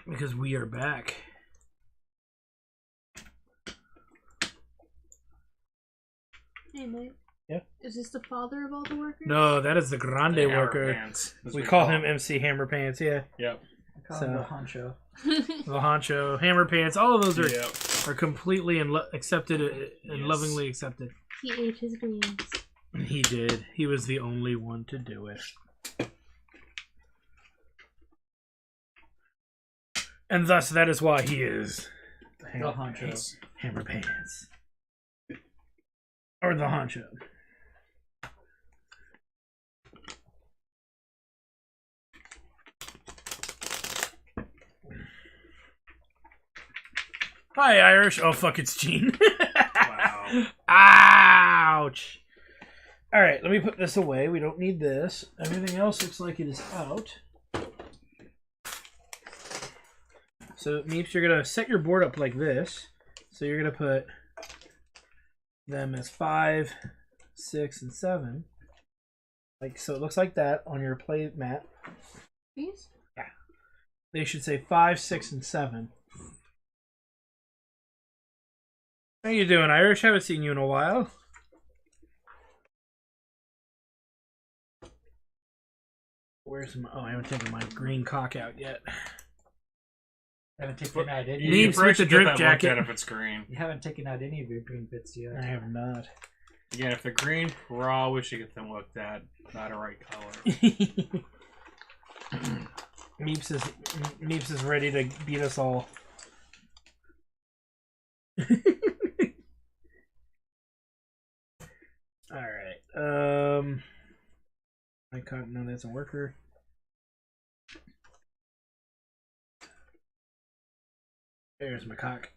Because we are back. Hey, mate. Yeah? Is this the father of all the workers? No, that is the grande worker. Pants. We call him MC Hammer Pants, yeah. Yep. I call him the honcho. The honcho, Hammer Pants, all of those are completely accepted and lovingly accepted. He ate his greens. He did. He was the only one to do it. And thus, that is why he is the honcho. Hammer Pants. Or the honcho. Hi, Irish. Oh, fuck, it's Gene. Wow. Ouch. All right, let me put this away. We don't need this. Everything else looks like it is out. So, Meeps, you're going to set your board up like this. So, you're going to put them as 5, 6, and 7. Like so, it looks like that on your play mat. These? Yeah. They should say 5, 6, and 7. How you doing, Irish? Haven't seen you in a while. Where's my... Oh, I haven't taken my green cock out yet. You haven't taken out any. Needs with the drip jacket. If it's green. You haven't taken out any of your green bits yet. I have not. Again, if they're green, raw, we should get them looked at. Not a right color. Meeps is ready to beat us all. Alright. I can't know that's a worker. There's my cock.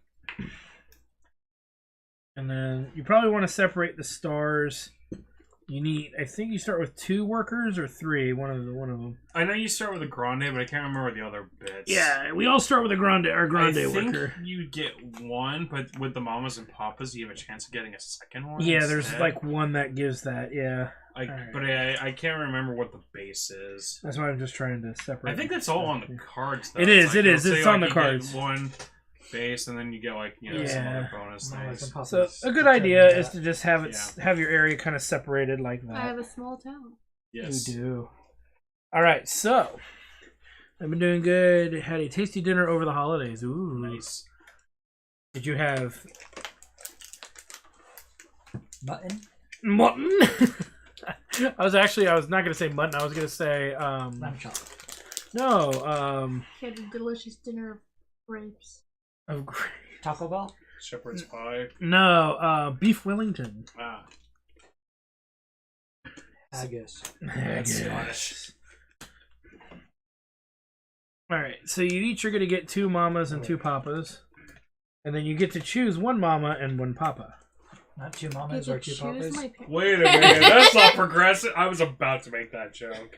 And then you probably want to separate the stars. You need, I think you start with 2 workers or 3, one of them. I know you start with a grande, but I can't remember the other bits. Yeah, we all start with a grande worker. I think you get 1, but with the mamas and papas, you have a chance of getting a second one. Yeah, instead. there's like one that gives that. Yeah. But I can't remember what the base is. That's why I'm just trying to separate. I think that's all on the cards. Though. It is. Like, It's on the cards. Get 1 base, and then you get like some other bonus things. So a good idea is to just have it have your area kind of separated like that. I have a small town. Yes, you do. All right, so I've been doing good. Had a tasty dinner over the holidays. Ooh, nice. Did you have mutton? Mutton. I was not gonna say mutton. I was gonna say lamb chop. No. She had a delicious dinner of grapes. Of grapes. Taco Bell. Shepherd's pie. No. Beef Wellington. Ah. Haggis. Scottish. All right. So you each are gonna get 2 mamas and 2 papas, and then you get to choose 1 mama and 1 papa. Not 2 mamas or 2 papas. Wait a minute, that's not progressive. I was about to make that joke.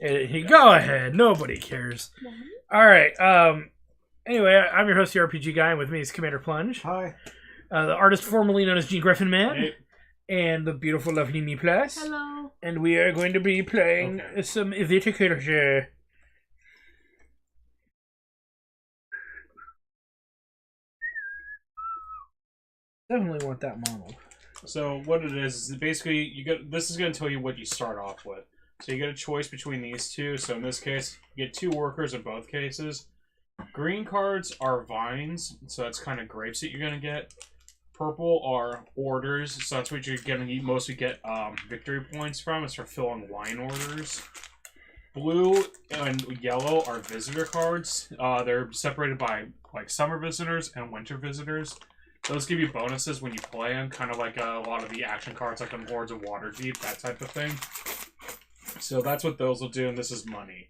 Go ahead. Nobody cares. All right. Anyway, I'm your host, the RPG Guy, and with me is Commander Plunge. Hi. The artist formerly known as Gene Griffin Man. Hey. And the beautiful, lovely Me Plus. Hello. And we are going to be playing some Viticulture. Definitely want that model. So what it is basically this is going to tell you what you start off with. So you get a choice between these 2. So in this case, you get 2 workers in both cases. Green cards are vines, so that's kind of grapes that you're going to get. Purple are orders, so that's what you're going to mostly get victory points from. It's for filling line orders. Blue and yellow are visitor cards. They're separated by like summer visitors and winter visitors. Those give you bonuses when you play them, kind of like a lot of the action cards, like on Hordes of Waterdeep, that type of thing. So that's what those will do, and this is money.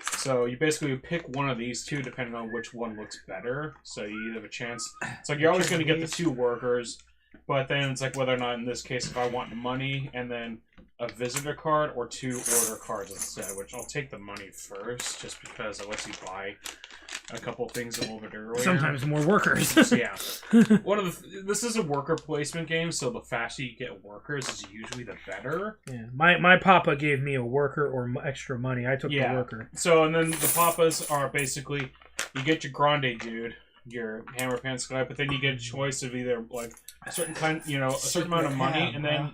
So you basically pick one of these 2, depending on which one looks better. So you have a chance. It's like you're always going to get the 2 workers, but then it's like whether or not, in this case, if I want money and then a visitor card or 2 order cards instead, which I'll take the money first, just because it lets you buy a couple things a little bit earlier. Sometimes more workers. So, yeah. This is a worker placement game, so the faster you get workers is usually the better. Yeah. My papa gave me a worker or extra money. I took the worker. So, and then the papas are basically you get your grande dude, your hammer pants guy, but then you get a choice of either like a certain kind, a certain amount of money, and then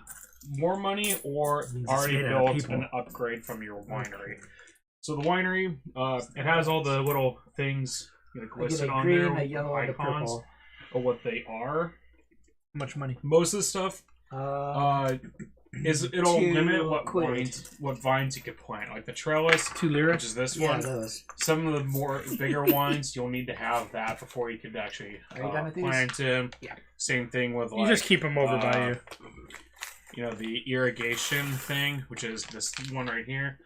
more money, or already built an upgrade from your winery. So the winery, it has all the little things listed on there, a yellow, and a icons purple. of what they are. How much money? Most of the stuff it'll 2 limit quid. what vines you could plant, like the trellis, 2 lira. which is this Yeah, one. those. Some of the more bigger wines, you'll need to have that before you could actually Are you done with these? plant them. Yeah. Same thing with You just keep them over by you. the irrigation thing, which is this one right here.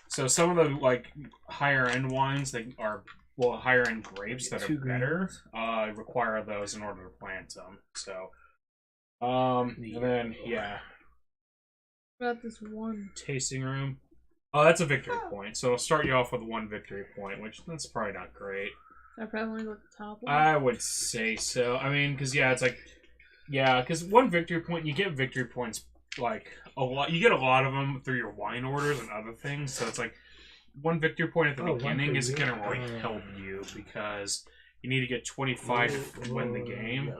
So some of the like higher end wines that are higher end grapes that are 2 better require those in order to plant them. So and then What about this one? tasting room. Oh, that's a victory point. So it'll start you off with 1 victory point, which that's probably not great. I probably go with the top one. I would say so. I mean, because it's like, because 1 victory point, you get victory points like a lot. You get a lot of them through your wine orders and other things. So it's like 1 victory point at the beginning isn't going to really help you because you need to get 25 to win the game.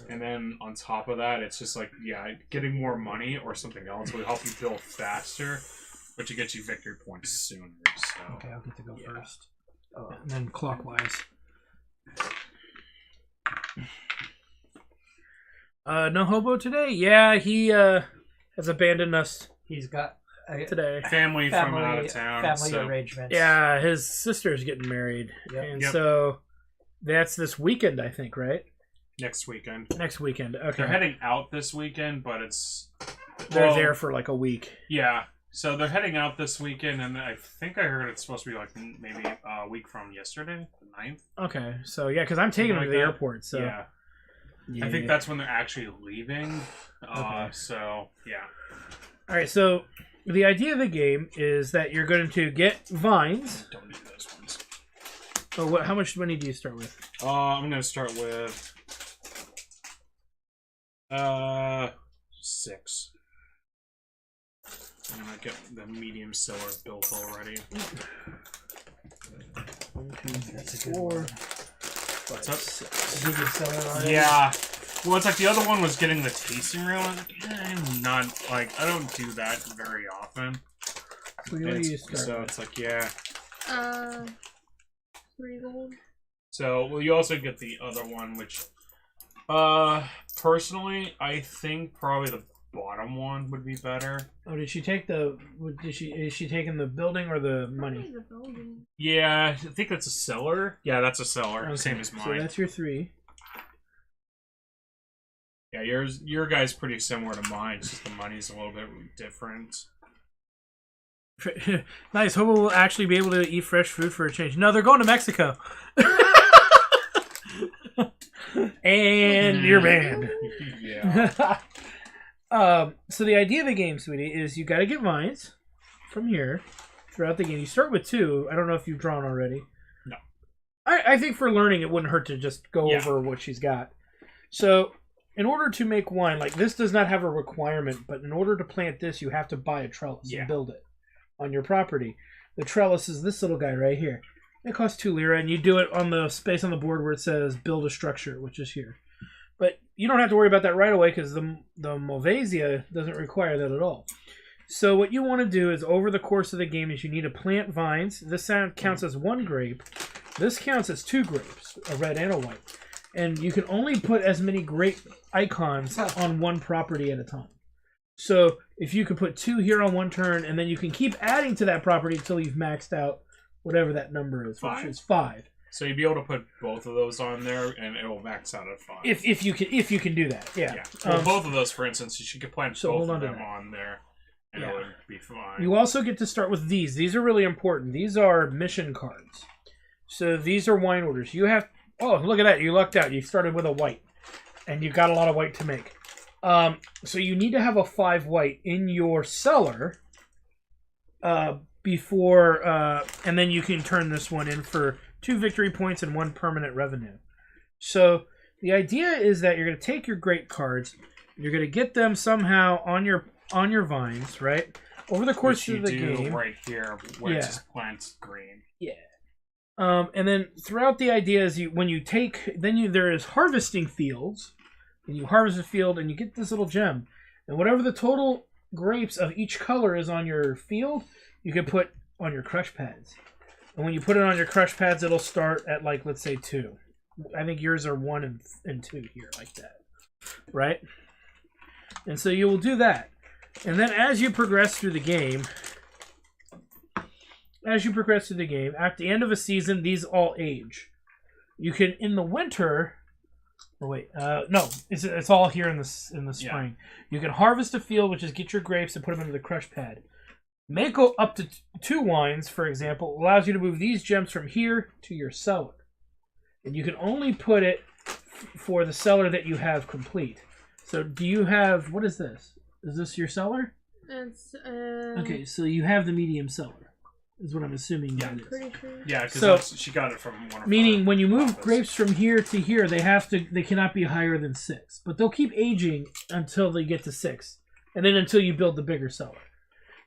And then on top of that, it's just like, getting more money or something else will help you build faster, which it gets you victory points sooner. So. Okay, I'll get to go first. And then clockwise. No hobo today? Yeah, he has abandoned us He's got a today. Family from out of town. family so. arrangements. Yeah, his sister's getting married. Yep. And so that's this weekend, I think, right? Next weekend. Next weekend. Okay. They're heading out this weekend, but They're there for like a week. Yeah. So they're heading out this weekend, and I think I heard it's supposed to be like maybe a week from yesterday, the 9th. Okay, so because I'm taking them to the airport, so yeah. I think that's when they're actually leaving. Okay. So yeah. All right. So the idea of the game is that you're going to get vines. Don't do those ones. Oh, how much money do you start with? I'm gonna start with 6. I'm gonna get the medium cellar built already. 1, 2, 3, That's a good 4. one. What's up? 6. Did you sell it already? Yeah. Well, it's like the other one was getting the tasting room. I was like, I'm not like I don't do that very often. So what do you start So with? it's like 3 gold. So you also get the other one, which personally I think probably the bottom one would be better. Oh, did she take the? Is she taking the building or the money? The building. Yeah, I think that's a cellar. Yeah, that's a cellar. Okay, Same as mine. So that's your 3. Yeah, your guy's pretty similar to mine. It's just the money's a little bit different. Nice. Hobo will actually be able to eat fresh food for a change. No, they're going to Mexico. And you're banned. Yeah. So the idea of the game, sweetie, is you got to get vines from here throughout the game. You start with 2. I don't know if you've drawn already. No. I think for learning, it wouldn't hurt to just go over what she's got. So in order to make wine, like this does not have a requirement, but in order to plant this, you have to buy a trellis and build it on your property. The trellis is this little guy right here. It costs 2 lira, and you do it on the space on the board where it says build a structure, which is here. But you don't have to worry about that right away because the Movasia doesn't require that at all. So what you want to do is over the course of the game is you need to plant vines. This counts as 1 grape. This counts as 2 grapes, a red and a white. And you can only put as many grape icons on one property at a time. So if you could put 2 here on one turn, and then you can keep adding to that property until you've maxed out whatever that number is, which is 5. So you'd be able to put both of those on there, and it will max out at 5. If you can do that, yeah. Well, both of those, for instance, you could plant both of them that. on there, and it would be fine. You also get to start with these. These are really important. These are mission cards. So these are wine orders. You have. Oh, look at that! You lucked out. You started with a white, and you got a lot of white to make. So you need to have a 5 white in your cellar before, and then you can turn this one in for 2 victory points and 1 permanent revenue. So the idea is that you're going to take your grape cards, you're going to get them somehow on your vines, right? Over the course of the game, right here, where it just plants green. Yeah. And then throughout the idea is there is harvesting fields, and you harvest a field and you get this little gem, and whatever the total grapes of each color is on your field, you can put on your crush pads. And when you put it on your crush pads, it'll start at like, let's say 2. I think yours are 1 and 2 here, like that, right? And so you will do that, and then as you progress through the game. At the end of a season, these all age. You can, in the winter, no, it's all here in the spring. Yeah. You can harvest a field, which is get your grapes and put them into the crush pad. Make up to 2 wines, for example, allows you to move these gems from here to your cellar. And you can only put it for the cellar that you have complete. So do you have, what is this? Is this your cellar? It's, okay, so you have the medium cellar. Is what I'm assuming that is. Pretty sure. Yeah, because she got it from one of meaning when you move grapes from here to here, they cannot be higher than 6. But they'll keep aging until they get to 6. And then until you build the bigger cellar.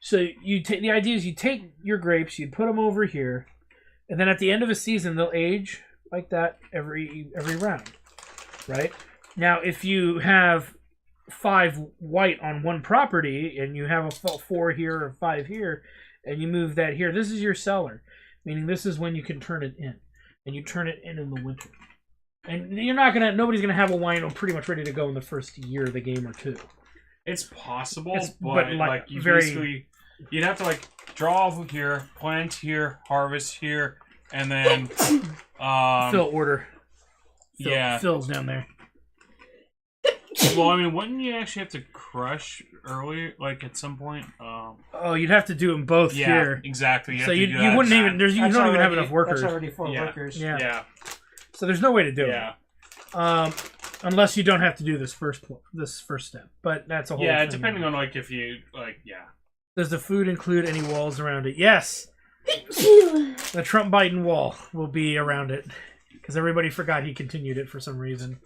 So the idea is you take your grapes, you put them over here, and then at the end of a season they'll age like that every round. Right? Now if you have 5 white on one property and you have a 4 here or 5 here, and you move that here, this is your cellar, meaning this is when you can turn it in, and you turn it in the winter. And nobody's gonna have a wine pretty much ready to go in the first year of the game or 2. It's possible, but like you basically, you'd have to like draw over here, plant here, harvest here, and then fill order. Yeah, fills down there. Well, I mean, wouldn't you actually have to crush early, like at some point? Oh, you'd have to do them both here. Exactly. So you wouldn't even. You don't even have enough workers. That's already 4 workers. Yeah. So there's no way to do it. Unless you don't have to do this first step. But that's a whole. Yeah, thing. depending on like if you Does the food include any walls around it? Yes. The Trump Biden wall will be around it because everybody forgot he continued it for some reason.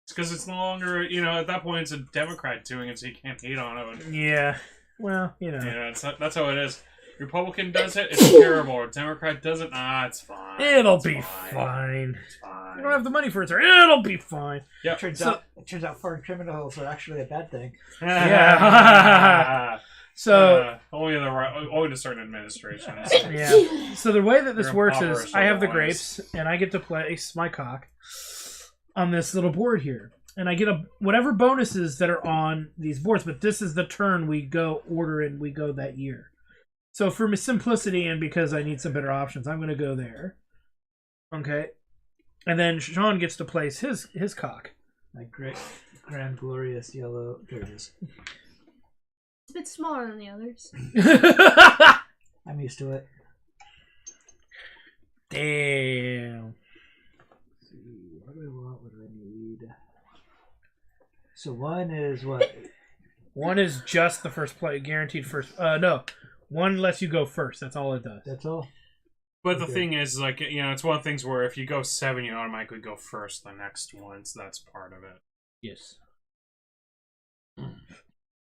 Because it's no longer, at that point it's a Democrat doing it, so you can't hate on it. Yeah, well, that's how it is. Republican does it, it's terrible. Democrat does it, it's fine. It'll be fine. It's fine. You don't have the money for it, sir. It'll be fine. Yeah. It turns out foreign criminals are actually a bad thing. Yeah. So only to certain administrations. Yeah. So the way that this works is I have the grapes and I get to place my cock on this little board here, and I get whatever bonuses that are on these boards, but this is the turn we go order and we go that year. So for simplicity and because I need some better options, I'm going to go there. Okay, and then Sean gets to place his cock. My great grand glorious yellow. There it is. It's a bit smaller than the others. I'm used to it. Damn. What do I want? What do I need? So 1 is what? 1 is just the first play, guaranteed first. No, 1 lets you go first. That's all it does. That's all. But the thing is, like, it's one of the things where if you go 7, you automatically go first the next one, so that's part of it. Yes.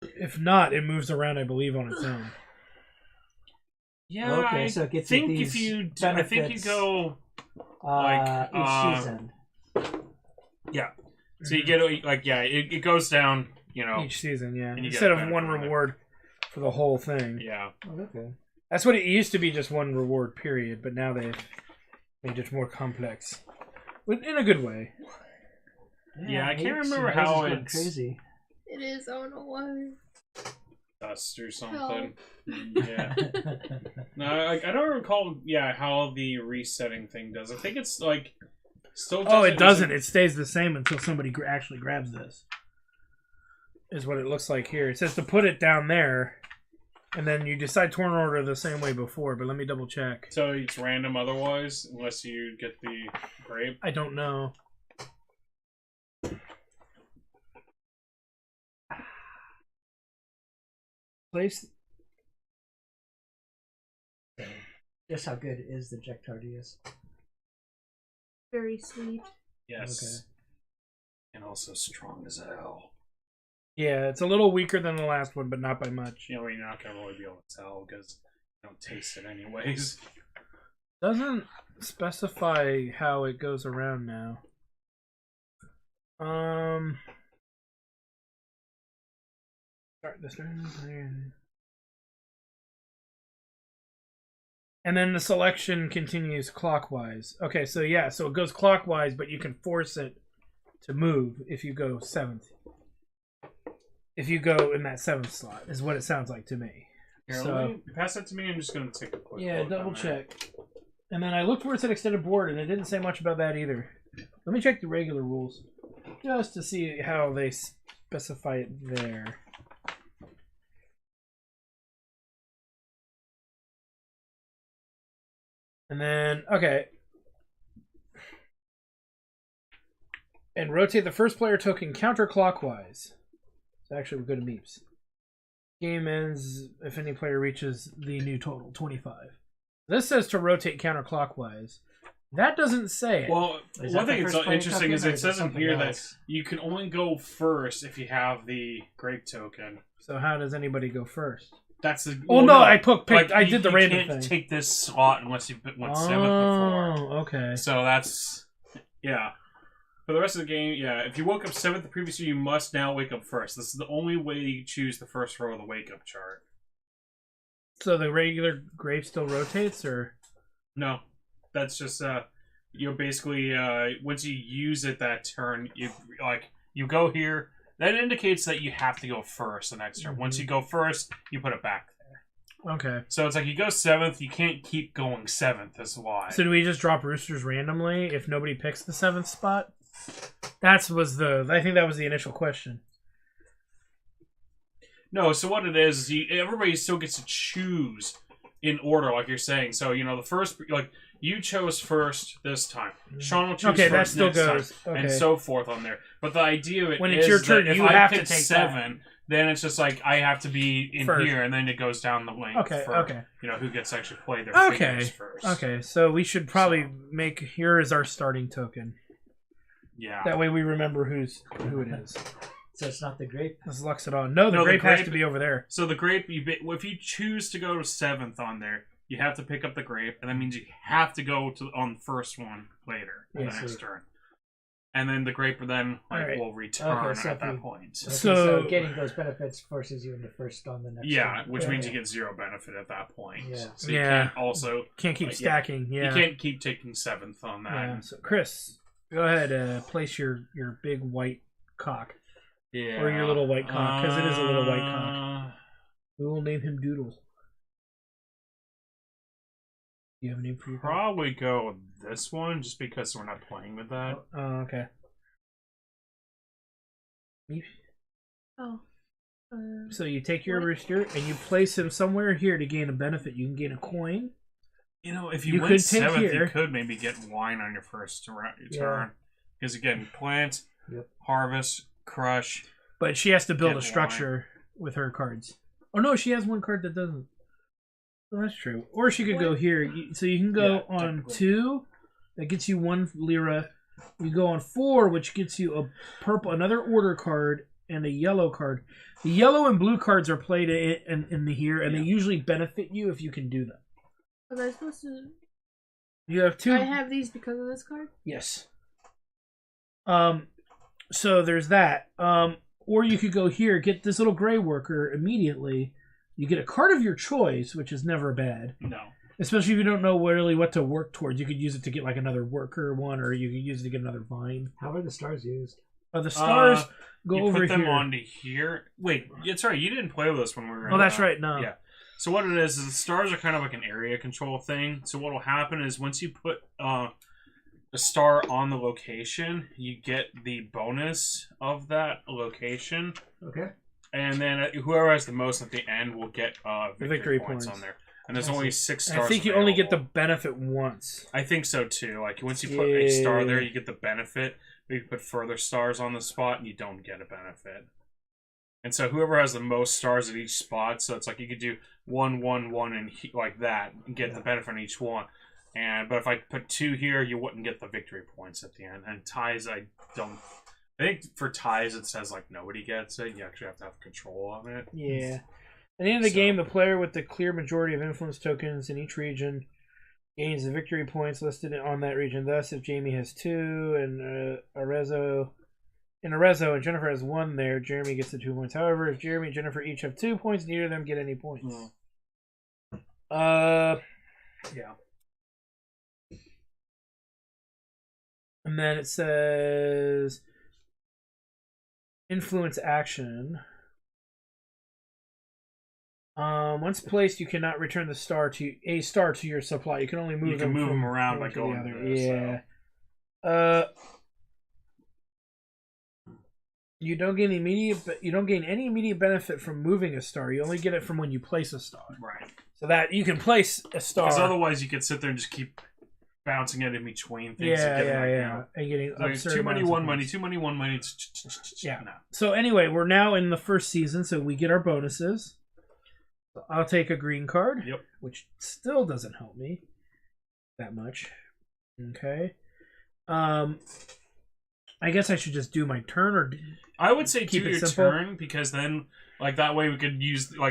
If not, it moves around, I believe, on its own. Yeah, okay, so it gets I think you go each season. Yeah. So you get it goes down, each season, yeah. Instead of 1 reward for the whole thing. Yeah. Oh, okay. That's what it used to be, just 1 reward period, but now they've made it more complex, in a good way. Yeah, I can't remember how it's crazy. It is. I don't know why. Dust or something. Yeah. No, I don't recall. Yeah, how the resetting thing does. I think it's like. Still it doesn't. It stays the same until somebody actually grabs this. Is what it looks like here. It says to put it down there, and then you decide turn order the same way before. But let me double check. So it's random otherwise, unless you get the grape. I don't know. Place. Just how good is the Jack Tardius? Very sweet. Yes. Okay. And also strong as hell. Yeah, it's a little weaker than the last one, but not by much. You're not going to really be able to tell because you don't taste it anyways. Doesn't specify how it goes around now. Start this. And then the selection continues clockwise. Okay, so yeah, so it goes clockwise, but you can force it to move if you go 7th. If you go in that 7th slot, is what it sounds like to me. Here, So- let me pass that to me. I'm just going to take a quick Yeah, look double on that. check. And then I looked where it said extended board, and it didn't say much about that either. Let me check the regular rules, just to see how they specify it there. And then, okay. And rotate the first player token counterclockwise. So actually, we're good at Meeps. Game ends if any player reaches the new total, 25. This says to rotate counterclockwise. That doesn't say it. Well, Is one that thing the that's first player interesting token, is or it is it says in something here else? that you can only go first if you have the grape token. So how does anybody go first? That's the. Oh well, no, I picked. Like, I did the you random can't thing. take this slot unless you went 7th before. Oh, okay. So that's yeah. For the rest of the game, yeah. If you woke up 7th the previous year, you must now wake up first. This is the only way you choose the first row of the wake up chart. So the regular grape still rotates, or No, that's just you know, basically once you use it that turn, you go here. That indicates that you have to go first the next turn. Once you go first, you put it back there. okay. So it's like you go 7th, you can't keep going 7th. That's why. So do we just drop roosters randomly if nobody picks the 7th spot? I think that was the initial question. No, so what it is everybody still gets to choose in order, like you're saying. So, you know, the first, like, you chose first this time. Sean will choose Okay, that first still next goes. time, Okay. and so forth on there. But the idea of it When is it's your turn, that if you I have to pick take 7, then it's just like I have to be in First. here, and then it goes down the link Okay, for, okay. you know, who gets to actually play their Okay. fingers first. Okay, so we should probably So. make here is our starting token. Yeah. That way we remember who it is. So it's not the grape. This is Luxodon. No, the No, the grape has grape- to be over there. So the grape, if you choose to go to 7th on there, you have to pick up the grape, and that means you have to go on the first one later, the Yes, next sir. turn. And then the grape then Alright. will return Okay, so at if that you- point. Okay, So- so getting those benefits forces you into first on the next. Yeah, one. which means you get 0 benefit at that point. Yeah. So you Yeah. can't also Can't keep Yeah. stacking. Yeah. you can't keep taking 7th on that. Yeah. So Chris, go ahead. Place your big white cock. Yeah. Or your little white cock, 'cause it is a little white cock. We will name him Doodle. Do you have a name for your cock? Probably go with this one just because we're not playing with that. Oh, okay. Oh. So you take your What? rooster and you place him somewhere here to gain a benefit. You can gain a coin. You know, if you, You went could take 7th, here. you could maybe get wine on your first turn. Yeah. Because again, plant, Yep. harvest, crush. But she has to build Get a structure with her cards. Oh no, she has one card that doesn't. Oh, that's true. Or she could go here. So you can go Yeah, on technically. 2. That gets you 1 lira. You go on 4, which gets you a purple, another order card, and a yellow card. The yellow and blue cards are played in the here, and they usually benefit you if you can do them. Was I supposed to? You have 2. I have these because of this card. Yes. So there's that. Or you could go here, get this little gray worker immediately. You get a card of your choice, which is never bad. No. Especially if you don't know really what to work towards. You could use it to get like another worker one, or you could use it to get another vine. How are the stars used? The stars go you over put them here. onto here. Wait, it's right. You didn't play with us when we were. Oh, that's right. No. Yeah. So what it is the stars are kind of like an area control thing. So what will happen is once you put a star on the location, you get the bonus of that location, Okay. and then whoever has the most at the end will get victory points points. on there. And there's I only see. 6 stars. I think you only get the available. benefit once. I think so too. Like once you put a star there, Yeah. you get the benefit. But you put further stars on the spot, and you don't get a benefit. And so whoever has the most stars at each spot, so it's like you could do 1, 1, 1, and like that, and get the benefit on each one. But if I put 2 here, you wouldn't get the victory points at the end. And ties, I think for ties it says like nobody gets it. You actually have to have control of it. Yeah. At the end of the So- game, the player with the clear majority of influence tokens in each region gains the victory points listed on that region. Thus, if Jamie has 2 and Arezzo and Jennifer has 1 there, Jeremy gets the 2 points. However, if Jeremy and Jennifer each have 2 points, neither of them get any points. Yeah. And then it says influence action. Once placed, you cannot return the star to your supply. You can only move them. You can move them around one by to the going other. this, Yeah. so. You don't gain any immediate benefit from moving a star. You only get it from when you place a star. Right. So that you can place a star. Because otherwise, you could sit there and just keep bouncing it in between things. Yeah. And getting absurd too money, amounts of one money, points. too money, one money. Yeah. No. So anyway, we're now in the first season, so we get our bonuses. I'll take a green card. Yep. Which still doesn't help me that much. Okay. I guess I should just do my turn, or I would say keep do it your simple. turn, because then, like, that way we could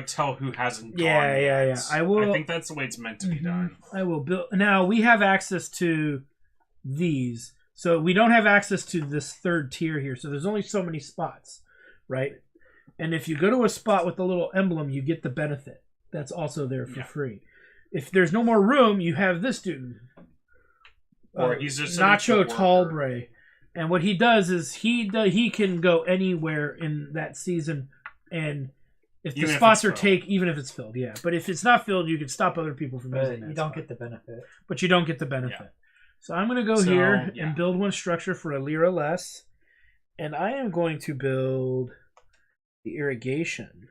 tell who hasn't gone Yeah. yet. I will. I think that's the way it's meant to be done. I will build. Now we have access to these, so we don't have access to this third tier here. So there's only so many spots, right? And if you go to a spot with the little emblem, you get the benefit. That's also there for free. If there's no more room, you have this dude, Or he's just Nacho Talbray. And what he does is he can go anywhere in that season, and if the spots are even if it's filled, yeah. But if it's not filled, you can stop other people from using that. You don't get the benefit. But you don't get the benefit. Yeah. So I'm going to go here and build one structure for a lira less, and I am going to build the irrigation.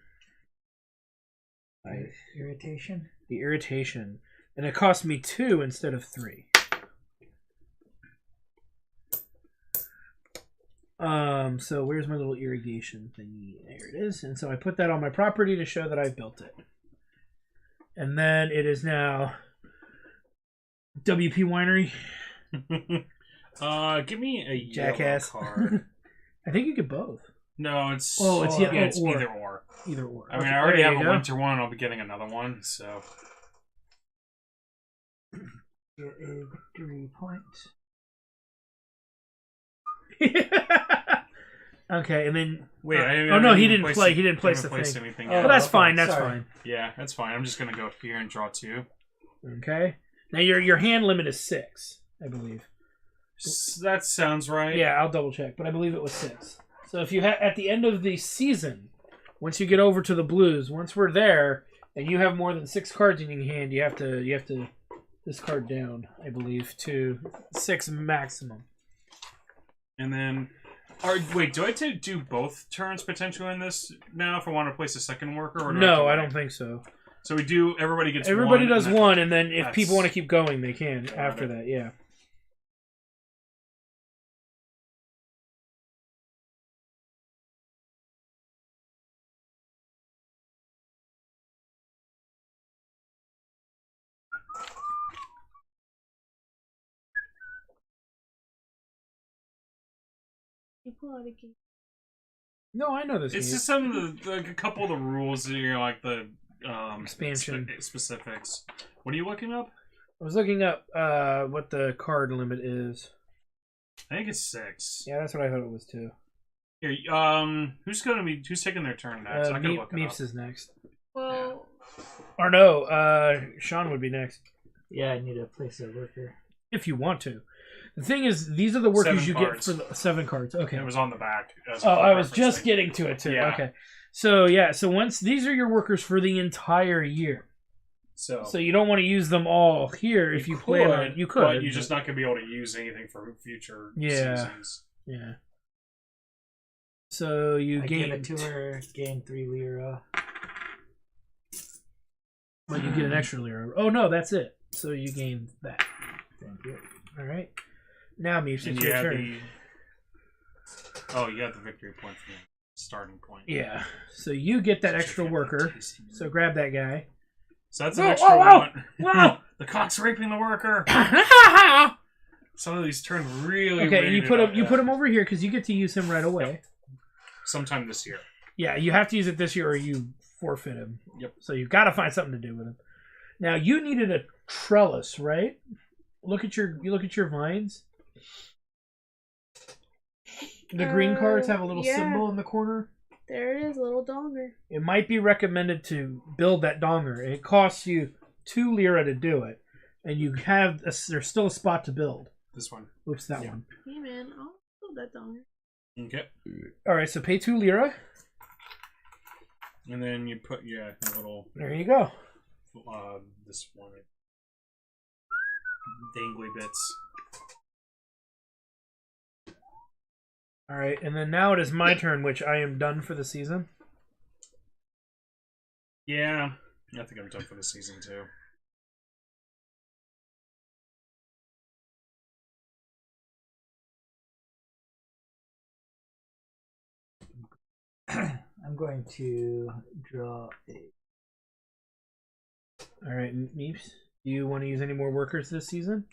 Irritation. The irritation, and it cost me 2 instead of 3. So where's my little irrigation thingy? There it is. And so I put that on my property to show that I've built it. And then it is now WP Winery. Give me a Jackass yellow card. I think you get both. No, it's it's either or. Either or. I mean, Okay, I already there have you a go. winter one. I'll be getting another one. So Get a victory point. Okay, and then wait. he didn't play. He didn't place the thing. Anything Well, yet. that's okay, fine. That's sorry. fine. Yeah, that's fine. I'm just gonna go here and draw 2. Okay. Now your hand limit is 6, I believe. That sounds right. Yeah, I'll double check, but I believe it was 6. So if you at the end of the season, once you get over to the Blues, once we're there, and you have more than 6 cards in your hand, you have to discard down, I believe, to 6 maximum. And then, wait, do I have to do both turns potentially in this now if I want to place a second worker? Or No, I don't think so. So we do. Everybody gets. Everybody one, does and then- one, and then if That's- people want to keep going, they can after that. Yeah. You pull out a key. No, I know this. It's game. just some of the a couple of the rules, like the Expansion. specifics. What are you looking up? I was looking up what the card limit is. I think it's 6. Yeah, that's what I thought it was too. Here, who's taking their turn next? I gotta look it Meeps up. is next. Well, Or no, Sean would be next. Yeah, I need to place a worker. If you want to. The thing is, these are the workers 7 you cards. get for the 7 cards. Okay. It was on the back. Oh, I was just getting to it too. Yeah. Okay. So once these are your workers for the entire year. So So you don't want to use them all here if you plan on you could. but you're just not gonna be able to use anything for future seasons. Yeah. So you I gain gave it to her, gain 3 lira. Well, you get an extra lira. Oh no, that's it. So you gain that. Thank you. All right. Now, Meeps, And it's you your have turn. you got the victory point from the starting point. Yeah. So you get that extra worker. So grab that guy. So that's Whoa, an extra whoa, one. Whoa! The cock's raping the worker. Some of these turn really. Okay, you put him. You up. put him over here because you get to use him right away. Sometime this year. Yeah, you have to use it this year or you forfeit him. Yep. So you've got to find something to do with him. Now you needed trellis, right? Look at your vines. The green cards have a little yeah. symbol in the corner. There it is, little donger. It might be recommended to build that donger. It costs you 2 lira to do it, and there's still a spot to build. This one. Oops, that one. Hey man, I'll build that donger. Okay. All right, so pay 2 lira. And then you put a little. There you go. This one. Dangly bits. All right, and then now it is my turn, which I am done for the season. Yeah, I think I'm done for the season too. I'm going to draw a. All right, Meeps, do you want to use any more workers this season?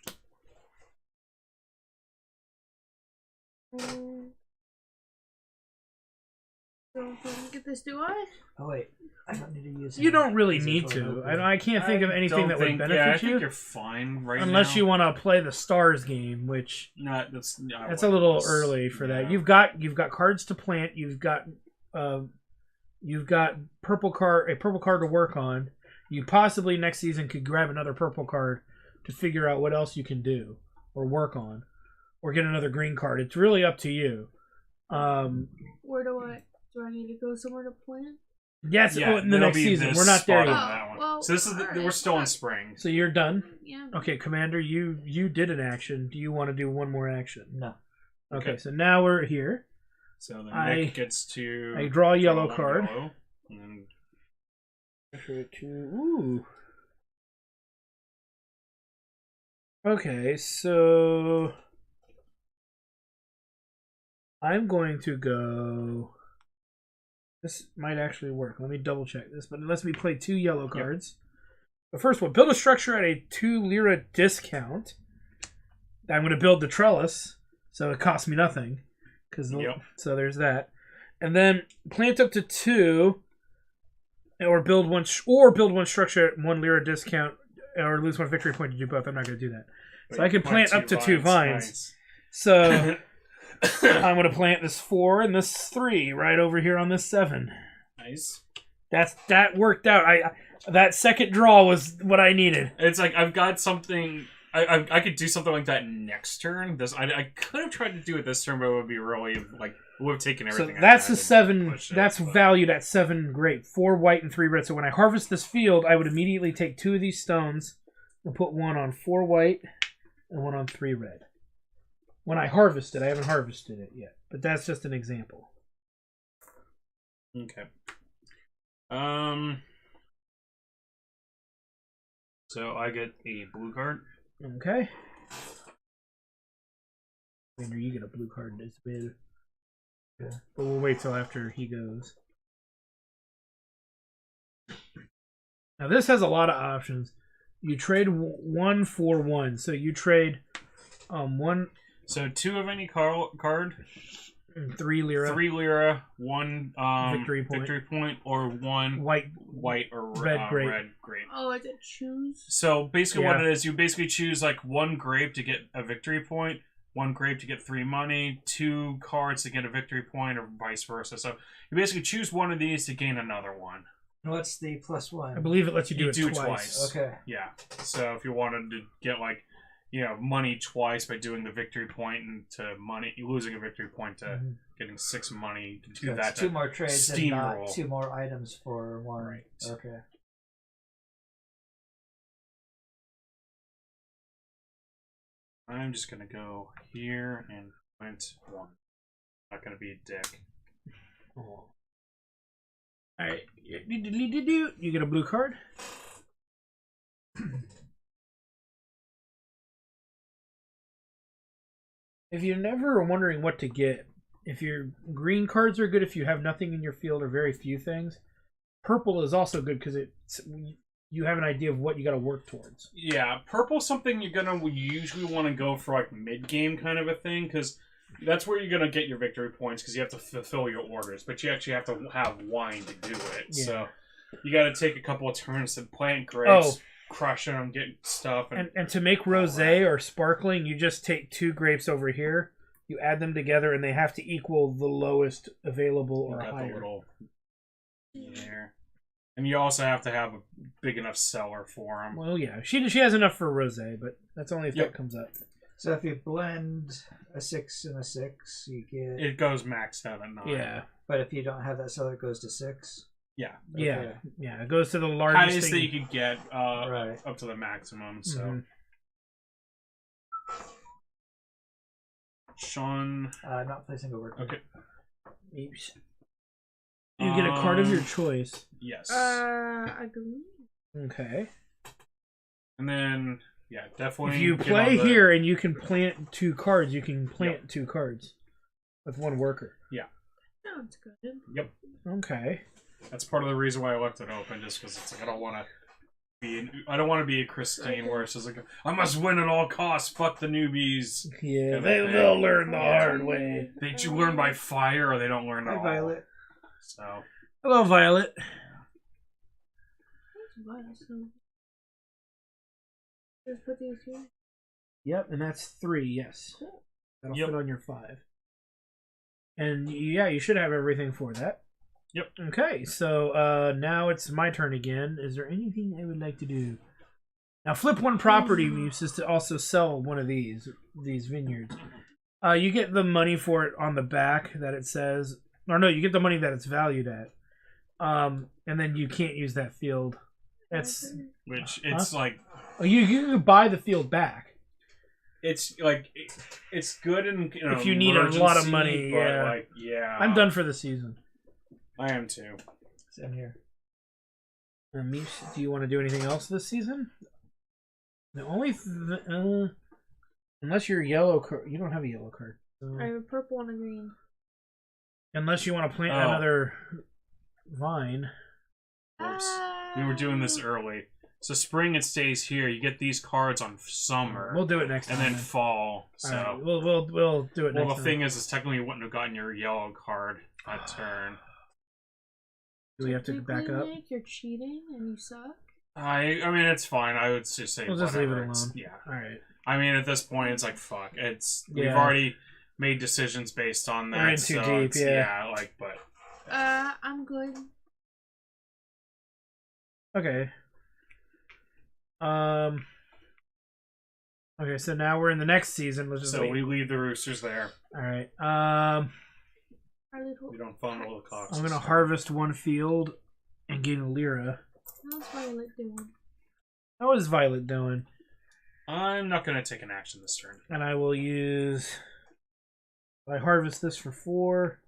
Don't get this, do I? Oh wait, I don't need to use. You don't really any need physical to. help. I can't think of anything that would benefit I think you. you're fine right now. Unless you want to play the stars game, which That's a little early for that. You've got cards to plant. You've got a purple card to work on. You possibly next season could grab another purple card to figure out what else you can do or work on, or get another green card. It's really up to you. Where do I need to go somewhere to plant? Yes, in the next season. We're not there yet. That one. Well, So this is we're still in spring. So you're done. Yeah. Okay, Commander, you did an action. Do you want to do one more action? No. Okay, so now we're here. So then Nick gets to. I draw a yellow one card. yellow, and Ooh. Okay, so I'm going to go. This might actually work. Let me double check this, but it lets me play 2 yellow cards. The first one, build a structure at a 2 lira discount. I'm going to build the trellis, so it costs me nothing. So there's that. And then plant up to 2, or build one structure at 1 lira discount, or lose 1 victory point to do both. I'm not going to do that. So I can plant up to 2 vines. Nice. So I'm going to plant this 4 and this 3 right over here on this 7. Nice. That worked out. That second draw was what I needed. It's like I've got something. I could do something like that next turn. I could have tried to do it this turn, but it would be really like it would have taken everything. So that's the 7. That's valued at 7 grape, 4 white and 3 red. So when I harvest this field, I would immediately take 2 of these stones and put 1 on 4 white and 1 on 3 red. When I harvest it, I haven't harvested it yet, but that's just an example. Okay. So I get a blue card. Okay. Commander, you get a blue card as well. Yeah. But we'll wait till after he goes. Now this has a lot of options. You trade 1 for 1, so you trade 1. So 2 of any card. 3 lira. 3 lira, 1 victory point, or 1 white or red grape. Oh, I did choose. So basically, what it is, you basically choose like 1 grape to get a victory point, 1 grape to get 3 money, 2 cards to get a victory point, or vice versa. So you basically choose one of these to gain another one. What's the +1? I believe it lets you do it twice. twice. Okay. Yeah. So if you wanted to get like, money twice by doing the victory point and to money, losing a victory point to getting 6 money, you can do that. 2 more trades and not steamroll. 2 more items for 1. Right. Okay. I'm just gonna go here and print 1. Not gonna be a dick. Oh. Alright, you get a blue card. If you're never wondering what to get, if your green cards are good if you have nothing in your field or very few things, purple is also good because you have an idea of what you got to work towards. Yeah, purple's something you're gonna usually want to go for like mid-game kind of a thing, because that's where you're gonna get your victory points, because you have to fulfill your orders, but you actually have to have wine to do it. Yeah. So you got to take a couple of turns to plant grapes. Oh, crushing them, getting stuff. And to make rosé or sparkling, you just take 2 grapes over here, you add them together, and they have to equal the lowest available or higher. The little there. And you also have to have a big enough cellar for them. Well, yeah, she has enough for rosé, but that's only if that comes up. So if you blend a 6 and a 6, you get. It goes max 7, 9. Yeah. But if you don't have that cellar, it goes to 6. Yeah. Okay. Yeah. It goes to the largest highest thing that you could get right. up to the maximum. So, Sean, not placing a work. Okay. Oops. You get a card of your choice. Yes. Agree. Okay. And then, yeah, definitely. If you play here and you can plant 2 cards, you can plant 2 cards with 1 worker. Yeah. Sounds good. Yep. Okay. That's part of the reason why I left it open, just because it's like I don't want to be a Christine where it's just like I must win at all costs. Fuck the newbies. Yeah, they'll learn the hard way. They learn by fire, or they don't learn at all. Violet. So. Hello, Violet. Just put these here. Yep, and that's 3. Yes, Cool. that'll fit on your 5. And yeah, you should have everything for that. Yep. Okay, so now it's my turn again. Is there anything I would like to do? Now, flip 1 property uses to also sell one of these vineyards. You get the money for it on the back that it says, or no, you get the money that it's valued at, and then you can't use that field. That's like you can buy the field back. It's like it's good in if you need a lot of money. But yeah, I'm done for the season. I am too. Same here. Mish, do you want to do anything else this season? The only unless you're yellow card, you don't have a yellow card. So. I have a purple and a green. Unless you want to plant another vine. Oops. We were doing this early. So spring it stays here. You get these cards on summer. We'll do it next time. And then fall. So right. we'll do it next time. Well, the thing is technically you wouldn't have gotten your yellow card that turn. Do we have to back up? Nick, you're cheating and you suck. I mean it's fine. I would just say we'll just leave it alone. Yeah. All right. I mean at this point it's like fuck. We've already made decisions based on that. We're in too deep. Yeah. But. I'm good. Okay. Okay, so now we're in the next season. We leave the roosters there. All right. We don't fumble the cocks. I'm gonna harvest 1 field and gain a lira. How's Violet doing? How is Violet doing? I'm not gonna take an action this turn. And I will use. I harvest this for 4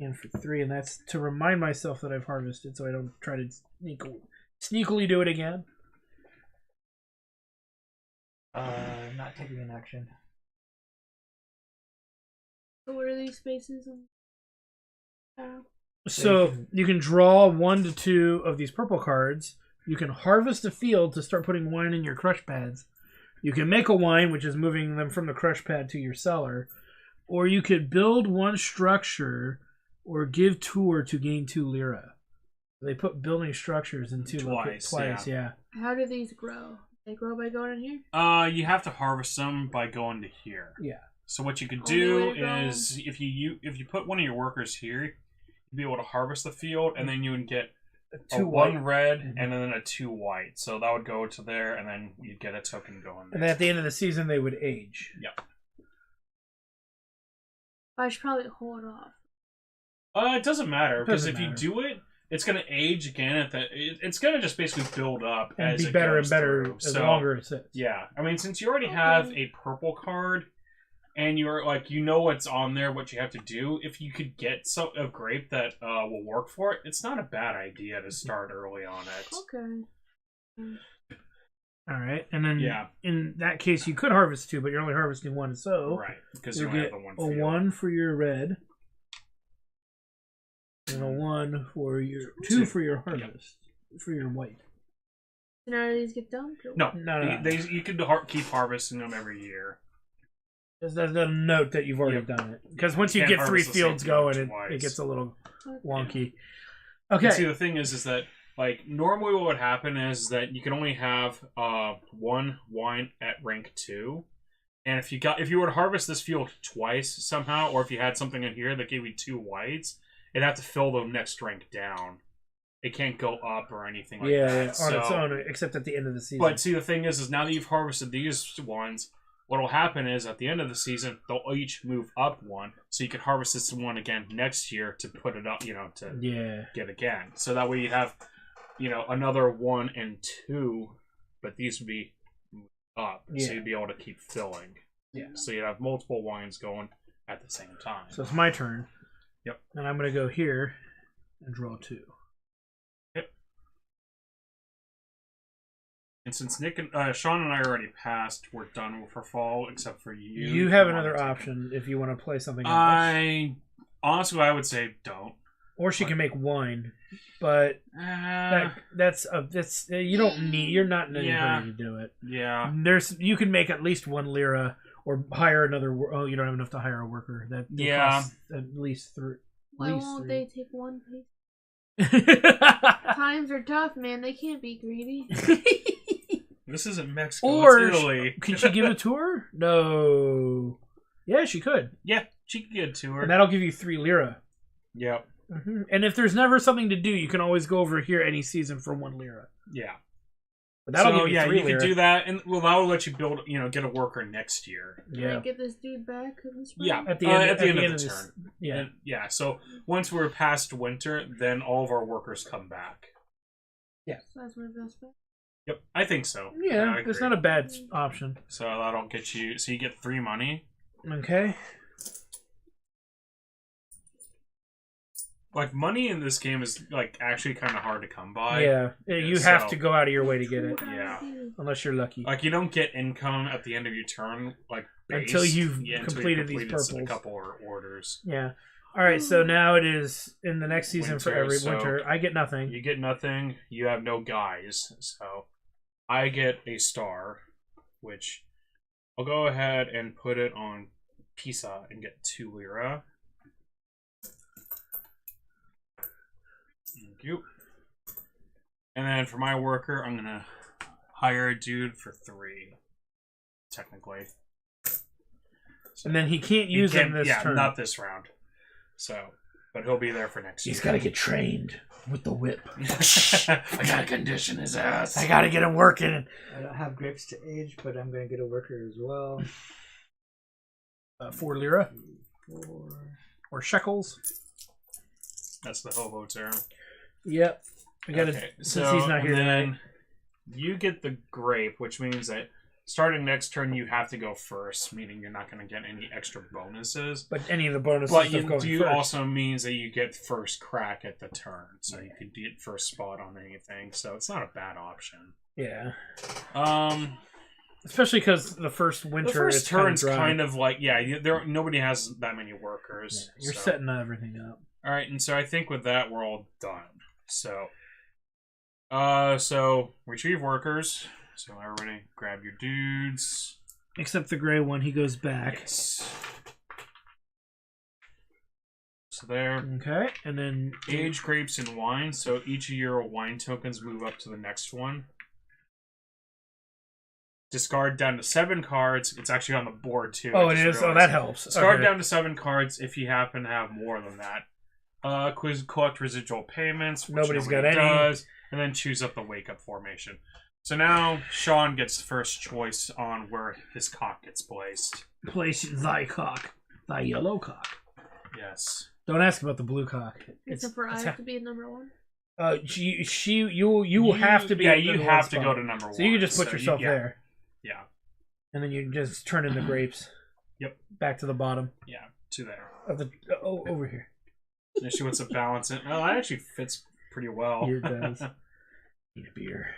and for 3, and that's to remind myself that I've harvested, so I don't try to sneakily do it again. Not taking an action. So what are these spaces? So you can draw 1 to 2 of these purple cards. You can harvest a field to start putting wine in your crush pads. You can make a wine, which is moving them from the crush pad to your cellar. Or you could build 1 structure or give tour to gain 2 lira. They put building structures in 2 twice, yeah. How do these grow? They grow by going in here? You have to harvest them by going to here. Yeah. So what you could do is if you put 1 of your workers here, you'd be able to harvest the field, and then you would get a 1 red and then a 2 white. So that would go to there, and then you'd get a token going there. And then at the end of the season, they would age. Yep. I should probably hold off. It doesn't matter, because if you do it, it's going to age again. It's going to just basically build up and as be better and better through. as longer it sits. Yeah, I mean, since you already have a purple card, and you're like, you know what's on there, what you have to do. If you could get a grape that will work for it, it's not a bad idea to start early on it. Okay. All right, and then in that case, you could harvest 2, but you're only harvesting 1. So because you get a 1 for your red. And a 1 for your 2 for your harvest for your white. So now do these get dumped? No. You could keep harvesting them every year. There's a note that you've already done it, because once you get 3 fields going, it gets a little wonky. Okay. And see, the thing is that Like, normally what would happen is that you can only have one wine at rank 2. And if you were to harvest this field twice somehow, or if you had something in here that gave you 2 whites, it'd have to fill the next rank down. It can't go up or anything like that. Yeah, on its own, except at the end of the season. But see, the thing is now that you've harvested these ones, what will happen is at the end of the season, they'll each move up 1, so you can harvest this one again next year to put it up, to get again. So that way you have, another 1 and 2, but these would be up, so you'd be able to keep filling. Yeah. So you'd have multiple wines going at the same time. So it's my turn. Yep. And I'm going to go here and draw 2. And since Nick and Sean and I already passed, we're done for fall, except for you. You have another option if you want to play something else. Honestly, I would say don't. Or she can make wine, but that's you don't need. You're not in any hurry to do it. Yeah. You can make at least 1 lira or hire another. Oh, you don't have enough to hire a worker. That costs at least 3. Why won't they take 1 piece? Times are tough, man. They can't be greedy. This isn't Mexico. Or it's Italy. Can she give a tour? No. Yeah, she could. Yeah, she could get a tour. And that'll give you 3 lira. Yep. Mm-hmm. And if there's never something to do, you can always go over here any season for 1 lira. Yeah. But that'll give you 3 you lira. could do that, and that will let you build, get a worker next year. Can I get this dude back in the spring? Yeah, at the end of the turn. Yeah. So once we're past winter, then all of our workers come back. Yeah. So that's my best bet. Yep, I think so. Yeah, it's not a bad option. So that'll get you. So you get 3 money. Okay. Like, money in this game is actually kind of hard to come by. Yeah, you have to go out of your way to get it. Yeah. Unless you're lucky. Like, you don't get income at the end of your turn, base, until you've completed these purples. A couple orders. Yeah. All right, so now it is in the next season for every winter. I get nothing. You get nothing. You have no guys. So I get a star, which I'll go ahead and put it on Pisa and get 2 lira. Thank you. And then for my worker, I'm going to hire a dude for 3, technically. So and then he can't use him this turn. Not this round. So, but he'll be there for next year. He's got to get trained with the whip. I got to condition his ass. I got to get him working. I don't have grapes to age, but I'm going to get a worker as well. 4 lira. 4. Or shekels. That's the hobo term. Yep. We got to, since he's not here then you get the grape, which means that starting next turn you have to go first, meaning you're not going to get any extra bonuses. But any of the bonuses but you also means that you get first crack at the turn, so you could get first spot on anything. So it's not a bad option. Yeah. Especially because the first winter, the first turn's kind of like nobody has that many workers. Yeah, you're setting everything up. All right, and so I think with that we're all done. So retrieve workers. So everybody grab your dudes. Except the gray one, he goes back. Yes. So there. Okay, and then age grapes and wine. So each of your wine tokens move up to the next one. Discard down to 7 cards. It's actually on the board too. Oh, it is. Oh, that helps. Discard down to 7 cards if you happen to have more than that. Collect residual payments. Which Nobody's got any. Does, and then choose up the wake up formation. So now Sean gets first choice on where his cock gets placed. Place thy cock, thy yellow cock. Yes. Don't ask about the blue cock. Except for I have to be number 1. You have to be. Yeah, you have to go to number 1. So you can just put yourself there. Yeah. And then you just turn in the grapes. Yep. Back to the bottom. Yeah, to there. Over here. And she wants to balance it. Oh, that actually fits pretty well. It does. Need a beer.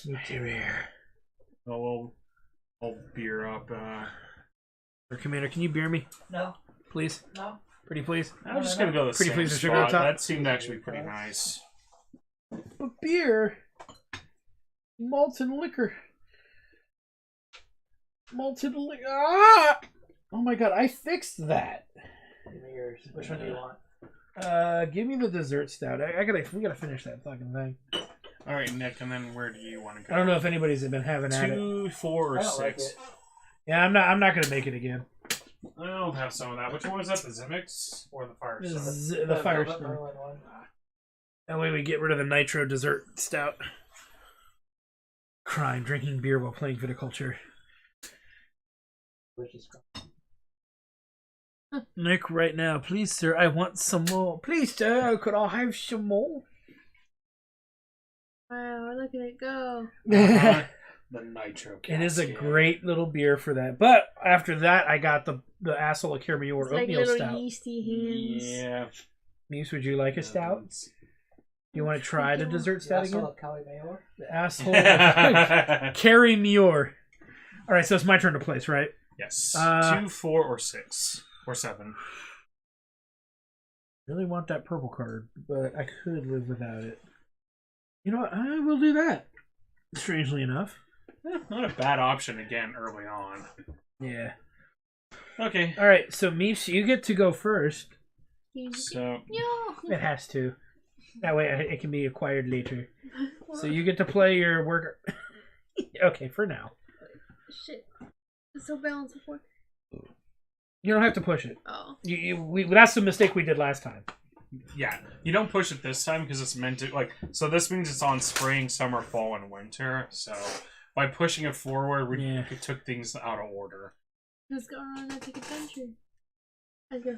Need a beer. Oh, I'll beer up. Commander, can you beer me? No. Please? No. Pretty please? I'm just going to go the pretty same please, spot. Top. That seemed actually pretty nice. But beer. Malted liquor. Malted liquor. Ah! Oh my god, I fixed that. Which one do you want? Give me the dessert stout. We gotta finish that fucking thing. All right, Nick, and then where do you want to go? I don't know if anybody's been having at it. 2, 4, or I don't like 6. it. Yeah, I'm not gonna make it again. I'll have some of that. Which one was that? The Zimmix or the Firestorm? The Firestorm. One. That way we get rid of the nitro dessert stout. Crime, drinking beer while playing Viticulture. Which is Nick, right now, please, sir, I want some more. Please, sir, could I have some more? Wow, look at it go. The Nitro It is a Cascade. great little beer for that. But after that, I got the asshole of Chairmen It's like oatmeal little stout. yeasty hands. Yeah. Muse, would you like a stout? You want to try the dessert stout again? The asshole of Carrie Muir. All right, so it's my turn to place, right? Yes. 2, 2, 4, or 6. Or 7. Really want that purple card, but I could live without it. You know what? I will do that. Strangely enough. Not a bad option again early on. Yeah. Okay. All right, so Meeps, you get to go first. So No. It has to. That way it can be acquired later. So you get to play your worker. Okay, for now. Shit. It's so balanced before. You don't have to push it. Oh. That's the mistake we did last time. yeah, you don't push it this time because it's meant to So this means it's on spring, summer, fall, and winter. So by pushing it forward, we took things out of order. Let's go on an epic adventure. Let's go.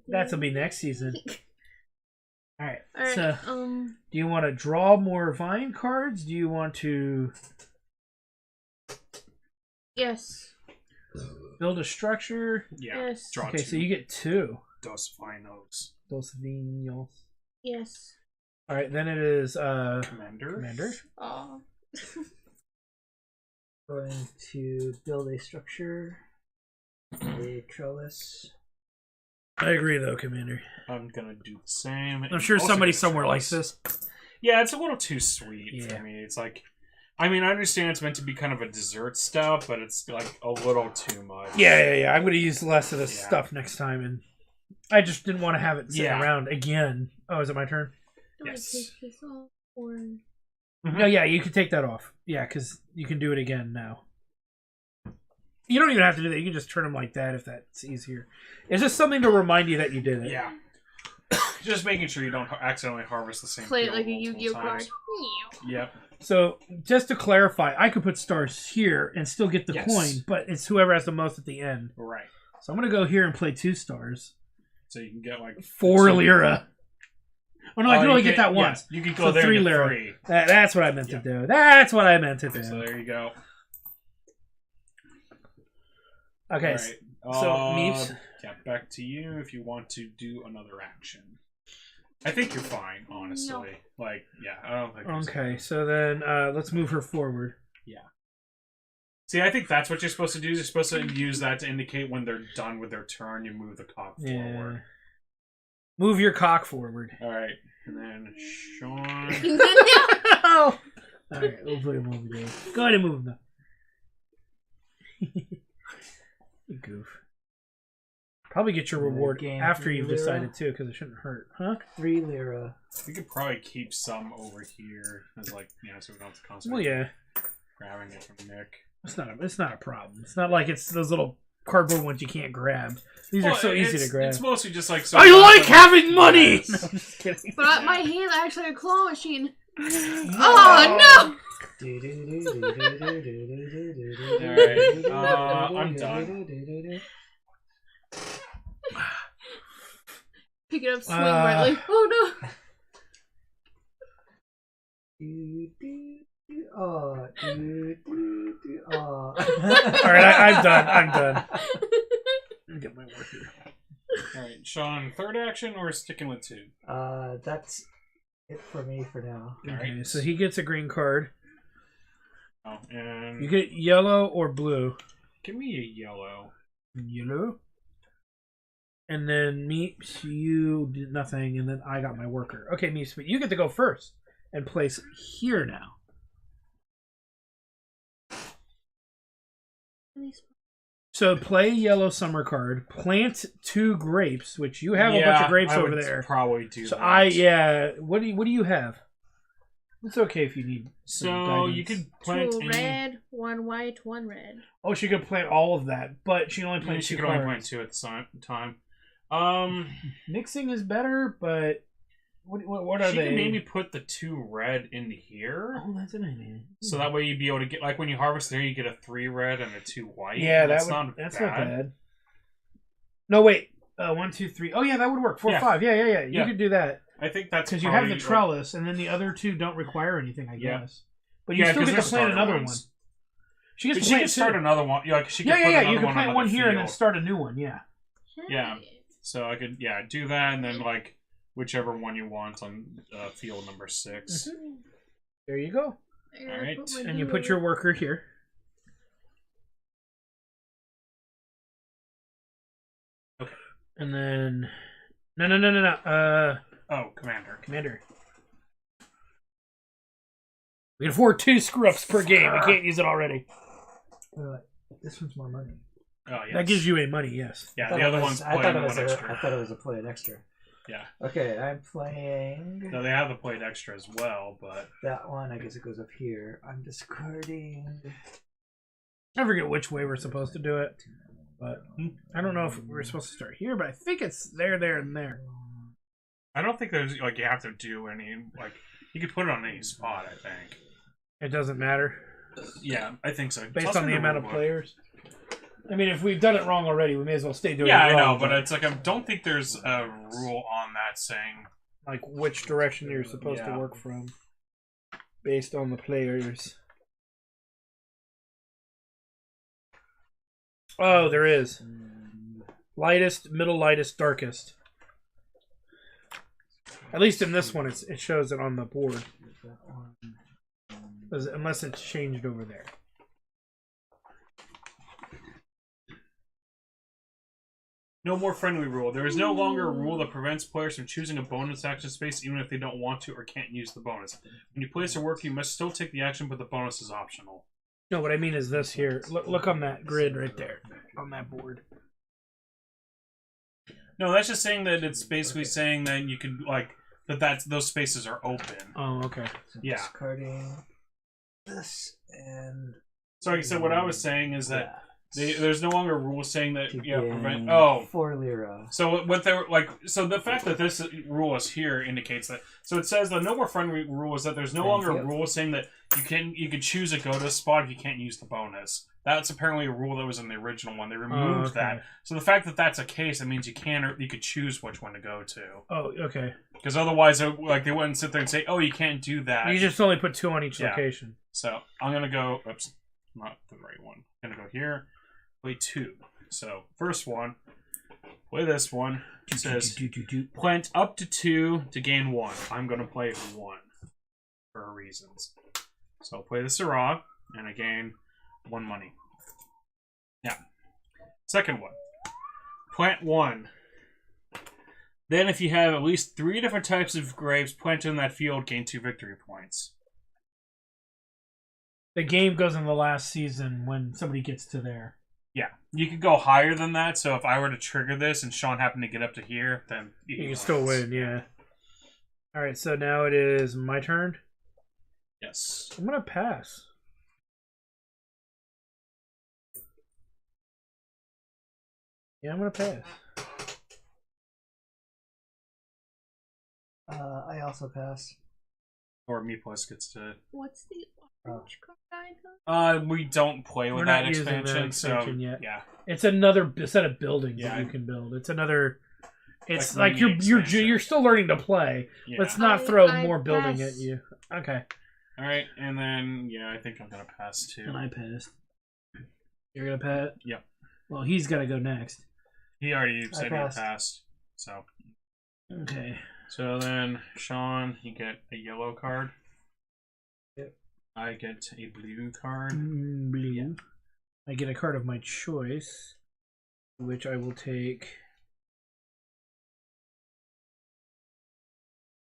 That'll be next season. All right. Alright, So, do you want to draw more vine cards? Do you want to yes. build a structure? Yeah. Yes. Draw Okay, 2. so you get 2. Dos Vinos. Dos vinos. Yes. All right, then it is Commander. Commander. Oh. going to build a structure, a trellis. I agree, though, Commander. I'm gonna do the same. I'm sure Also somebody gonna somewhere trellis. likes this. Yeah, it's a little too sweet Yeah. for me. It's like, I mean, I understand it's meant to be kind of a dessert stout, but it's like a little too much. Yeah. I'm going to use less of this Yeah. stuff next time, and I just didn't want to have it sitting Yeah. around again. Oh, is it my turn? Do Yes. I take this off or No, yeah, you can take that off. Yeah, because you can do it again now. You don't even have to do that. You can just turn them like that if that's easier. It's just something to remind you that you did it. Yeah. Just making sure you don't accidentally harvest the same play it field like a multiple Yu-Gi-Oh card? times. Yep. So, just to clarify, I could put stars here and still get the Yes. coin, but it's whoever has the most at the end. Right. So I'm going to go here and play 2 stars. So you can get like 4 lira. Oh, no, I can you only get that once. Yeah, you could go So there 3 and get lira. 3. That's what I meant to do. That's what I meant to do. So there you go. Okay, All so Meeps. Yeah, back to you if you want to do another action. I think you're fine, honestly. No. Like, yeah, I don't think. there's Okay, anything. so then let's move her forward. See, I think that's what you're supposed to do. You're supposed to use that to indicate when they're done with their turn. You move the cock forward. Move your cock forward. All right, and then Sean. All right, we'll put him over there. Go ahead and move him now. You goof. Probably get your reward Gain after 3 you've lira. decided too, because it shouldn't hurt, huh? 3 lira. We could probably keep some over here as like, so we don't have to Well, constantly yeah, grabbing it from Nick. it's not a problem. It's not like it's those little cardboard ones you can't grab. These are so easy to grab. It's mostly just like. So I like having money. Yes. No, I'm just kidding. But my hands are actually a claw machine. Oh Alright, I'm done. Pick it up, swing brightly. Oh no! Oh. All right, I'm done. Let me get my work here. Alright, Sean, third action or sticking with 2? That's it for me for now. Okay, Alright. so he gets a green card. Oh, and You get yellow or blue. give me a yellow. Yellow. And then Meeps, you did nothing, and then I got my worker. Okay, Meeps, but you get to go first and place here now. So play yellow summer card. Plant 2 grapes, which you have a bunch of grapes I over would there. Probably do So that. What do you have? It's okay if you need. So you could plant 2 any... red, 1 white, 1 red. Oh, she could plant all of that, but she only Yeah, plants she 2 could only cards. plant 2 at the same time. Mixing is better, but what are she they? could maybe put the 2 red into here. Oh, that's an idea. So that way you'd be able to get, like when you harvest there, you get a 3 red and a 2 white. Yeah, that's not bad. No, wait. 1, 2, 3. Oh, yeah, that would work. 4, 5. Yeah. You could do that. I think that's because you have the trellis, and then the other 2 don't require anything, I guess. But you still get to plant another one. She can start another one. Yeah, she can you can plant one here and then start a new one. Yeah. Yeah. So I could do that, and then like whichever one you want on field number 6. Mm-hmm. There you go. All right, and you put your worker here. Okay. And then no. Oh, Commander. We can afford 2 screw-ups per game. We can't use it already. This one's more money. Oh, yes. That gives you a money, yes. Yeah, the other one's playing one extra. I thought it was a play extra. Yeah. Okay, I'm playing... No, they have the played extra as well, but... That one, I guess it goes up here. I'm discarding... I forget which way we're supposed to do it. But I don't know if we're supposed to start here, but I think it's there, and there. I don't think there's, like, you have to do any, like... You could put it on any spot, I think. It doesn't matter. Yeah, I think so. Based on the amount of players. I mean, if we've done it wrong already, we may as well stay doing it wrong. wrong. Yeah, I know, but it's like, I don't think there's a rule on that saying... Like, which direction you're supposed to work from. Based on the players. Oh, there is. Lightest, middle lightest, darkest. At least in this one, it shows it on the board. Unless it's changed over there. No more friendly rule. There is no longer a rule that prevents players from choosing a bonus action space even if they don't want to or can't use the bonus. When you place a work, you must still take the action, but the bonus is optional. No, what I mean is this here. Look on that grid right there. On that board. No, that's just saying that it's basically saying that you can, like, those spaces are open. Oh, okay. So Yeah. Discarding this and... So, like I said, what I was saying is that there's no longer a rule saying that prevent. 4 lira. So what they're like. So the fact that this rule is here indicates that. So it says the no more friendly rule is that there's no longer a rule saying that you can choose a go to spot if you can't use the bonus. That's apparently a rule that was in the original one. They removed that. So the fact that that's a case, that means you can or you could choose which one to go to. Oh, okay. Because otherwise, they wouldn't sit there and say, "Oh, you can't do that." You just only put 2 on each location. So I'm gonna go. Oops, not the right one. I'm gonna go here. Play 2. So first one, play this one. It says plant up to 2 to gain 1. I'm gonna play 1 for reasons. So I'll play the Syrah and I gain 1 money. Yeah. Second one, plant 1. Then if you have at least 3 different types of grapes planted in that field, gain 2 victory points. The game goes in the last season when somebody gets to there. Yeah, you could go higher than that. So if I were to trigger this and Sean happened to get up to here, then you can still win. Yeah. All right, so now it is my turn. Yes. I'm gonna pass. Yeah, I'm gonna pass. I also pass. Or Me Plus gets to. What's the orange card icon? We don't play with We're that not using that expansion, expansion so yet. yeah. It's another set of buildings that Yeah. you can build. It's another. It's Like like, mini you're expansion. you're still learning to play. Yeah. Let's not throw I more building pass. at you. Okay. All right, and then I think I'm gonna pass too. And I passed. You're gonna pass. Yep. Well, he's gotta go next. He already said he passed. passed. So. Okay. So then, Sean, you get a yellow card. Yep. I get a blue card. Blue. I get a card of my choice, which I will take.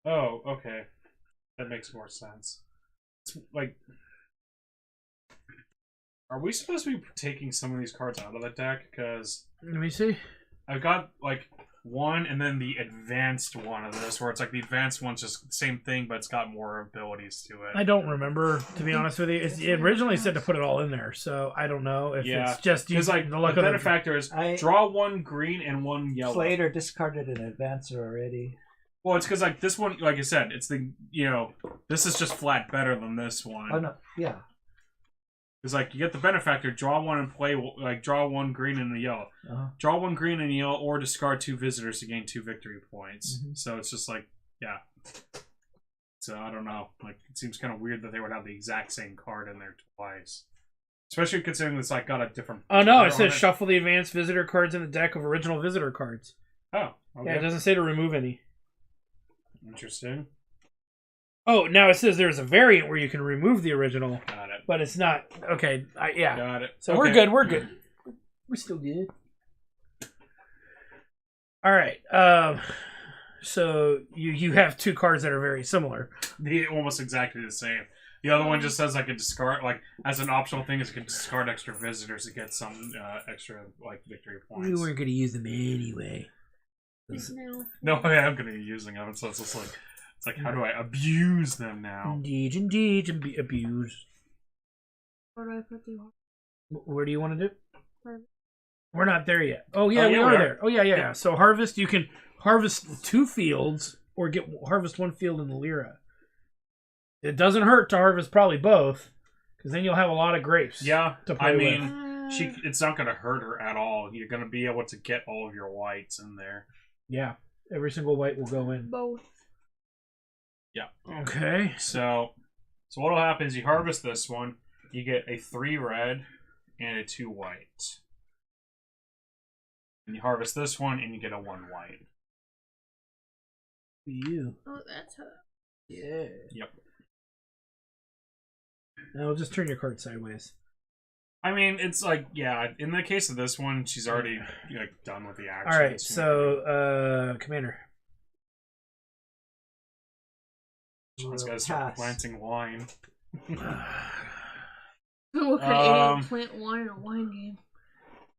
Oh, okay. That makes more sense. It's like Are we supposed to be taking some of these cards out of the deck? Because Let me see. I've got like one and then the advanced one of this, where it's like the advanced one's just the same thing, but it's got more abilities to it. I don't remember, to be honest with you. It originally said to put it all in there, so I don't know if it's just because like the luck the of benefactor is draw one green and one yellow. Played or discarded an advancer already. Well, it's because like this one, like I said, it's the this is just flat better than this one. Oh no, yeah. It's like you get the benefactor, draw one and play like draw one green and a yellow. Draw one green and a yellow, or discard 2 visitors to gain 2 victory points. So it's just like So I don't know. Like it seems kind of weird that they would have the exact same card in there twice, especially considering it's like got a different. Oh no! It says shuffle the advanced visitor cards in the deck of original visitor cards. Oh, okay. Yeah, it doesn't say to remove any. Interesting. Oh, now it says there's a variant where you can remove the original. Got it. But it's not okay. Yeah. Got it. So okay. we're good. We're good. We're still good. All right. So you have 2 cards that are very similar. They're almost exactly the same. The other one just says I can discard, like as an optional thing, is I can discard extra visitors to get some extra like victory points. We weren't going to use them anyway. No, I am going to be using them. So it's just like how do I abuse them now? Indeed, and be abused. Where do I put the Where do you want to do? Harvest. We're not there yet. Oh yeah, we are there. Oh yeah. So harvest, you can harvest 2 fields or harvest 1 field in the Lyra. It doesn't hurt to harvest probably both, because then you'll have a lot of grapes. Yeah, to play with. It's not going to hurt her at all. You're going to be able to get all of your whites in there. Yeah, every single white will go in. Both. Yeah. Okay. So what'll happen is you harvest this one, you get a 3 red and a 2 white. And you harvest this one and you get a 1 white. You. Oh, that's her. Yeah. Yep. Now just turn your card sideways. I mean, it's like, in the case of this one, she's already done with the action. All right, so Commander. She's got to start planting wine. What kind of idiot plant wine in a wine game?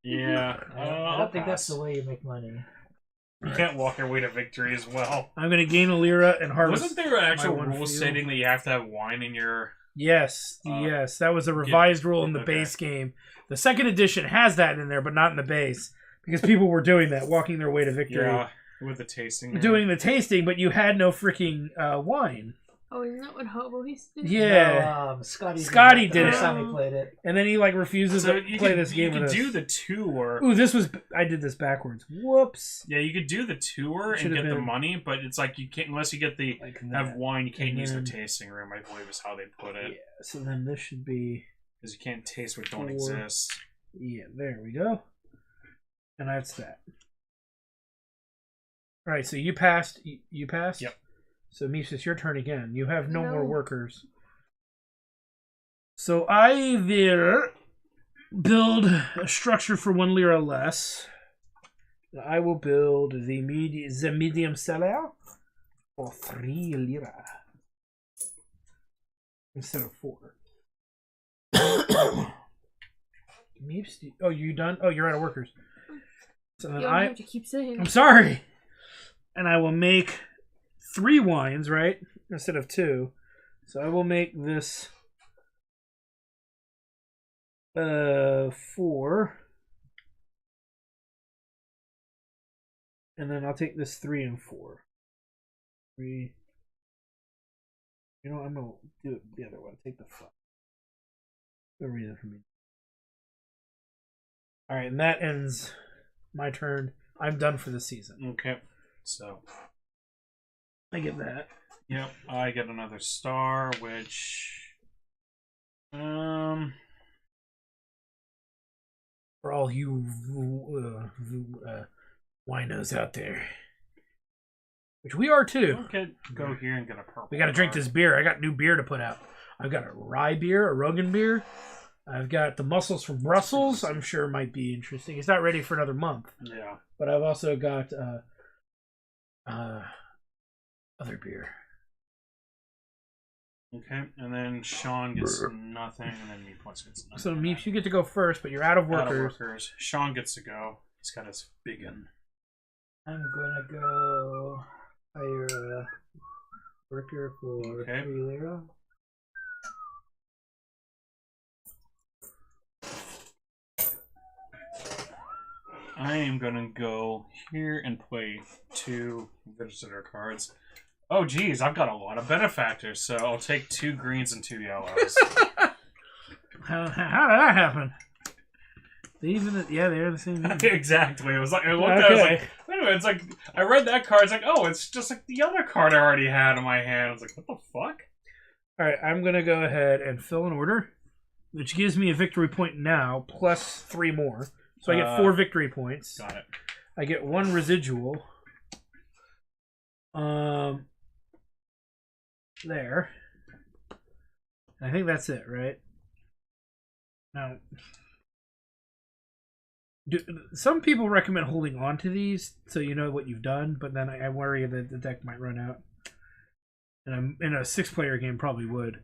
Yeah. I don't think that's the way you make money. You can't walk your way to victory as well. I'm going to gain a Lyra and harvest. Wasn't there an actual rule field stating that you have to have wine in your... Yes, that was a revised rule in the base game. The 2nd edition has that in there, but not in the base, because people were doing that, walking their way to victory. Yeah, with the tasting. Doing the tasting, but you had no freaking wine. Oh, isn't that what Hobo used to do? Yeah. No, Scotty did it. First time he played it. And then he refuses to play this game with us. You could do the tour. Ooh, I did this backwards. Whoops. Yeah, you could do the tour and get the money, but it's like you can't, unless you get the have wine, you can't use the tasting room, I believe is how they put it. Yeah, so then this should be... Because you can't taste what don't exist. Yeah, there we go. And that's that. Alright, so you passed. You passed? Yep. So, Meeps, it's your turn again. You have no more workers. So, I will build a structure for 1 Lyra less. I will build the medium cellar for 3 Lyra. Instead of 4. Meeps, oh, you done? Oh, you're out of workers. So then You don't have to keep saying. I'm sorry. And I will make 3 wines, right? Instead of 2. So I will make this 4. And then I'll take this 3 and 4. 3. You know, I'm going to do it the other way. Take the 5. No reason for me. Alright, and that ends my turn. I'm done for the season. Okay. So I get that. Yep, I get another star, which for all you winos out there, which we are too. Okay, go here and get a purple. We got to drink this beer. I got new beer to put out. I've got a rye beer, a Rogan beer. I've got the mussels from Brussels. I'm sure might be interesting. It's not ready for another month. Yeah, but I've also got other beer. Okay, and then Sean gets nothing, and then Meeps gets nothing. So Meeps, you get to go first, but you're out of Out of workers. workers. Sean gets to go. He's got his big one. I'm gonna go hire a worker for Okay. 3 lira. I am gonna go here and play 2 visitor cards. Oh, geez, I've got a lot of benefactors, so I'll take 2 greens and 2 yellows. How did that happen? They're the same. Exactly. It was like I looked at it, I was like, wait a minute, it's like I read that card, it's like, oh, it's just like the other card I already had in my hand. I was like, what the fuck? Alright, I'm gonna go ahead and fill an order, which gives me a victory point now, plus 3 more. So I get 4 victory points. Got it. I get 1 residual. There. I think that's it, right? Now, some people recommend holding on to these so you know what you've done, but then I worry that the deck might run out. And I'm in a 6-player game, probably would.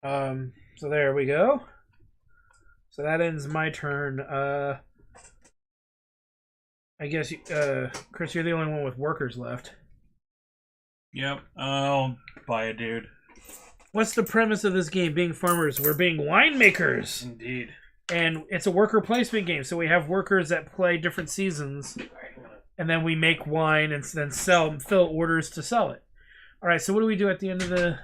So there we go. So that ends my turn. I guess, Chris, you're the only one with workers left. Yep. I'll buy a dude. What's the premise of this game? Being farmers, we're being winemakers. Indeed. And it's a worker placement game, so we have workers that play different seasons, and then we make wine and then fill orders to sell it. All right, so what do we do at the end of the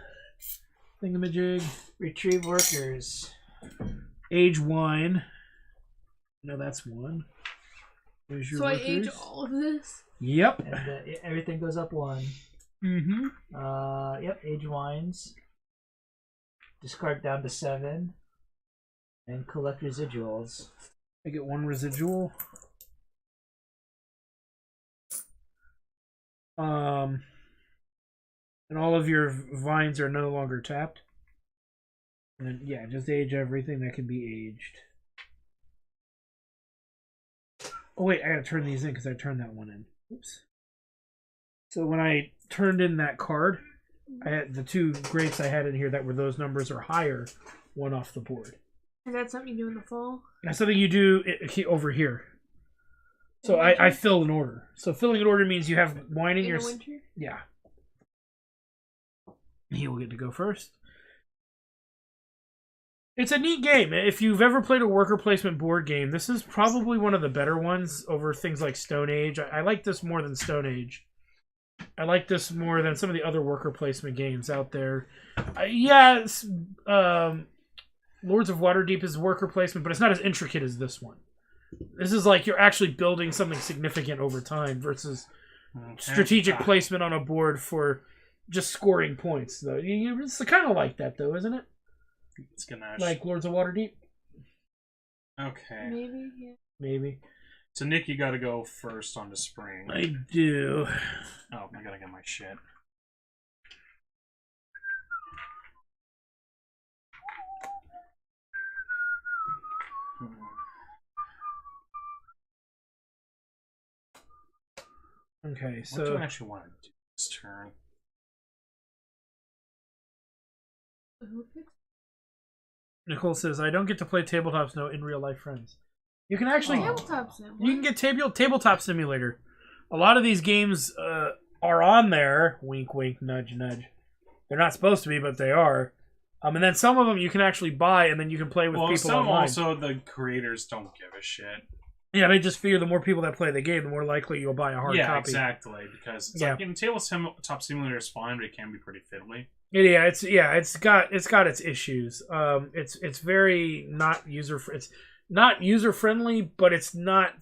thingamajig? Retrieve workers. Age wine. No, that's 1. There's your So workers. I age all of this? Yep. And everything goes up 1. Mm-hmm. Yep, age wines. Discard down to 7. And collect residuals. I get 1 residual. And all of your vines are no longer tapped. And yeah, just age everything that can be aged. Oh wait, I gotta turn these in because I turned that one in. Oops. So when I turned in that card, I had the 2 grapes I had in here that were those numbers or higher, one off the board. Is that something you do in the fall? That's something you do over here. So I fill an order. So filling an order means you have wine in your... the winter? Yeah. He will get to go first. It's a neat game. If you've ever played a worker placement board game, this is probably one of the better ones over things like Stone Age. I like this more than Stone Age. I like this more than some of the other worker placement games out there. Lords of Waterdeep is worker placement, but it's not as intricate as this one. This is like you're actually building something significant over time versus strategic placement on a board for just scoring points. Though it's kind of like that, though, isn't it? It's ganache. Like Lords of Waterdeep. Okay. Maybe, yeah. Maybe. So Nick, you got to go first on the spring. I do. Oh, I gotta get my shit. Okay, What do so I actually want to do this turn? Who picks? Nicole says, I don't get to play Tabletop Snow in real life friends. You can actually... Tabletop Sim. You can get Tabletop Simulator. A lot of these games are on there. Wink, wink, nudge, nudge. They're not supposed to be, but they are. And then some of them you can actually buy, and then you can play with people some online. also the creators don't give a shit. Yeah, they just figure the more people that play the game, the more likely you'll buy a hard copy. Yeah, exactly. Because it's like, Tabletop Simulator is fine, but it can be pretty fiddly. It's got its issues. It's very not it's not user friendly, but it's not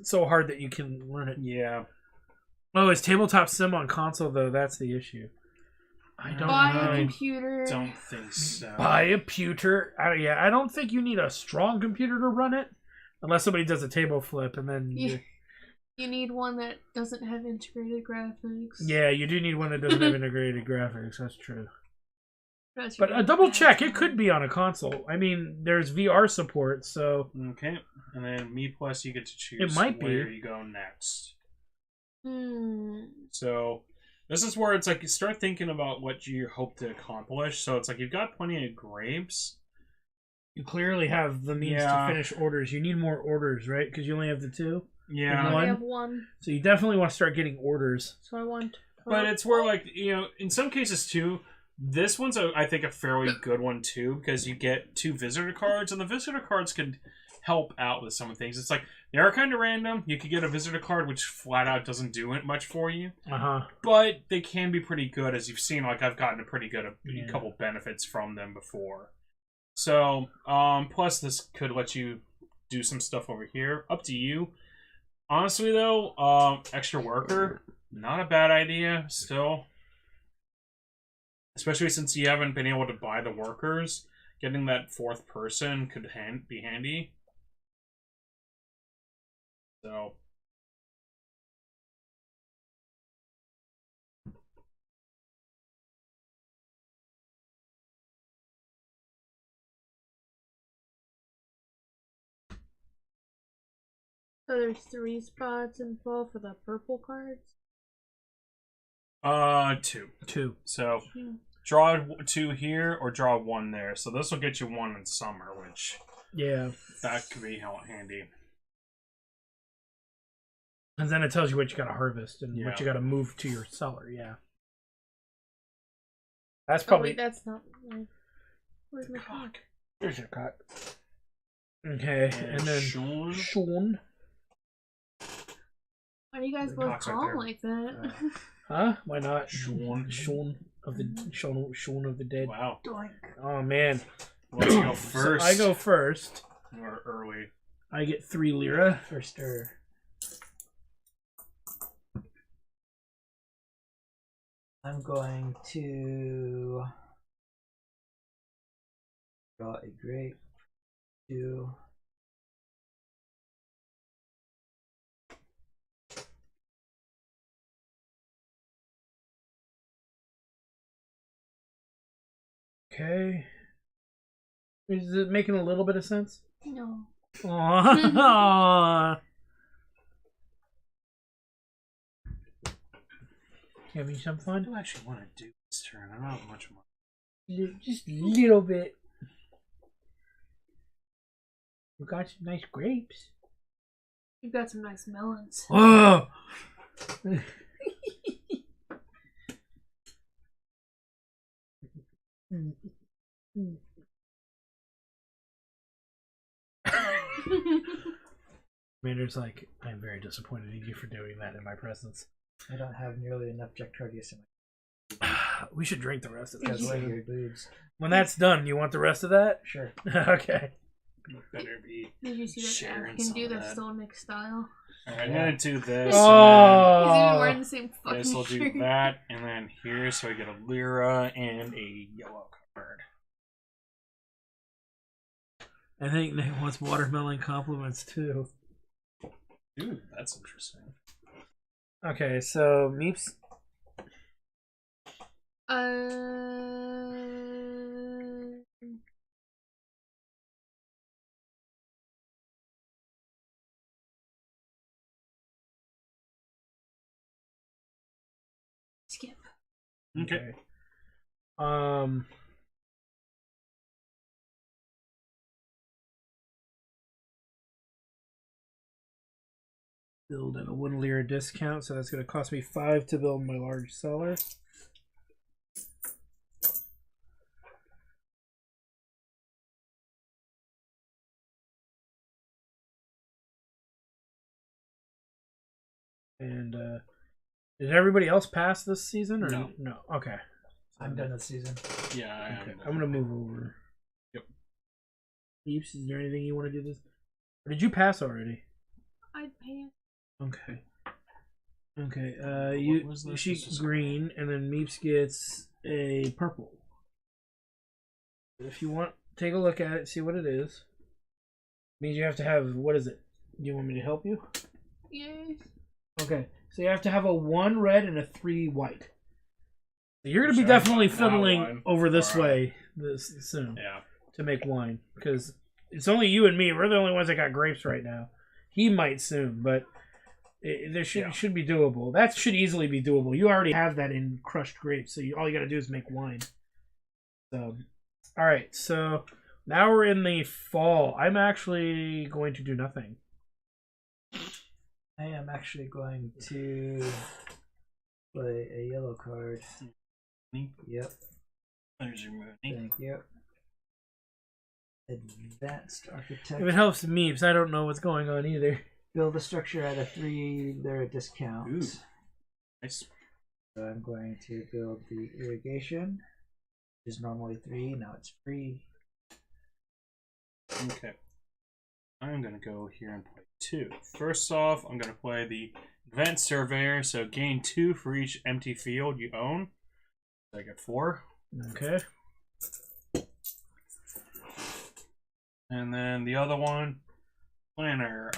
so hard that you can learn it. Yeah. Oh, is Tabletop Sim on console though? That's the issue. I don't Buy know. a computer. Don't think so. Buy a computer. I don't think you need a strong computer to run it, unless somebody does a table flip, and then you need one that doesn't have integrated graphics. yeah, you do need one that doesn't have integrated graphics. That's true. That's But a double check, it could be on a console. I mean, there's VR support, so Okay, and then me plus you get to choose It might be. where you go next. So This is where it's like you start thinking about what you hope to accomplish. So it's like you've got plenty of grapes. You clearly have the means to finish orders. You need more orders, right? Because you only have the 2. Yeah. I have 1. So you definitely want to start getting orders. So I want. But it's where, like, you know, in some cases too, this one's I think a fairly good one too, because you get 2 visitor cards, and the visitor cards can help out with some of things. It's like they are kind of random. You could get a visitor card which flat out doesn't do it much for you, but they can be pretty good, as you've seen. Like I've gotten a pretty good couple benefits from them before. So plus this could let you do some stuff over here. Up to you. Honestly though, extra worker, not a bad idea still. Especially since you haven't been able to buy the workers, getting that 4th person could be handy. So. So there's 3 spots in full for the purple cards? 2. So, draw 2 here or draw 1 there. So this will get you 1 in summer, which... Yeah. That could be handy. And then it tells you what you gotta harvest and what you gotta move to your cellar, That's probably... Oh, wait, that's not... Where's my cock? There's your cock. Okay, and then... Sean. Why do you guys both call like that? Huh? Why not? Sean of the dead. Wow. Doink. Oh man. Let's go first. So I go first. We're early. I get 3 lira. First stir. I'm going to draw a grape. 2. Okay. Is it making a little bit of sense? No. Aww. Having some I fun? do actually want to do this turn. I don't have much more. Just a little bit. We got some nice grapes. You've got some nice melons. Oh! Commander's like, I'm very disappointed in you for doing that in my presence. I don't have nearly enough Jactardius in my We should drink the rest of because this. weird boobs. When that's done, you want the rest of that? Sure. Okay. Better be. Did you see that sharing African some dude of that that. stole Nick's style? Alright, I'm gonna do this. He's even Oh! wearing the same fucking This will shirt. do that, and then here, so I get a lira and a yellow card. I think Nick wants watermelon compliments too. Ooh, that's interesting. Okay, so Meeps. Skip. Okay. Build at a 1 lira discount, so that's going to cost me 5 to build my large cellar. And did everybody else pass this season? Or No. No. Okay. I'm done this season. Yeah, I am. Okay. I'm gonna move over. Yep. Peeps, is there anything you want to do this? Or did you pass already? I'd pay it. Okay. Okay. What was this? She's This is- green, and then Meeps gets a purple. If you want, take a look at it, see what it is. Means you have to have, what is it? Do you want me to help you? Yes. Okay. So you have to have a 1 red and a 3 white. So you're gonna be Sure, definitely not fiddling wine. over this Alright. way this soon Yeah. to make wine, because it's only you and me. We're the only ones that got grapes right now. He might soon, but There should be doable. That should easily be doable. You already have that in crushed grapes, so all you got to do is make wine. So, all right. So now we're in the fall. I'm actually going to do nothing. I am actually going to play a yellow card. Yep. There's your money. Thank you. Advanced Architect. If it helps Meeps, I don't know what's going on either. Build a structure at a 3. They're a discount. Ooh. Nice. So I'm going to build the irrigation, which is normally 3. Now it's free. Okay. I'm going to go here and play 2. First off, I'm going to play the Advanced Surveyor, so gain 2 for each empty field you own. So I get 4. Okay. And then the other one, Planner.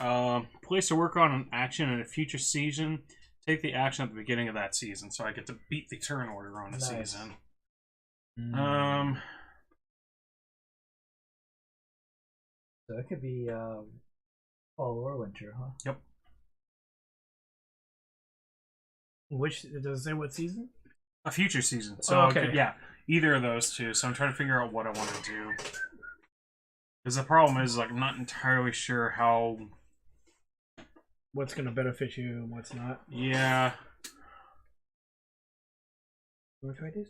Place to work on an action in a future season. Take the action at the beginning of that season, so I get to beat the turn order on the season. So it could be fall or winter, huh? Yep. Which does it say what season? A future season. So okay. Yeah, either of those two. So I'm trying to figure out what I want to do. Because the problem is, like, I'm not entirely sure how... What's going to benefit you and what's not. Yeah. You want to try this?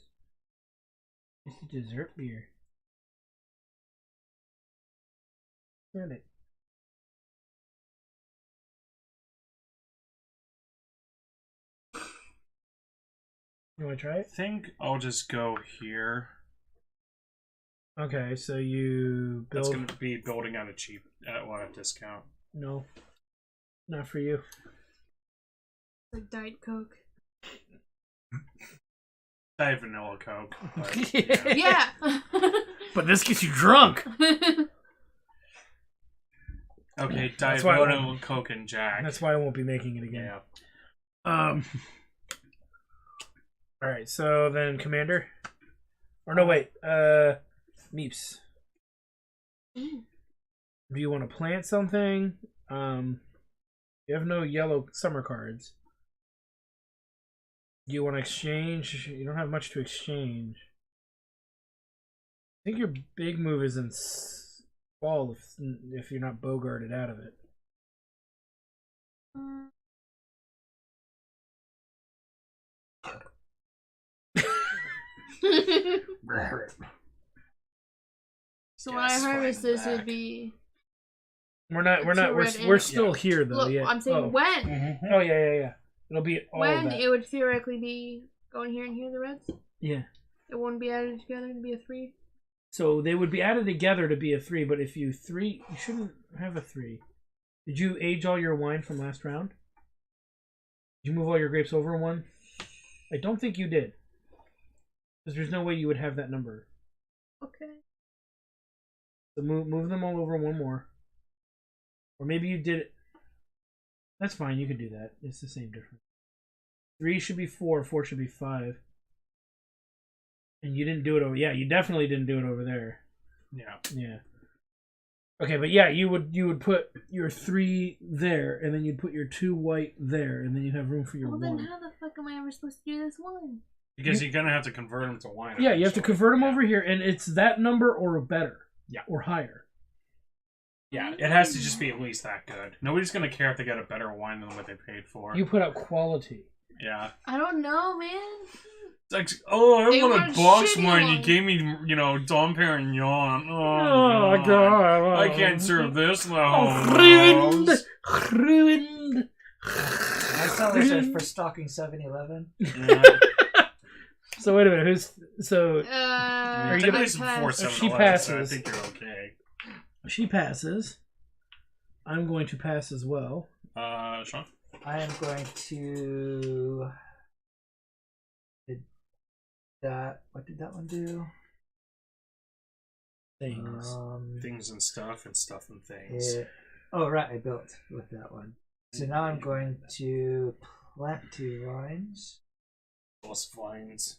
It's a dessert beer. Damn it. You want to try it? I think I'll just go here. Okay, so you build... That's going to be building at a cheap, at a discount. No. Not for you. Like Diet Coke. Diet Vanilla Coke. But, Yeah. But this gets you drunk. Okay, Diet That's why Vanilla Coke and Jack. That's why I won't be making it again. Yeah. All right, so then Commander. Or no, wait. Meeps. Do you want to plant something? You have no yellow summer cards. Do you want to exchange? You don't have much to exchange. I think your big move is in fall if you're not bogarted out of it. So when I harvest this, it'd be. We're still here though. Look, yeah. I'm saying when. Mm-hmm. Oh yeah. It'll be all When of that. it would theoretically be going here and here, the reds. Yeah. It wouldn't be added together to be a 3. So they would be added together to be a 3, but if you shouldn't have a 3. Did you age all your wine from last round? Did you move all your grapes over 1? I don't think you did. Because there's no way you would have that number. Okay. So move them all over 1 more. Or maybe you did it. That's fine, you can do that. It's the same difference. 3 should be 4, 4 should be 5. And you didn't do it over... Yeah, you definitely didn't do it over there. Yeah. Okay, but yeah, you would put your 3 there, and then you'd put your 2 white there, and then you'd have room for your 1. Well, then how the fuck am I ever supposed to do this one? Because you're going to have to convert them to wine. Yeah, you have to convert them over here, and it's that number or better. Yeah. Or higher. Yeah, it has to just be at least that good. Nobody's going to care if they get a better wine than what they paid for. You put out quality. Yeah. I don't know, man. It's like, I They want want a box shitty wine. You ones. gave me, Dom Perignon. Oh, God. I can't serve this now. Oh, ruined. I saw this for stocking 7-Eleven. Yeah. So wait a minute, so Are you Take gonna- place before If 7-Eleven, she so I passes- think you're okay. she passes. I'm going to pass as well. Sean? I am going to... What did that one do? Things. Things and stuff and things. Oh, right, I built with that one. So now I'm going to plant 2 vines. Plus vines.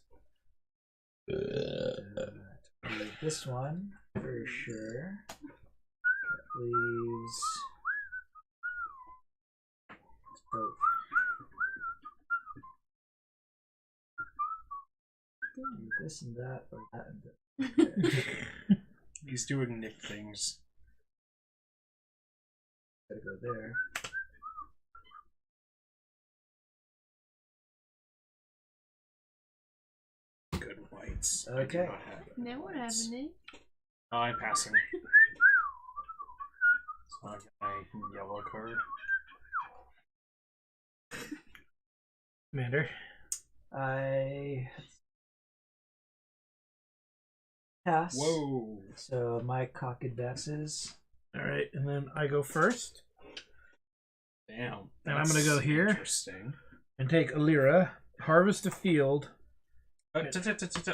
This one, for sure. That leaves... doing? This and that, or that and that. Okay. He's doing Nick things. Gotta go there. Good whites. Okay. I do not have good Now what whites. happened, Oh, I'm passing. So I got my yellow card. Commander. I pass. Whoa. So my cock advances. All right, and then I go first Damn. And I'm gonna go here. Interesting. and take a lira, harvest a field.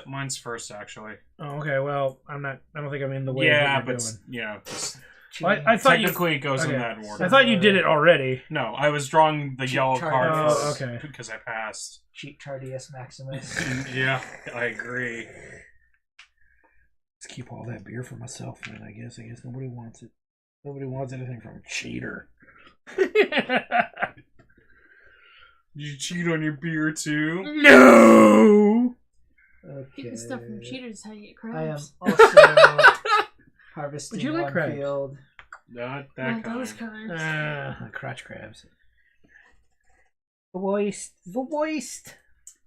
Mine's first, actually. Oh, okay. Well, I don't think I'm in the way. Yeah, of what but you're doing. yeah. Just, Well, I thought you. technically, it goes in okay. that order. I thought you did it already. No, I was drawing the Cheap yellow chart. card Oh, first okay. because I passed. Cheat Tardius Maximus. Yeah, I agree. Let's keep all that beer for myself, man. I guess nobody wants it. Nobody wants anything from a cheater. You cheat on your beer too? No. Okay. Getting stuff from cheaters is how you get I am crabs. also harvesting Would you like one crabs? field. Not Not that those kind. kinds. Crotch crabs. The waste.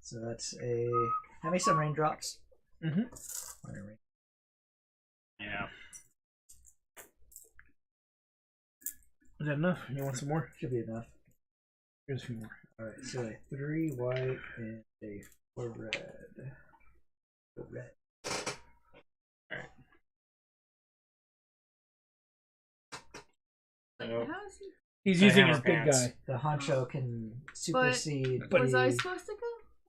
So that's a. Have me some raindrops. Mm-hmm. Yeah. Is that enough? You want some more? Should be enough. Here's a few more. Alright, so a 3 white and a 4 red. 4 red. So, How is he? He's The using hammer his big pants. guy. The honcho can supersede. But- Was the- I supposed to go?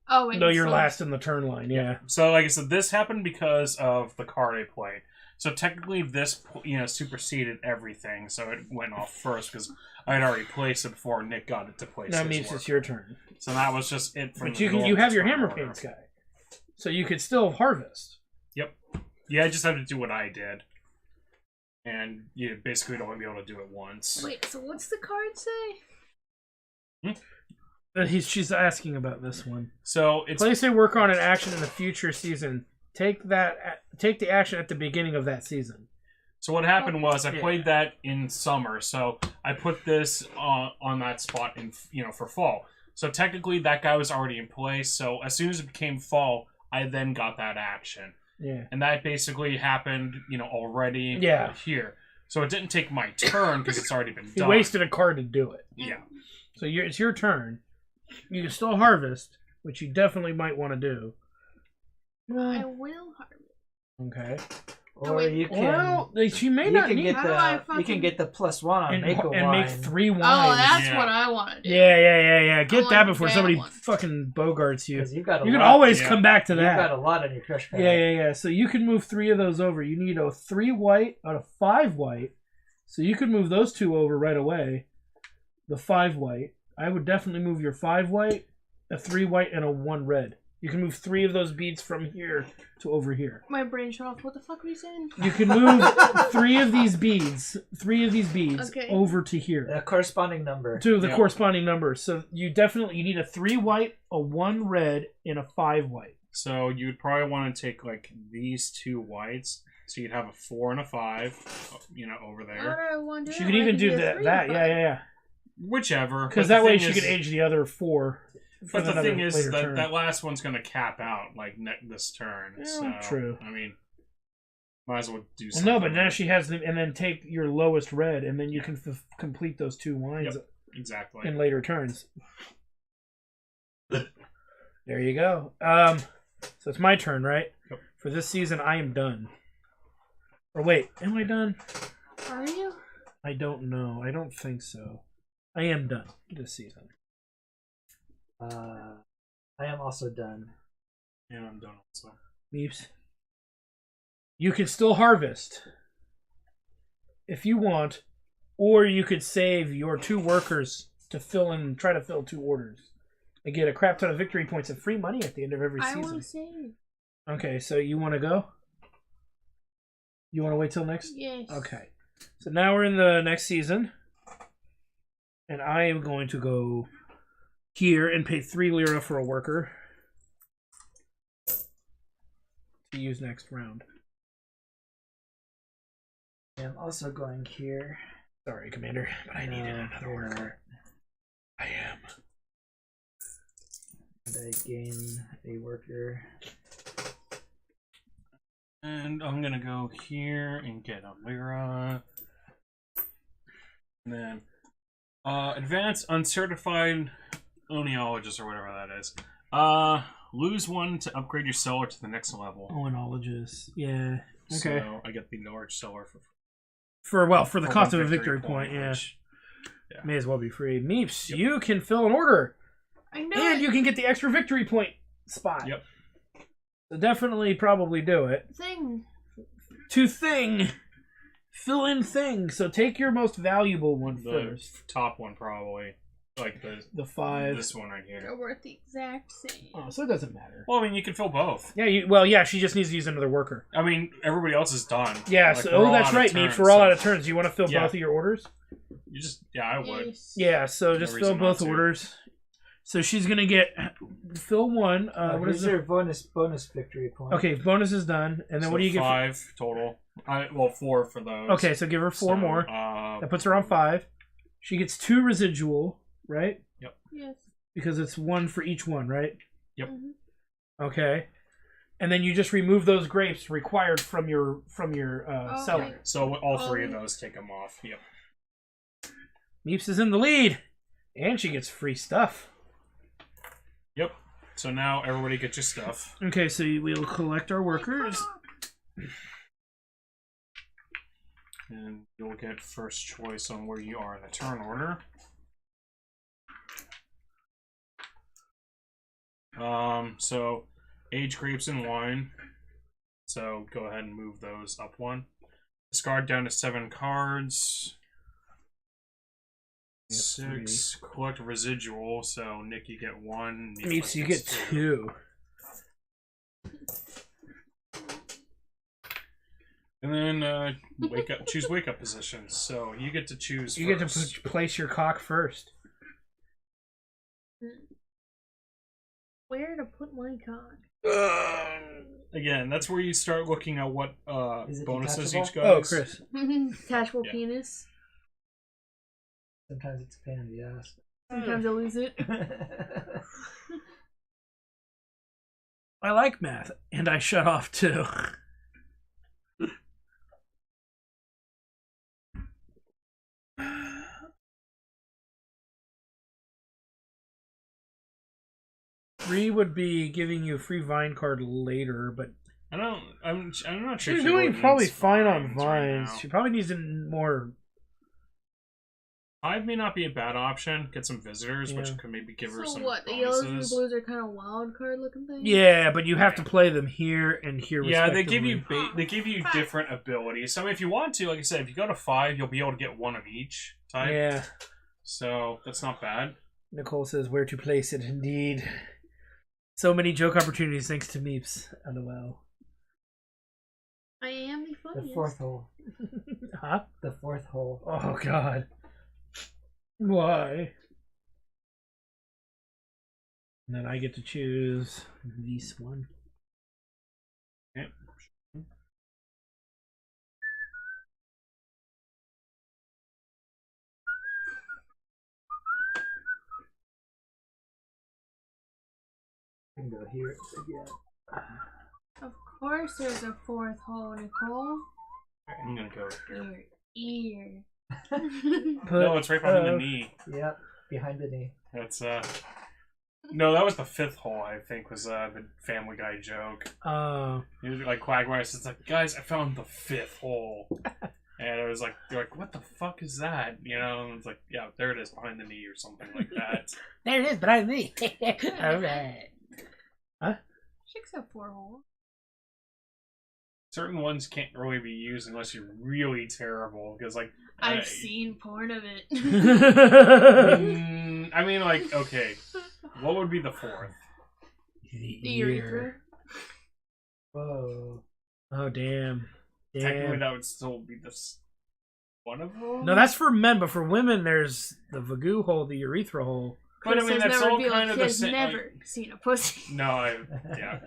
Oh wait. No, you're so- last in the turn line. Yeah. so, like I said, this happened because of the card I played. So technically, this superseded everything. So it went off first because I had already placed it before Nick got it to place. That his means work. it's your turn. So that was just it. From But the you have your turn hammer order. paints guy, so you could still harvest. Yeah, I just have to do what I did, and you basically don't be able to do it once. Wait. So what's the card say? She's asking about this one. So it's Place a work on an action in a future season. Take the action at the beginning of that season. So what happened was I Yeah. played that in summer, so I put this on that spot in for fall. So technically that guy was already in place. So as soon as it became fall, I then got that action, Yeah. and that basically happened already Yeah. here. So it didn't take my turn because it's already been He done. wasted a card to do it. Yeah. So it's your turn. You can still harvest, which you definitely might want to do. I will harvest. Okay. Or wait. you can. Well, she may you not can need get How do I the. You fucking- can get the +1 on and make a wine. make 3 wines. Oh, that's Yeah. what I want to do. Yeah. Get I that want before that somebody one. fucking bogarts you. 'Cause you've got a You can lot- always Yeah. come back to You've got that. a lot on your crush pad. Yeah. So you can move 3 of those over. You need a 3 white out of 5 white. So you could move those 2 over right away. The 5 white. I would definitely move your 5 white, a 3 white, and a 1 red. You can move 3 of those beads from here to over here. My brain shut off. What the fuck were you saying? You can move 3 of these beads, Okay. over to here. A corresponding number. To the Yeah. corresponding number. So you need a 3 white, a 1 red, and a 5 white. So you would probably want to take like these 2 whites. So you'd have a 4 and a 5, over How there. do I want to do She that could when I even can do a that. 3 That, or yeah. Whichever. Because But that the way thing she is- could age the other 4. for But the another thing is later that turn. that last one's going to cap out like this turn. Yeah, so true. I mean, might as well do Well, something. no, but now she has them, and then take your lowest red, and then you can complete those 2 wines Exactly. in later turns. There you go. So it's my turn, right? Yep. For this season, I am done. Or wait, am I done? Are you? I don't know. I don't think so. I am done this season. I am also done. Yeah, I'm done also. Meeps. You can still harvest if you want, or you could save your 2 workers to try to fill 2 orders. And get a crap ton of victory points and free money at the end of every I season. want to save. Okay, so you want to go? You want to wait till next? Yes. Okay. So now we're in the next season. And I am going to go here and pay 3 lira for a worker. to use next round. I'm also going here. Sorry, Commander, but I needed another worker. I am. And I gain a worker. And I'm gonna go here and get a Lyra. And then advanced uncertified oenologist or whatever that is. Lose one to upgrade your cellar to the next level. Oenologist. Yeah. Okay. So I get the large cellar for the cost of a victory point, yeah. which, yeah. May as well be free. Meeps, Yep. you can fill an order. I know. And you can get the extra victory point spot. Yep. So definitely probably do it. Thing. To thing. Fill in thing. So take your most valuable one The first. top one probably. Like The 5. this one right here. They're worth the exact same. Oh, so it doesn't matter. Well, I mean, you can fill both. Yeah, she just needs to use another worker. I mean, everybody else is done. Yeah, Like, so we're all that's out of right, turns, Meeps. We're all so- out of turns. Do you want to fill Yeah. both of your orders? You just, yeah, I would. Yes. Yeah, so No just reason fill both not to. orders. So she's gonna get fill one. What is Here's your bonus victory point. Okay, bonus is done, and then So what do you get? 5 total. 4 for those. Okay, so give her 4 So, more. That puts her on 5. She gets 2 residual, right? Yes. Because it's 1 for each one, right? Yep. Mm-hmm. Okay. And then you just remove those grapes required from your cellar. Okay. So all 3 of those take them off. Yep. Meeps is in the lead, and she gets free stuff. Yep. So now everybody get your stuff. Okay, so we'll collect our workers. And you'll get first choice on where you are in the turn order. So age grapes and wine. So go ahead and move those up 1. Discard down to 7 cards. 6. Collect residual. So Nick, you get 1. Meeps, you get 2. And then choose wake up positions. So you get to choose. You first. get to place your cock first. Where to put my cock? Again, that's where you start looking at what Is it bonuses detachable? each guy. Oh, Chris. Detachable Yeah. penis. Sometimes it's a pain in the ass. Sometimes I lose it. I like math, and I shut off too. Free would be giving you a free vine card later, but I'm not sure. she's she doing really probably needs fine on right vines. now. She probably needs more. 5 may not be a bad option. Get some visitors, which Yeah. could maybe give her So some what? The yellows and the bonuses. blues are kind of wild card looking things. Yeah, but you have to play them here and here. Yeah, they give you respectively. they give you different abilities. So if you want to, like I said, if you go to 5, you'll be able to get 1 of each type. Yeah. So that's not bad. Nicole says where to place it. Indeed. So many joke opportunities thanks to Meeps. LOL. I am the The funniest. 4th hole. Huh? The 4th hole. Oh God. Why? And then I get to choose this one. Okay. I can go here again. Of course, there's a 4th hole, Nicole. I'm gonna go here. Your ear. No, it's right behind the knee. Yep, behind the knee. That's No, that was the 5th hole. I think was the Family Guy joke. He was like Quagmire. It's like, guys, I found the 5th hole, and it was like, they're like, what the fuck is that? You know, and it's like, yeah, there it is behind the knee or something like that. There it is, behind me. All right. Chicks have 4 holes. Certain ones can't really be used unless you're really terrible, because like I've seen porn of it. I mean, like, okay, what would be the 4th? The The urethra. Whoa. Oh damn. Technically, Damn. that would still be this one of them. No, that's for men, but for women, there's the vagoo hole, the urethra hole. But I Chris mean, has that's never all revealed kind of he the has same. never seen a pussy. No, yeah.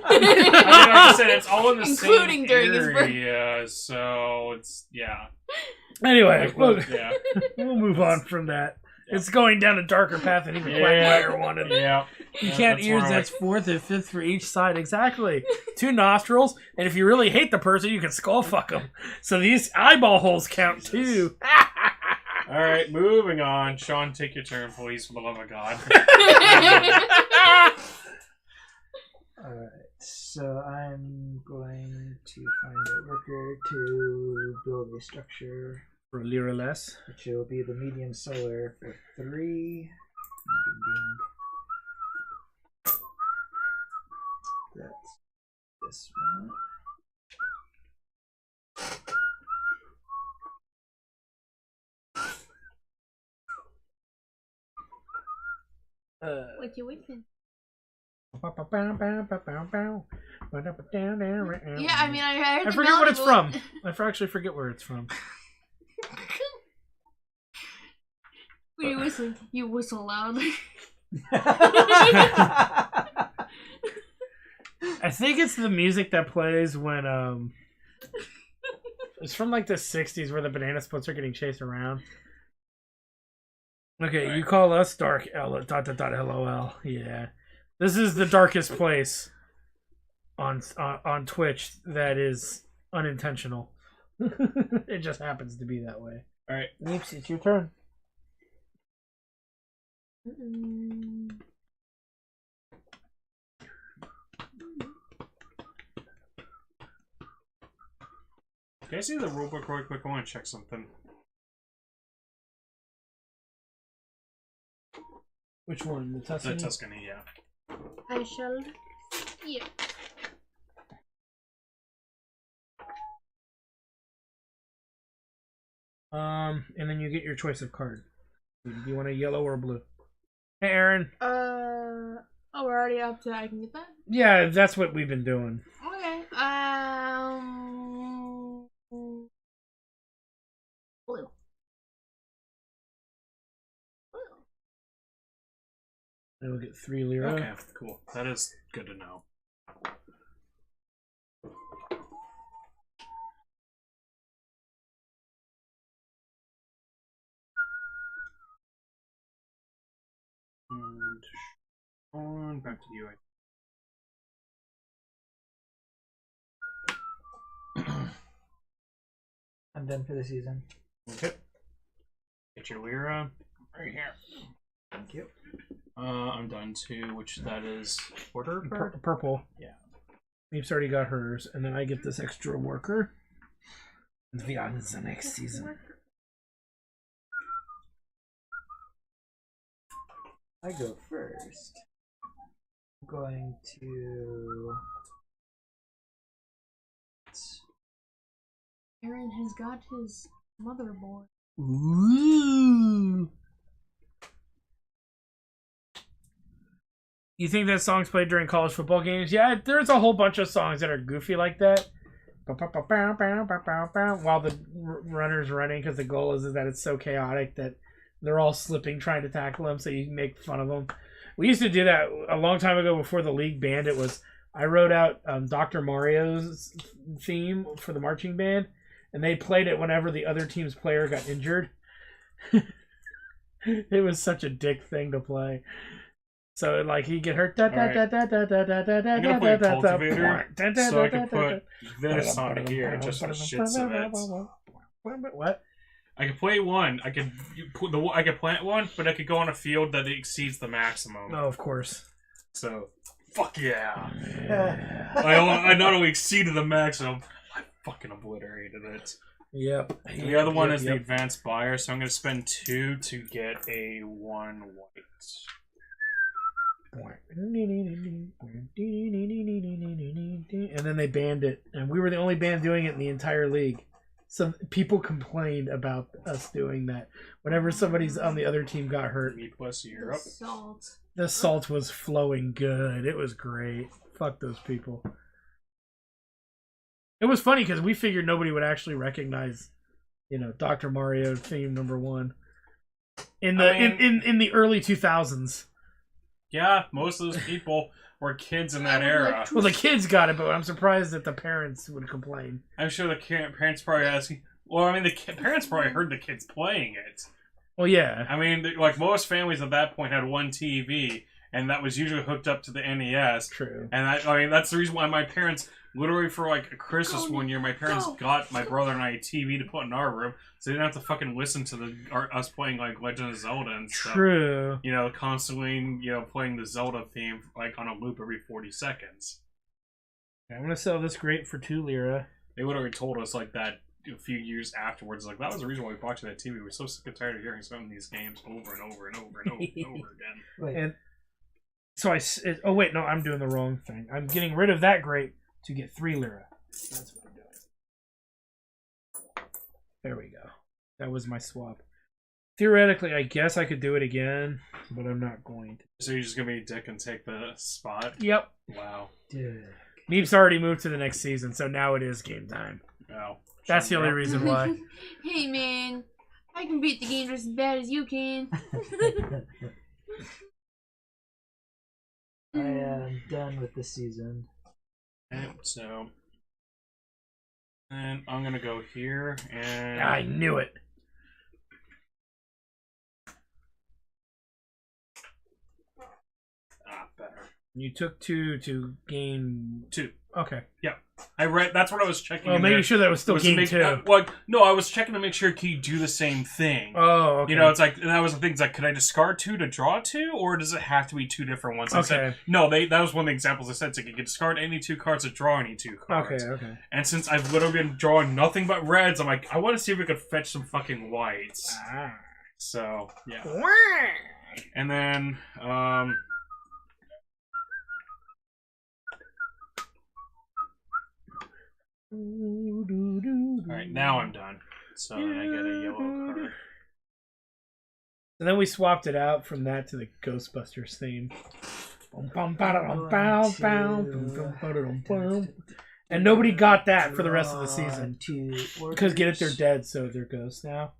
I mean, like I said, it's all in the Including same during his birth. area, so it's Anyway, Like, we'll, yeah, we'll move on from that. Yeah. It's going down a darker path than even Quagmire wanted. yeah. You Yeah, can't that's ears where I'm that's fourth and fifth for each side. Exactly. 2 nostrils, and if you really hate the person, you can skull fuck them. So these eyeball holes count too. All right, moving on. Sean, take your turn, please, for the love of God. Alright, so I'm going to find a worker to build a structure, For a lira less. which will be the medium solar for 3. Ding, ding. That's this one. What you waiting? Yeah, Yeah, I mean, I heard I the forget what melody, it's but- from. Actually forget where it's from. When you whistle, you whistle loud. I think it's the music that plays when it's from like the 60s where the banana splits are getting chased around. Okay, you call us dark LOL. Yeah. This is the darkest place on Twitch that is unintentional. It just happens to be that way. All right, Neeps, it's your turn. can I see the rulebook real quick? I want to check something. Which one? The The Tuscany? Tuscany, yeah. I shall. Yeah. And then you get your choice of card. Do you want a yellow or a blue? Hey, Aaron. Oh, we're already up to. I can get that. Yeah, that's what we've been doing. Okay. Blue. And we'll get 3 lira. Okay, cool. That is good to know. And on back to you. I'm done for the season. Okay. Get your lira right here. Thank you. I'm done too, which that is order card? Purple. Yeah. We've already got hers, and then I get this extra worker. And the odds the next season. I go first. I'm going to. Aaron has got his motherboard. Ooh. You think that song's played during college football games? Yeah, there's a whole bunch of songs that are goofy like that. While the runner's running, because the goal is that it's so chaotic that they're all slipping trying to tackle them, so you make fun of them. We used to do that a long time ago before the league banned it. I wrote out Dr. Mario's theme for the marching band, and they played it whenever the other team's player got injured. It was such a dick thing to play. So like he'd get hurt. I'm gonna play Cultivator, so I can put this on here just for shits of it. What? I could play one. I could plant one, but I could go on a field that exceeds the maximum. Oh, of course. So, fuck yeah! I not only exceeded the maximum, I fucking obliterated it. Yep. The other one is the advanced buyer, so I'm gonna spend 2 to get a 1 white. And then they banned it, and we were the only band doing it in the entire league. Some people complained about us doing that. Whenever somebody's on the other team got hurt, Me plus Europe. Salt. the salt was flowing good. It was great. Fuck those people. It was funny because we figured nobody would actually recognize, Dr. Mario theme number 1. in the I mean- in the early 2000s. Yeah, most of those people were kids in that era. Well, the kids got it, but I'm surprised that the parents would complain. I'm sure the parents probably asking. Well, I mean, the parents probably heard the kids playing it. Well, yeah. I mean, like most families at that point had one TV, and that was usually hooked up to the NES. True. And I mean, that's the reason why my parents, literally for like Christmas one year, my parents got my brother and I a TV to put in our room, so they didn't have to fucking listen to us playing like Legend of Zelda and stuff. True. You know, constantly, playing the Zelda theme like on a loop every 40 seconds. I'm gonna sell this grate for 2 lira. They would have already told us like that a few years afterwards. Like that was the reason why we bought you that TV. We were so sick and tired of hearing some of these games over and over and over and over and over again. Wait, And so oh wait, no, I'm doing the wrong thing. I'm getting rid of that grate to get 3 lira. That's what I'm doing. There we go. That was my swap. Theoretically, I guess I could do it again, but I'm not going to. So you're just gonna be a dick and take the spot? Yep. Wow. dude. Meep's already moved to the next season, so now it is game time. Oh. That's the only reason why. Hey man, I can beat the game just as bad as you can. I am done with the season. Okay, so. And I'm gonna go here and. I knew it. Better. You took 2 to gain 2. Okay. I read. That's what I was checking. Well, in making there. sure that it was still Was to game make- 2. no, I was checking to make sure can you do the same thing. Oh, okay. You know, it's like that was the thing. It's like, could I discard 2 to draw 2, or does it have to be 2 different ones? I said Okay. no. That was one of the examples I said. It's like you can discard any 2 cards to draw any 2 cards. Okay. And since I've literally been drawing nothing but reds, I'm like, I want to see if we could fetch some fucking whites. Ah. So yeah. And then all right, now I'm done. So then I get a yellow card. And then we swapped it out from that to the Ghostbusters theme. And nobody got that for the rest of the season. Because get it, they're dead, so they're ghosts now.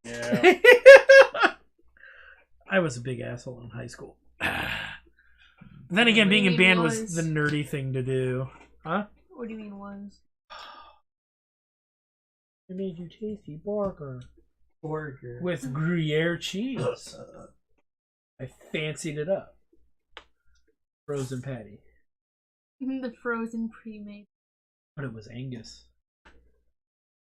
Yeah. I was a big asshole in high school. Then again, being in band was the nerdy thing to do. Huh? What do you mean was? I made you tasty burger Burger. with Gruyere cheese. I fancied it up. Frozen patty. The frozen pre-made. But it was Angus.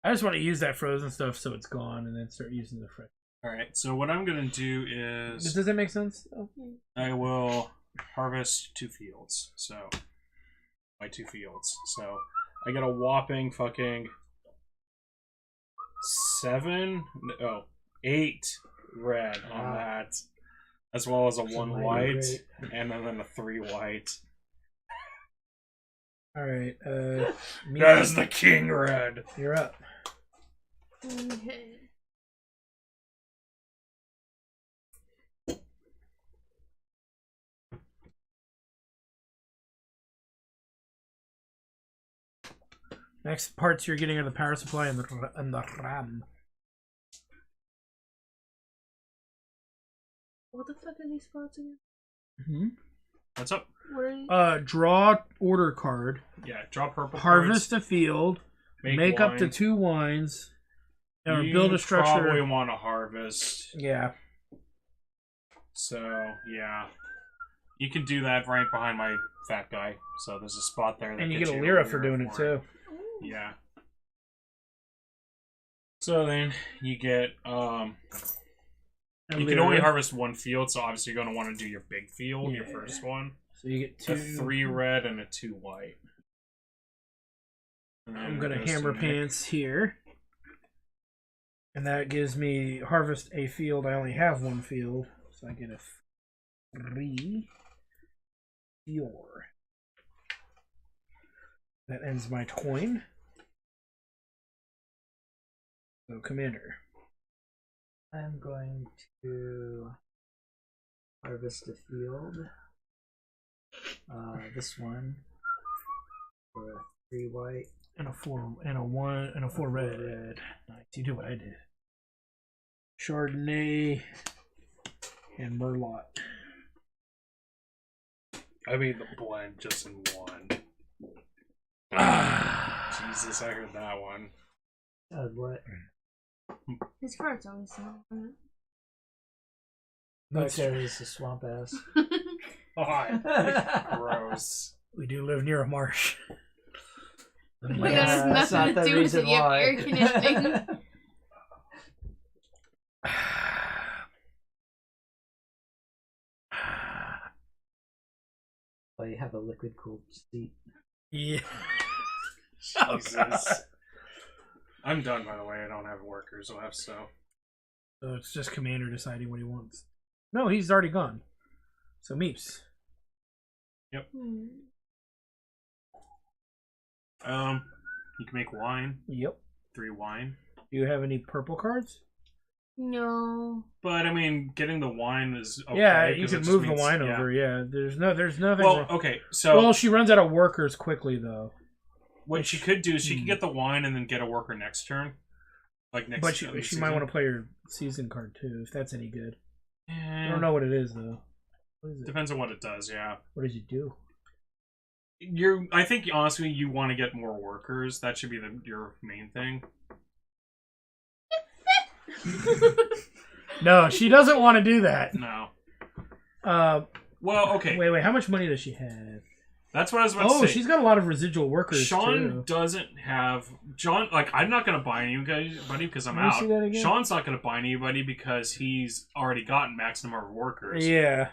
I just want to use that frozen stuff so it's gone and then start using the fresh. All right. So what I'm gonna do is Does that make sense? Oh. I will harvest 2 fields. So my 2 fields. So I get a whopping fucking 8 red on that, as well as a 1 white, and then a 3 white. All right. That is the king red. You're up. Okay. Next parts you're getting are the power supply and the RAM. What the fuck are these spots again? Mm-hmm. What's up? What are you? Draw order card. Yeah, draw purple. Harvest a field. Make up to wine. 2 wines. And You build a structure. Probably want to harvest. Yeah. So yeah, you can do that right behind my fat guy. So there's a spot there. That And you gets get a lira for doing it for too. Yeah. So then you get you can only harvest 1 field, so obviously you're going to want to do your big field, your first one. So you get 2. A 3 red and a 2 white. And I'm then gonna it goes hammer to Nick. pants here. And that gives me harvest a field. I only have 1 field. So I get a 3. 4. That ends my coin. So commander. I'm going to harvest a field. This one for a 3 white. And a 4 and a 1 and a 4 red. Nice. You do what I did. Chardonnay and Merlot. I made the blend just in one. Jesus, I heard that one. What? His farts always sound good. That's Okay, it's a swamp ass. Oh, gross. We do live near a marsh. But that has that's nothing not to the do with it. reason You have why. air conditioning. Well, you have a liquid cooled seat. Yeah. Jesus. I'm done, by the way. I don't have workers. I'll have so. So it's just Commander deciding what he wants. No, he's already gone. So Meeps. You can make wine. Yep. 3 wine. Do you have any purple cards? No. But I mean, getting the wine is okay. Yeah, you 'cause it can just move the means- wine yeah. over. Yeah, there's nothing. Well, wrong. okay, so Well, she runs out of workers quickly though. what she could do is she could get the wine and then get a worker next turn, like next. But she might want to play her season card too, if that's any good. I don't know what it is though. What is it? Depends on what it does. Yeah, What does it do? I think honestly, you want to get more workers. That should be your main thing. No, she doesn't want to do that. No. Uh, Well, okay. wait. How much money does she have? That's what I was about to Oh, say. she's got a lot of residual workers Sean too. doesn't have John. Like, I'm not gonna buy anybody because I'm Let me out. see that again. Sean's not gonna buy anybody because he's already gotten max number of workers. Yeah.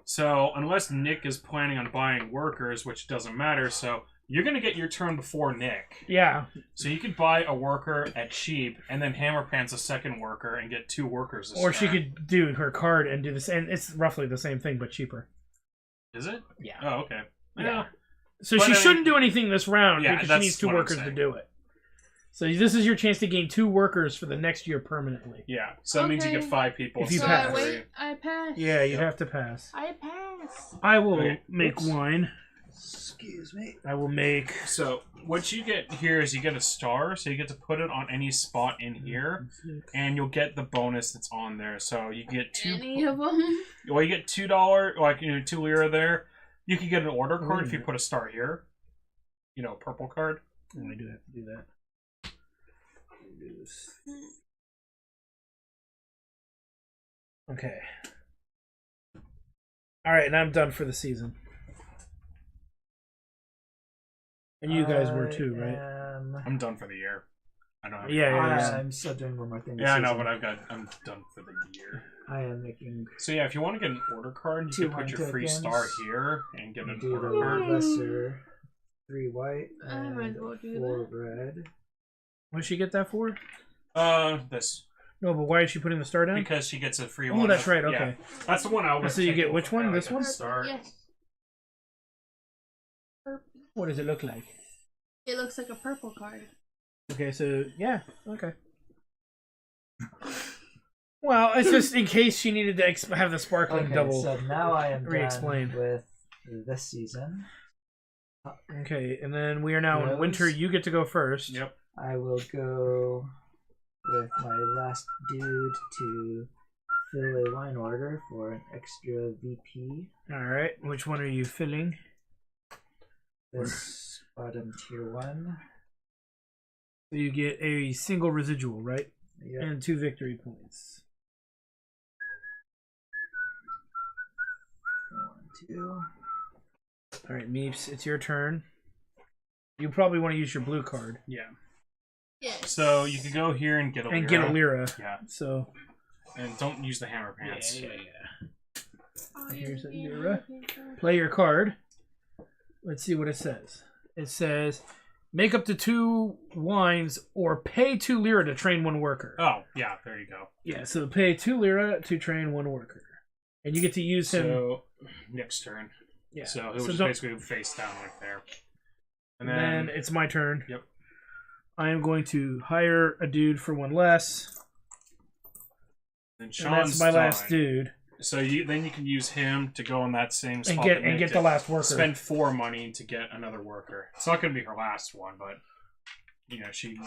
So unless Nick is planning on buying workers, which doesn't matter, so you're gonna get your turn before Nick. Yeah. So you could buy a worker at cheap, and then hammer pants a second worker and get 2 workers. This Or she turn. could do her card and do this, and it's roughly the same thing but cheaper. Is it? Yeah. Oh, okay. Yeah. So But she I mean- shouldn't do anything this round Yeah, because she that's needs 2 what I'm workers to saying. do it. So this is your chance to gain 2 workers for the next year permanently. Yeah. So that means you Okay. get 5 people. If you So instead I of pass. wait. I pass. Yeah, you'd have to pass. I pass. I will Okay. make Oops. wine. Excuse me. I will make. So what you get here is you get a star, so you get to put it on any spot in here, and you'll get the bonus that's on there. So you get 2. Any of them? Well, you get $2, like 2 lira there. You can get an order card if you yeah. put a star here. You know, a purple card. Oh, I do have to do that. Do this. Okay. All right, and I'm done for the season. And you guys were too, right? I'm done for the year. I don't have. Yeah. I'm still doing one more thing. this Yeah, I know, season. but I'm done for the year. I am making So yeah, if you want to get an order card, you 2 can put your wine free tokens. star here and get an do order the card. lesser 3 white I might and as well do 4 that. red. What did she get that for? This No, but why is she putting the star down? because she gets a free Oh, one. that's right. Yeah. Okay. That's the one I always. So you take get over which one? like This a one? Star. Yes. What does it look like? It looks like a purple card. Okay, so yeah, okay. Well, it's just in case she needed to have the sparkling Okay, double. so now I am re-explain. done with this season. Okay, and then we are now in Rose. winter. You get to go first. Yep. I will go with my last dude to fill a wine order for an extra VP. All right. Which one are you filling? This bottom tier 1. So you get a single residual, right? Yep. And 2 victory points. 1, 2. All right, Meeps, it's your turn. You probably want to use your blue card Yeah. Yes. So you could go here and get a and lira. get a lira. Yeah. So And don't use the hammer pants. Here's a lira. Play your card. Let's see what it says. It says, make up to 2 wines or pay 2 lira to train 1 worker. Oh, yeah, there you go. Yeah, so pay 2 lira to train 1 worker. And you get to use him. So, next turn. Yeah. So it would So just don't- basically face down right there. And And then, then it's my turn. Yep. I am going to hire a dude for 1 less. then And Sean's that's my last done. dude. So then you can use him to go in that same spot. And that Nick get did. the last worker. Spend 4 money to get another worker. It's not going to be her last one, but you know she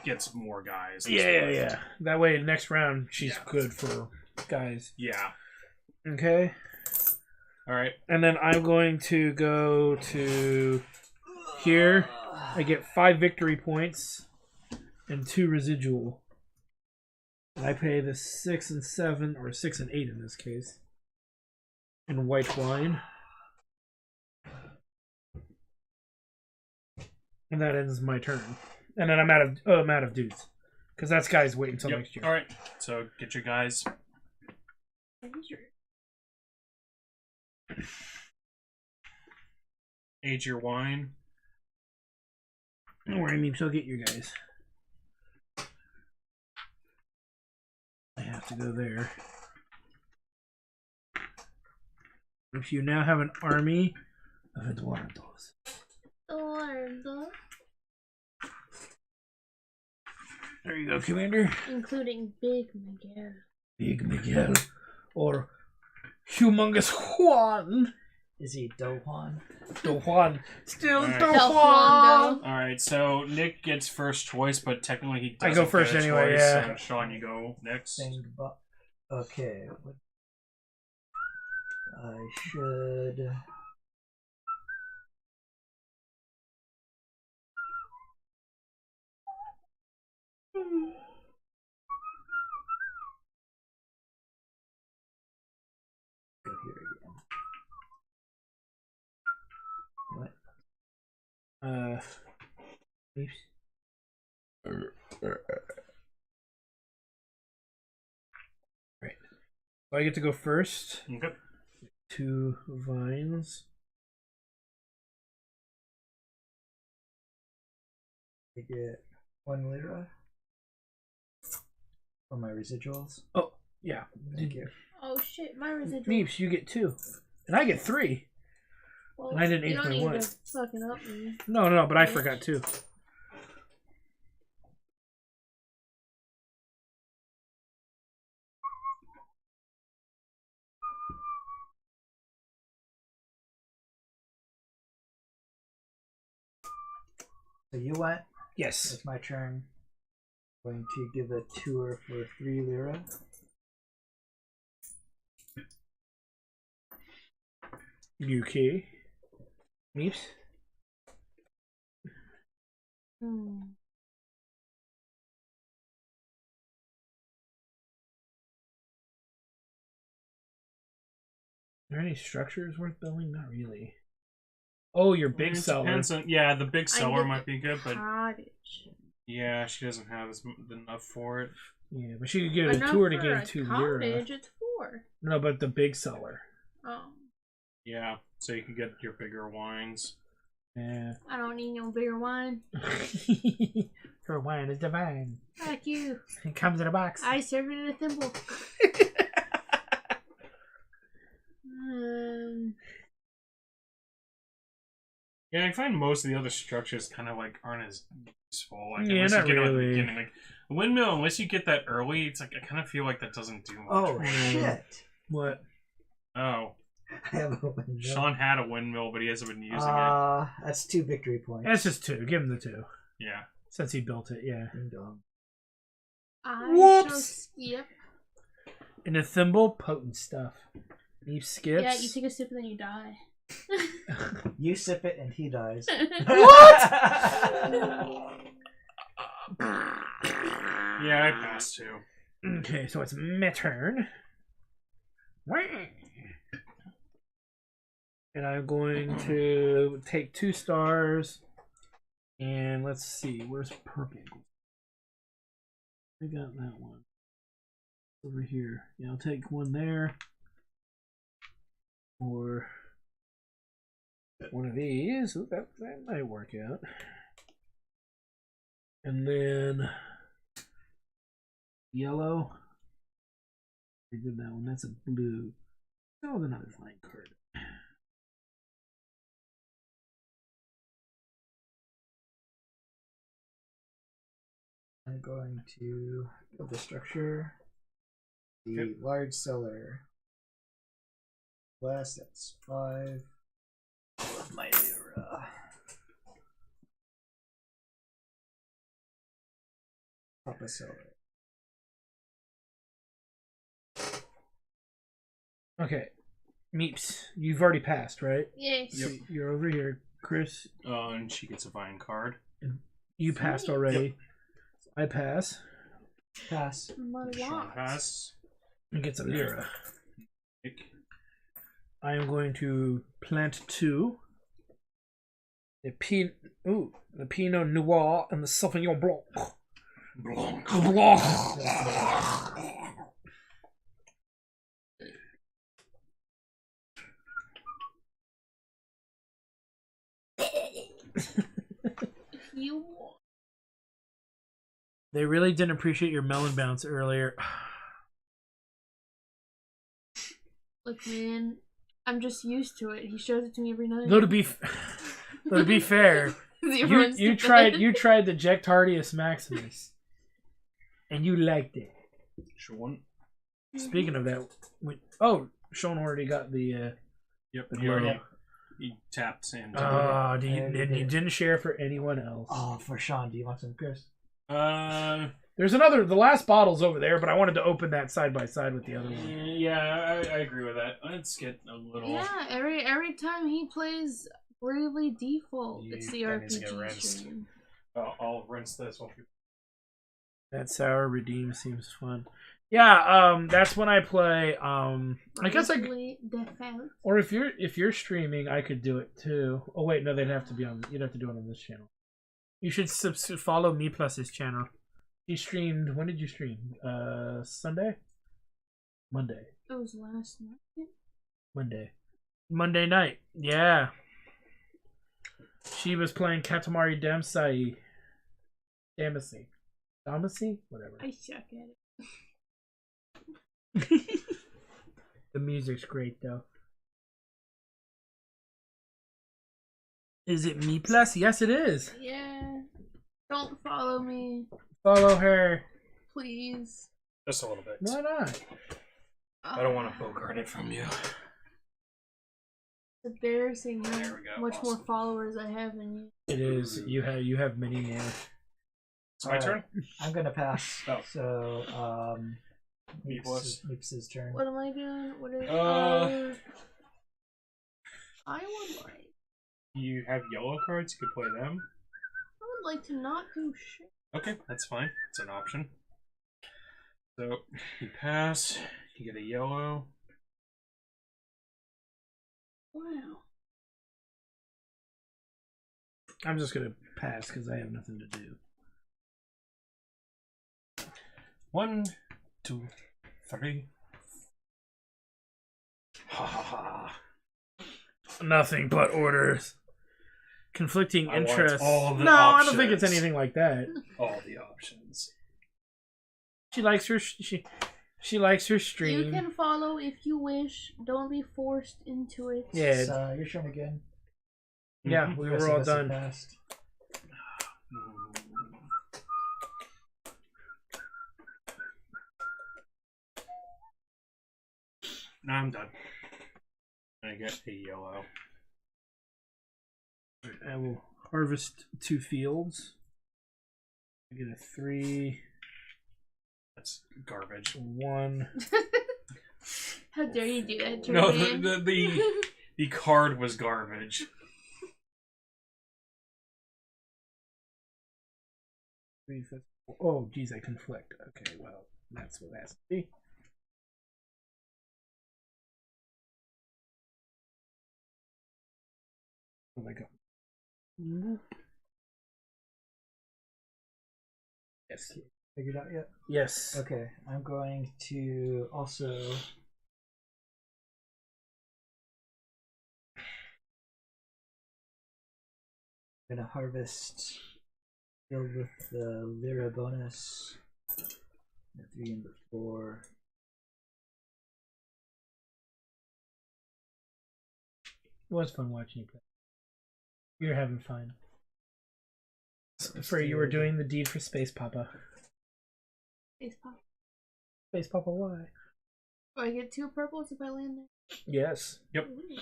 gets more guys. Yeah. That way, next round, she's Yeah. good for guys. Yeah. Okay. All right. And then I'm going to go to here. I get 5 victory points and 2 residual. And I pay the 6 and 7, or 6 and 8 in this case, in white wine. And that ends my turn. And then I'm out of dudes. Because that guy's waiting until next year. All right. So get your guys. Age your wine. Don't worry, Meeps, I'll get you guys. I have to go there. If you now have an army of Eduardos. Eduardo. There you go, Commander. Including Big Miguel. Big Miguel. Or Humongous Juan. Is he Do Juan? Do Juan. Still All right. Do Del Juan. Fondo. All right. So Nick gets first choice, but technically he doesn't I go first get a anyway, choice, yeah. So Sean, you go next. Okay. I should. Go here again. What? Meeps. Right. So I get to go first. Okay. 2 vines. I get 1 lira for my residuals. Oh, yeah. Thank you. Oh shit, my residual. Meeps, you get 2. And I get 3. Well, and I didn't you age don't my need wine. to fucking up me. No, but I forgot too. So you went. Yes. It's my turn. Going to give a tour for 3 lira. UK. Meeps. Are there any structures worth building? Not really. Oh, your big It seller. depends on- yeah, the big I seller get might be good, but Cottage. yeah, she doesn't have enough for it. Yeah, but she could get a Enough tour to for gain a 2 lira. cottage, it's 4. No, but the big seller. Oh. Yeah, so you can get your bigger wines. Yeah. I don't need no bigger wine. Her wine is divine. Fuck you. It comes in a box. I serve it in a thimble. Yeah, I find most of the other structures kind of like aren't as useful. Like, Yeah, unless not you get it at the really. beginning. Like a windmill, unless you get that early, it's like I kind of feel like that doesn't do much. Oh right? shit! What? Oh, I have a windmill. Sean had a windmill, but he hasn't been using it. That's 2 victory points. That's just 2. Give him the 2. Yeah. Since he built it, yeah. Ding dong. I Whoops. shall skip. In a thimble, potent stuff. He skips. Yeah, you take a sip and then you die. You sip it and he dies. Yeah, I passed too. Okay, so it's my turn. And I'm going to take 2 stars. And let's see, where's purple? I got that one. Over here. Yeah, I'll take 1 there. Or one of these. Ooh, that might work out. And then yellow. I did that one. That's a blue. Oh, another flying card. I'm going to build the structure. The large cellar. Last, that's 5. Of my lira. Papa cellar. Okay. Meeps, you've already passed, right? Yes. So you're over here. Chris, And she gets a vine card. you passed already. Yep. I pass. Pass. Sean pass. It gets a lira. Nick. I am going to plant 2. The Pinot Noir and the Sauvignon Blanc. Blanc. You. They really didn't appreciate your melon bounce earlier. Look, man, I'm just used to it. He shows it to me every night. Though to be fair, you tried the Jectardius Maximus, and you liked it. Sean. Speaking of that, Sean already got the. Yep. The He tapped and. Oh, and you didn't share for anyone else. Oh, for Sean, do you want some, Chris? There's the last bottle's over there, but I wanted to open that side by side with the other one. Yeah, I agree with that. Let's get a little. Yeah, every time he plays Bravely Default, it's the That needs to get RPG rinsed. stream. I'll rinse this while people. That sour redeem seems fun. Yeah, that's when I play. I guess Bravely Default. or if you're streaming, I could do it too. Oh wait, no, they'd have to be on. You'd have to do it on this channel. You should follow me plus's channel. He streamed. When did you stream? Sunday? Monday. It was last night. Monday night. Yeah. She was playing Katamari Damacy. Damacy? Whatever. I suck at it. The music's great though. Is it me plus? Yes, it is. Yeah. Don't follow me, Follow her. please. Just a little bit. Why not? I don't want to bogart it from you. It's embarrassing how There we go, much more awesome. followers I have than you. It is. You have many more. It's my turn. I'm gonna pass. Oh. So, Me plus. Meeps' turn. What am I doing? What is I would like. You have yellow cards. You could play them. I would like to not do shit. Okay, that's fine. It's an option. So you pass. You get a yellow. Wow. I'm just gonna pass because I have nothing to do. 1, 2, 3. Ha ha ha. Nothing but orders. Conflicting I want interests. all the No, I don't think it's options. anything like that. All the options. She likes her. She likes her stream. You can follow if you wish. Don't be forced into it. Yeah. It's, your turn again. Yeah, Mhm. we Rest were of all us have done. passed. No, I'm done. I get a yellow. I will harvest 2 fields. I get a 3, That's garbage. 1. How dare you do that to No, me? the card was garbage. 3, 5, 4. Oh, geez, I conflict. Okay, well, that's what it has to be. Oh my god. Yes. Figured out yet? Yes. Okay, I'm going to also. I'm gonna harvest filled with the Lyra bonus. The 3 and the 4. It was fun watching you play. You're having fun. Let's For you were do- doing the deed for Space Papa. Face pop. Space Papa, why? Do I get 2 purples if I land there? Yes. Yep. Ooh,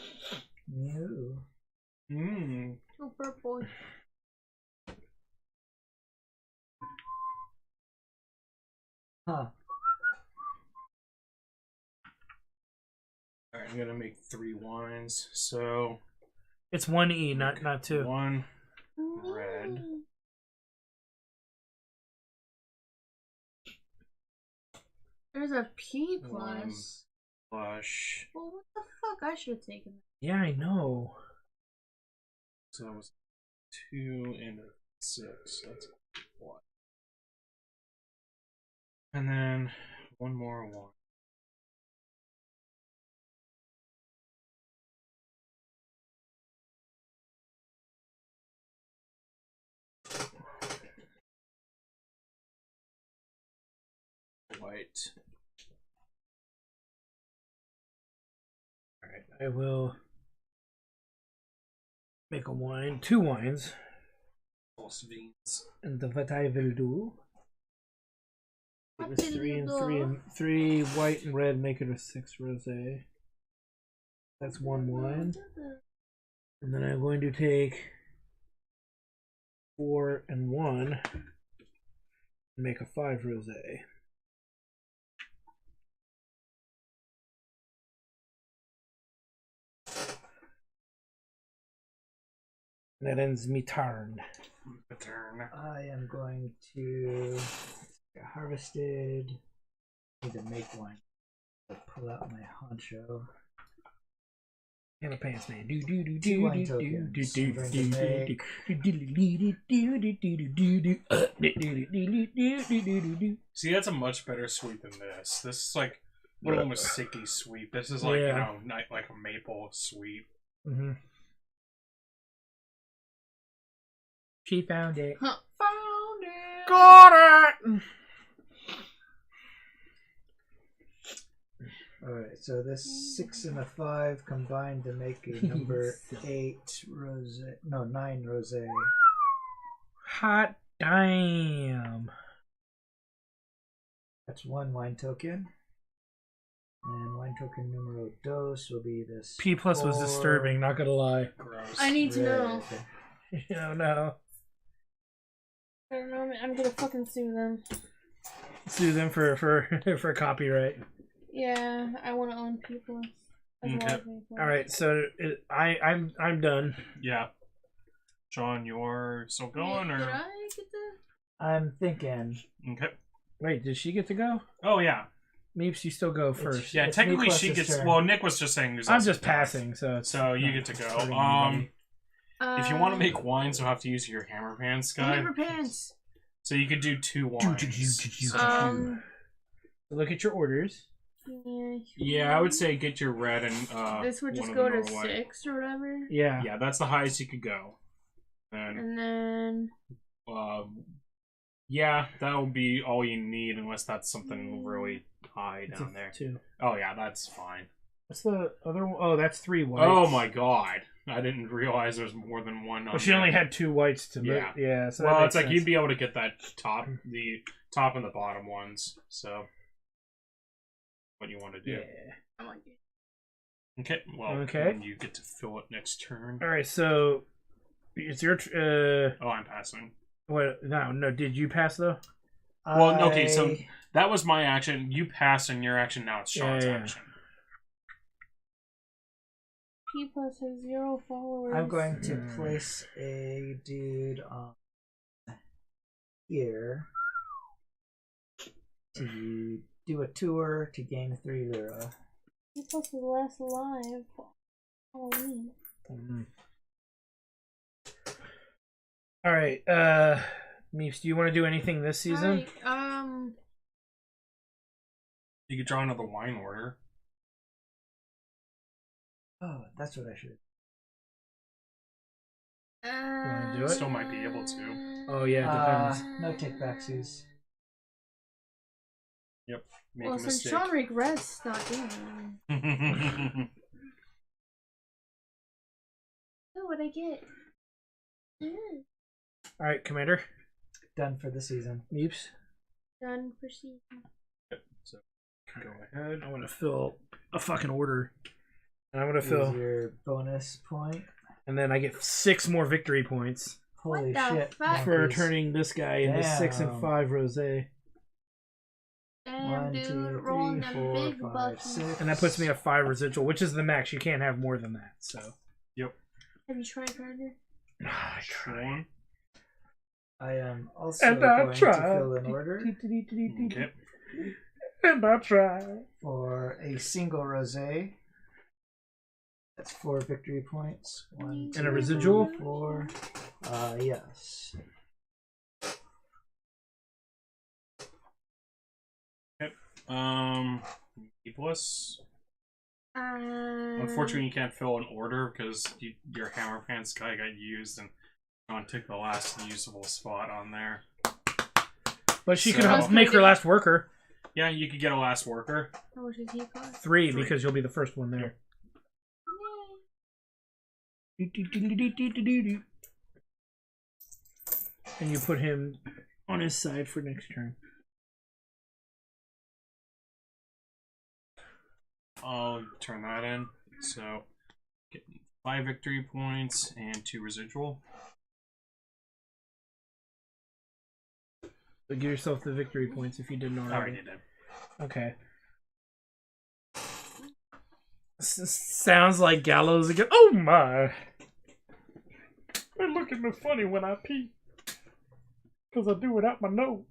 No. Mmm. 2 purple. Huh. Alright, I'm gonna make 3 wines. So It's 1E, not 2. 1 red. There's a P plus. Blush. Well, what the fuck? I should have taken that. Yeah, I know. So that was 2 and a 6. That's what. And then one more 1. White. Alright, I will make a wine, 2 wines. False beans. And what I will do What is will 3 you and do? 3 and 3 white and red, make it a 6 rosé. That's 1 wine. And then I'm going to take 4 and 1 and make a 5 rosé. And that ends me turn. Turn. I am going to get harvested. Need to make one. Pull out my honcho. And a pants man. Do do do 2 do wine do do tokens. do I'm going to make do. See, that's a much better sweet than this. This is like almost sicky sweet. This is like, Yeah. you know, not like a maple sweet. Mm-hmm. She found it. Huh, found it. Got it. Alright, so this 6 and a 5 combined to make a number 8 rose. No, 9 rose. Hot damn. That's 1 wine token. And wine token numero 2 will be this. P plus was 4 disturbing, not gonna lie. Gross. I need to know. red. Oh no. I don't know. I'm gonna fucking sue them. Sue them for copyright. Yeah, I want to own people. As well Okay. as people. All right, so I'm done. Yeah. John, you're still going, Did or? I get the? I'm thinking. Okay. Wait, did she get to go? Oh, yeah. Meeps, you still go first. Yeah, It's technically Nicholas's she gets... turn. Well, Nick was just saying... I'm just passing, so it's So you not get to go. hurting anybody. If you want to make wines, you'll have to use your hammer pants guy. Hammer pants. So you could do 2 wines. Look at your orders. Yeah, I would say get your red and This would one just of go the to normal white. 6 or whatever. Yeah. Yeah, that's the highest you could go. And And then yeah, that would be all you need unless that's something really high It's down a there. 2. Oh yeah, that's fine. What's the other one? Oh, that's 3 whites. Oh my god. I didn't realize there was more than one on But she there. only had 2 whites to Yeah. make. Yeah, so Well, that it's like makes you'd sense. be able to get that the top and the bottom ones. So what you want to do. Yeah. I want you. Okay, well, Okay. then you get to fill it next turn. All right, so it's your Oh, I'm passing. what? No. Did you pass though? Well, okay, so that was my action. You passed in your action, now it's Sean's Yeah. action. P plus has 0 followers. I'm going to place a dude on here to do a tour to gain 3 lira. P plus is less alive. Halloween. All right, Meeps, do you want to do anything this season? Alright, You could draw another wine order. Oh, that's what I should. wanna do it? Still might be able to. Oh yeah, it depends. No take backsies. Yep. Make well, a since mistake. Sean regrets not doing it. Oh, what'd I get? All right, Commander. Done for the season. Meeps. Done for season. So go ahead. I want to fill a fucking order. And I'm gonna Use fill, your bonus point. and then I get 6 more victory points Holy What the shit! fuck? for monkeys. turning this guy into 6 and Damn. 5 rosé. Damn, 1, dude, 2, rolling 3, them 4, big 5, bucks. 6. And that puts me at 5 residual, which is the max. You can't have more than that. So. Have you tried, Gardner? Sure. I am also And I going to try. fill an order Okay. And I try. for a single rosé. That's 4 victory points. 1, And a 2, residual? 3, 4. Yes. Needless. Unfortunately, you can't fill an order because your hammer pants guy got used and John took the last usable spot on there. But she So- could make her last worker. Yeah, you could get a last worker. How much does he cost? 3 because you'll be the first one there. And you put him on his side for next turn. I'll turn that in. So, get 5 victory points and 2 residual. So give yourself the victory points if you didn't already. Already did. Okay. Sounds like Gallows again. Oh my! They look at me funny when I pee. Because I do it out my nose.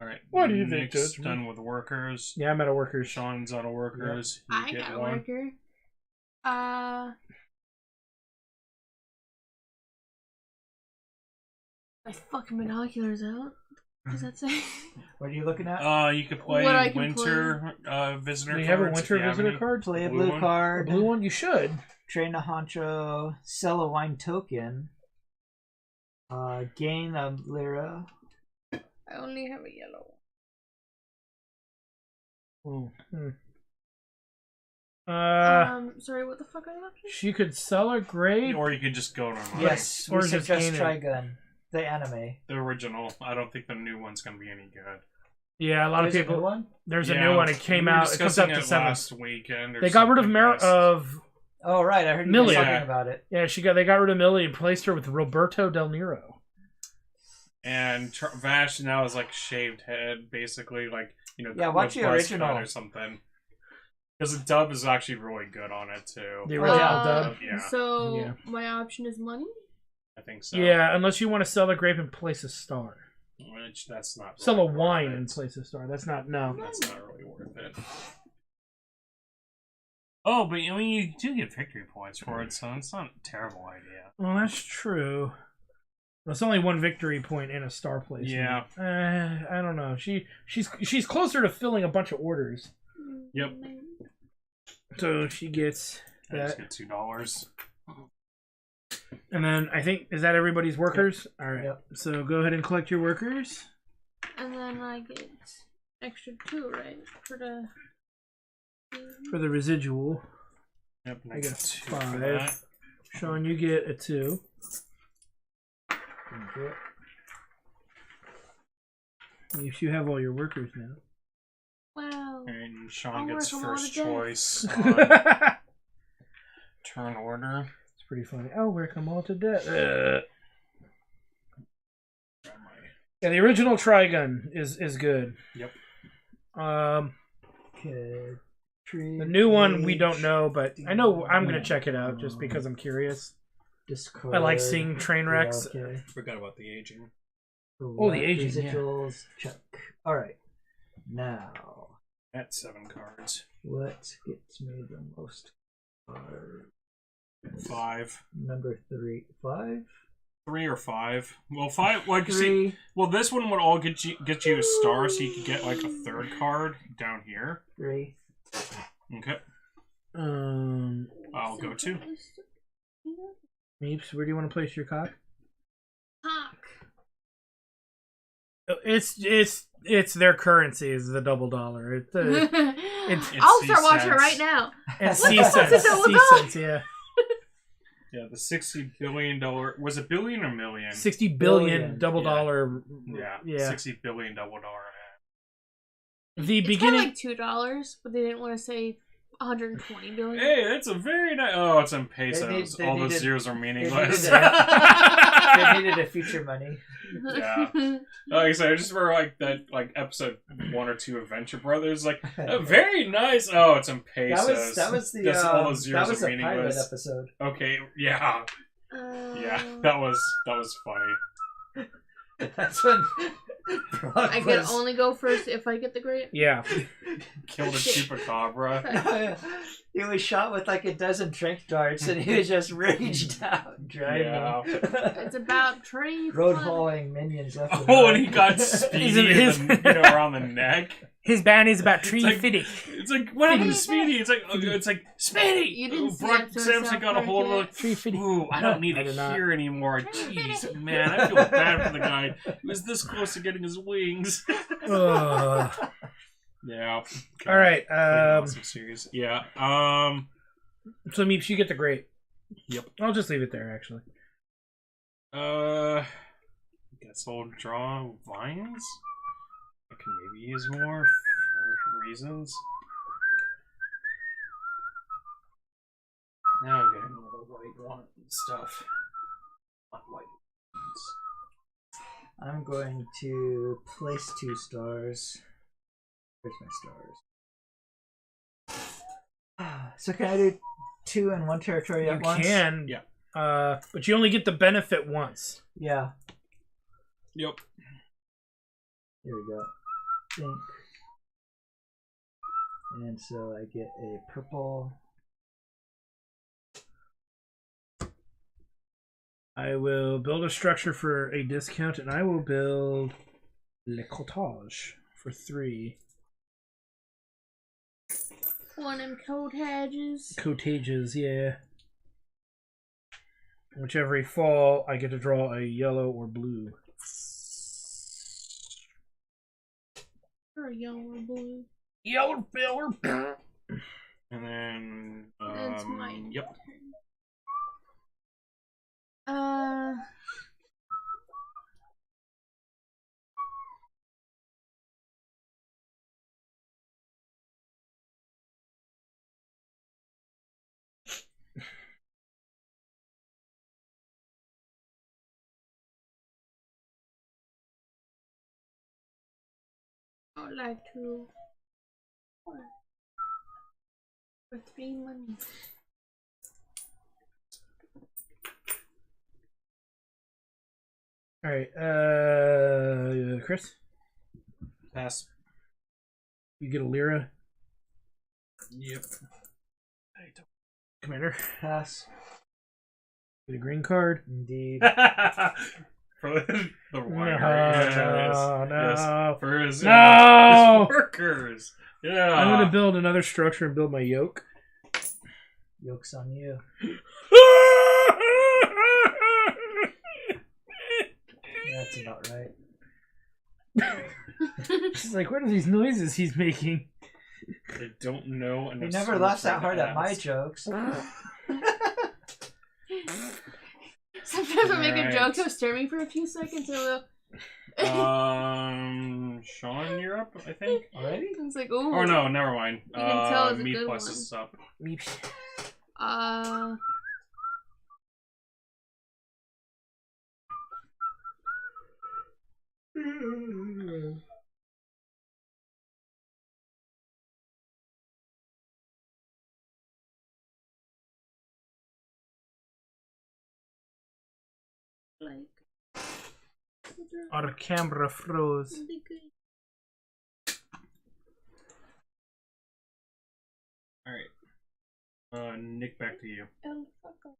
Alright. What do you think, Nick's Judge? done with workers. Yeah, I'm out of workers. Sean's out of workers. I You get got a 1. worker. My fucking binoculars out. What does that say? What are you looking at? You could play What I can winter visitor Do cards. you have a if winter you have visitor any. card? Play a blue blue one? A card. blue one? You should. Train a honcho. Sell a wine token. Gain a lira. I only have a yellow. Oh. Sorry, what the fuck are the options? She could sell a grade. Or you could just go normal. Yes, Or we just suggest gain it. Trigun. The anime. The original. I don't think the new one's going to be any good. Yeah, a lot There's of a people. new one? There's a Yeah, new one. It came we were out. It comes out discussing December. last weekend. Or They got rid of something last- Oh, right. I heard you Millie. guys talking Yeah. about it. Yeah, they got rid of Millie and placed her with Roberto Del Niro. And Vash now is like shaved head, basically, like, you know, Yeah, watch with the buzz original. cut or something. Because the dub is actually really good on it too. The original Uh, dub. Yeah, So, Yeah. my option is money? I think so. Yeah, unless you want to sell a grape and place a star. Which that's not. Sell a really worth wine it. and place a star. That's not no. That's not really worth it. Oh, but I mean, you do get victory points for it, so it's not a terrible idea. Well, that's true. Well, it's only 1 victory point in a star placement. Yeah. I don't know. She's closer to filling a bunch of orders. Yep. So she gets I just that. get $2. And then I think, is that everybody's workers? All right. Yep. So go ahead and collect your workers. And then I get extra 2, right? For the residual. Yep, and I get a 2 5. for that. Sean, you get a 2. Okay. You have all your workers now. Wow. And Sean I'll gets work 'em all first to death. choice on It's turn order. pretty funny. Oh, work them all to death. Yeah, the original Trigun is good. Yep. Okay. The new one we don't know, but I know I'm gonna check it out just because I'm curious. Discard. I like seeing train wrecks. Yeah, okay. Forgot about the aging. Oh, the aging, yeah. Residuals. Check. All right. Now, That's 7 cards. what gets me the most cards? 5. Number 3. 5? 3 or 5. Well, 5. Like, 3. see, well, this one would all get you a star, so you could get like a 3rd card down here. 3. Okay, I'll go 2. Meeps, where do you want to place your cock? Cock. It's their currency is the $double. It's I'll C start watching cents. right now. and What C the fuck cents. is $1? C cents, yeah. Yeah, the $60 billion. Was it billion or million? $60 billion Billion. $double. Yeah, Yeah. $60 billion $double. The It's beginning. kind of like $2, but they didn't want to say 120 billion. Hey, that's a very nice. Oh, it's in pesos. they All those needed- zeros are They meaningless. needed I needed a future money. Yeah. Like I said, I just remember like that, like episode 1 or 2 of Venture Brothers. Like, oh, very nice. Oh, it's in pesos. That was the That's all those zeros that was are a pilot meaningless. episode. Okay, yeah, yeah, that was funny. That's when Brock I can only go first if I get the grape. Yeah. Killed a chupacabra. He was shot with like a dozen trank darts, and he was just raged out, driving. Yeah. It's about tree Road fun. hauling minions left and Oh, right. and he got Speedy around the neck. His band is about tree like- fitting. It's like, what happened to Speedy? It's like Speedy. You didn't see Brock episode Samson got a South hold of Park it. Tree fitting. Ooh, I don't need I to did not. hear anymore. Jeez, man, I feel bad for the guy. He was this close to getting his wings. Ugh. Yeah. All right. Awesome series. Yeah. So Meeps, you get the grape. Yep. I'll just leave it there, actually. Guess I'll draw vines. I can maybe use more for reasons. Now I'm getting all the white one stuff. Not white ones. I'm going to place 2 stars. Where's my stars? So can I do 2 in one territory You at once? can. Yeah. But you only get the benefit once. Yeah. Yep. Here we go. Think. And so I get a purple. I will build a structure for a discount, and I will build Le Cottage for 3. One of them cottages. Cottages, yeah. Which every fall I get to draw a yellow or blue. Or yellow or blue. Yellow filler. And then. That's mine. Yep. I would like to. For 3 money. All right, Chris, Pass. you get a lira. Yep. Commander, Pass. get a green card. Indeed. For the winery. No, Yes. no. For his, No! his workers. Yeah. I'm gonna build another structure and build my yoke. Yoke's on you. That's about right. She's like, what are these noises he's making? I don't know. He never laughs that hard at my jokes. Sometimes I make a Alright. joke, he'll stare at me for a few seconds and he'll Sean, you're up, I think. Already? it's like, ooh. Or no, never mind. You can tell it's a Me good plus one. is up. Like. Our camera froze. Alright. Nick, back to you. Oh, fuck off.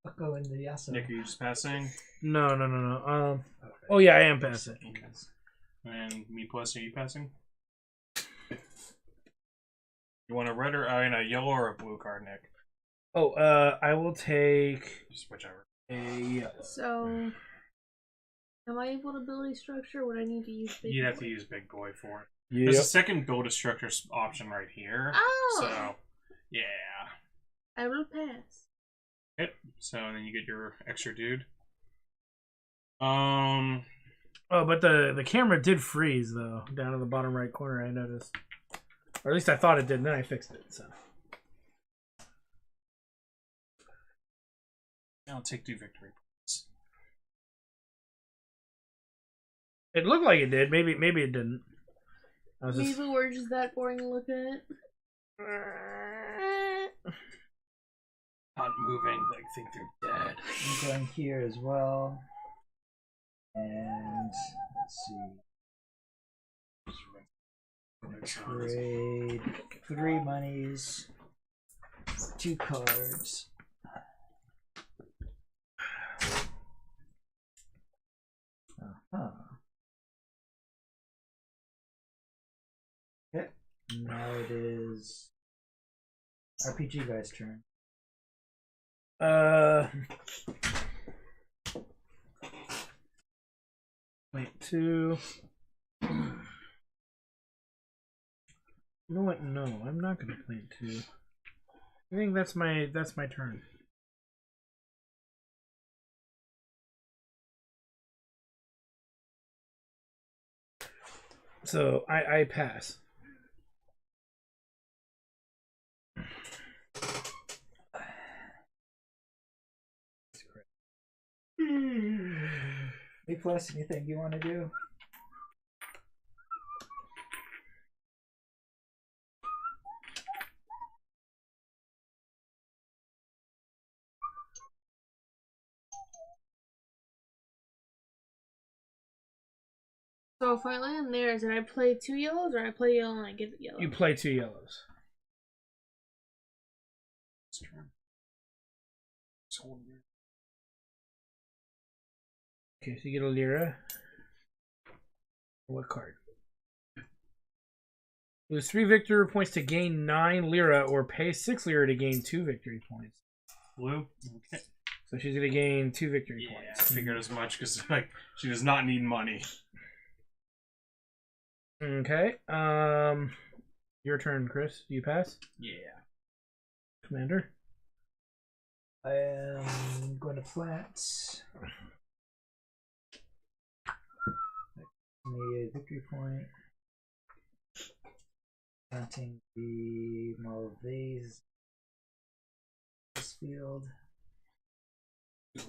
Fucko in the yasso. Nick, are you just passing? No. Oh yeah, I am passing. And me plus, are you passing? You want a red or a yellow or a blue card, Nick? Oh, I will take Just whichever. a yellow. So, am I able to build a structure? Would I need to use big You'd have boy? to use big boy for it. Yep. There's a second build a structure option right here. Oh! So, yeah. I will pass. Yep. So then you get your extra dude. Oh, but the camera did freeze though, down in the bottom right corner. I noticed, or at least I thought it did. And then I fixed it. So I'll take 2 victory points. It looked like it did. Maybe it didn't. I was Maybe just... we're just that boring to look at. Not moving. I think they're dead. I'm going here as well. And let's see. Trade 3 monies, 2 cards. Uh-huh. Okay. Now it is RPG guy's turn. Wait, 2. You know what? No, I'm not gonna plant 2. I think that's my turn. So I pass. A plus, anything you want to do? So if I land there, did I play 2 yellows or I play yellow and I give it yellow? You play 2 yellows. Okay, so you get a lira. What card? Lose 3 victory points to gain 9 lira, or pay 6 lira to gain 2 victory points. Blue. Okay. So she's gonna gain 2 victory Yeah, I points. figured as much because like she does not need money. Okay. Your turn, Chris. Do you pass? Yeah. Commander. I am going to plant. Me a victory point. Planting the Malvase field.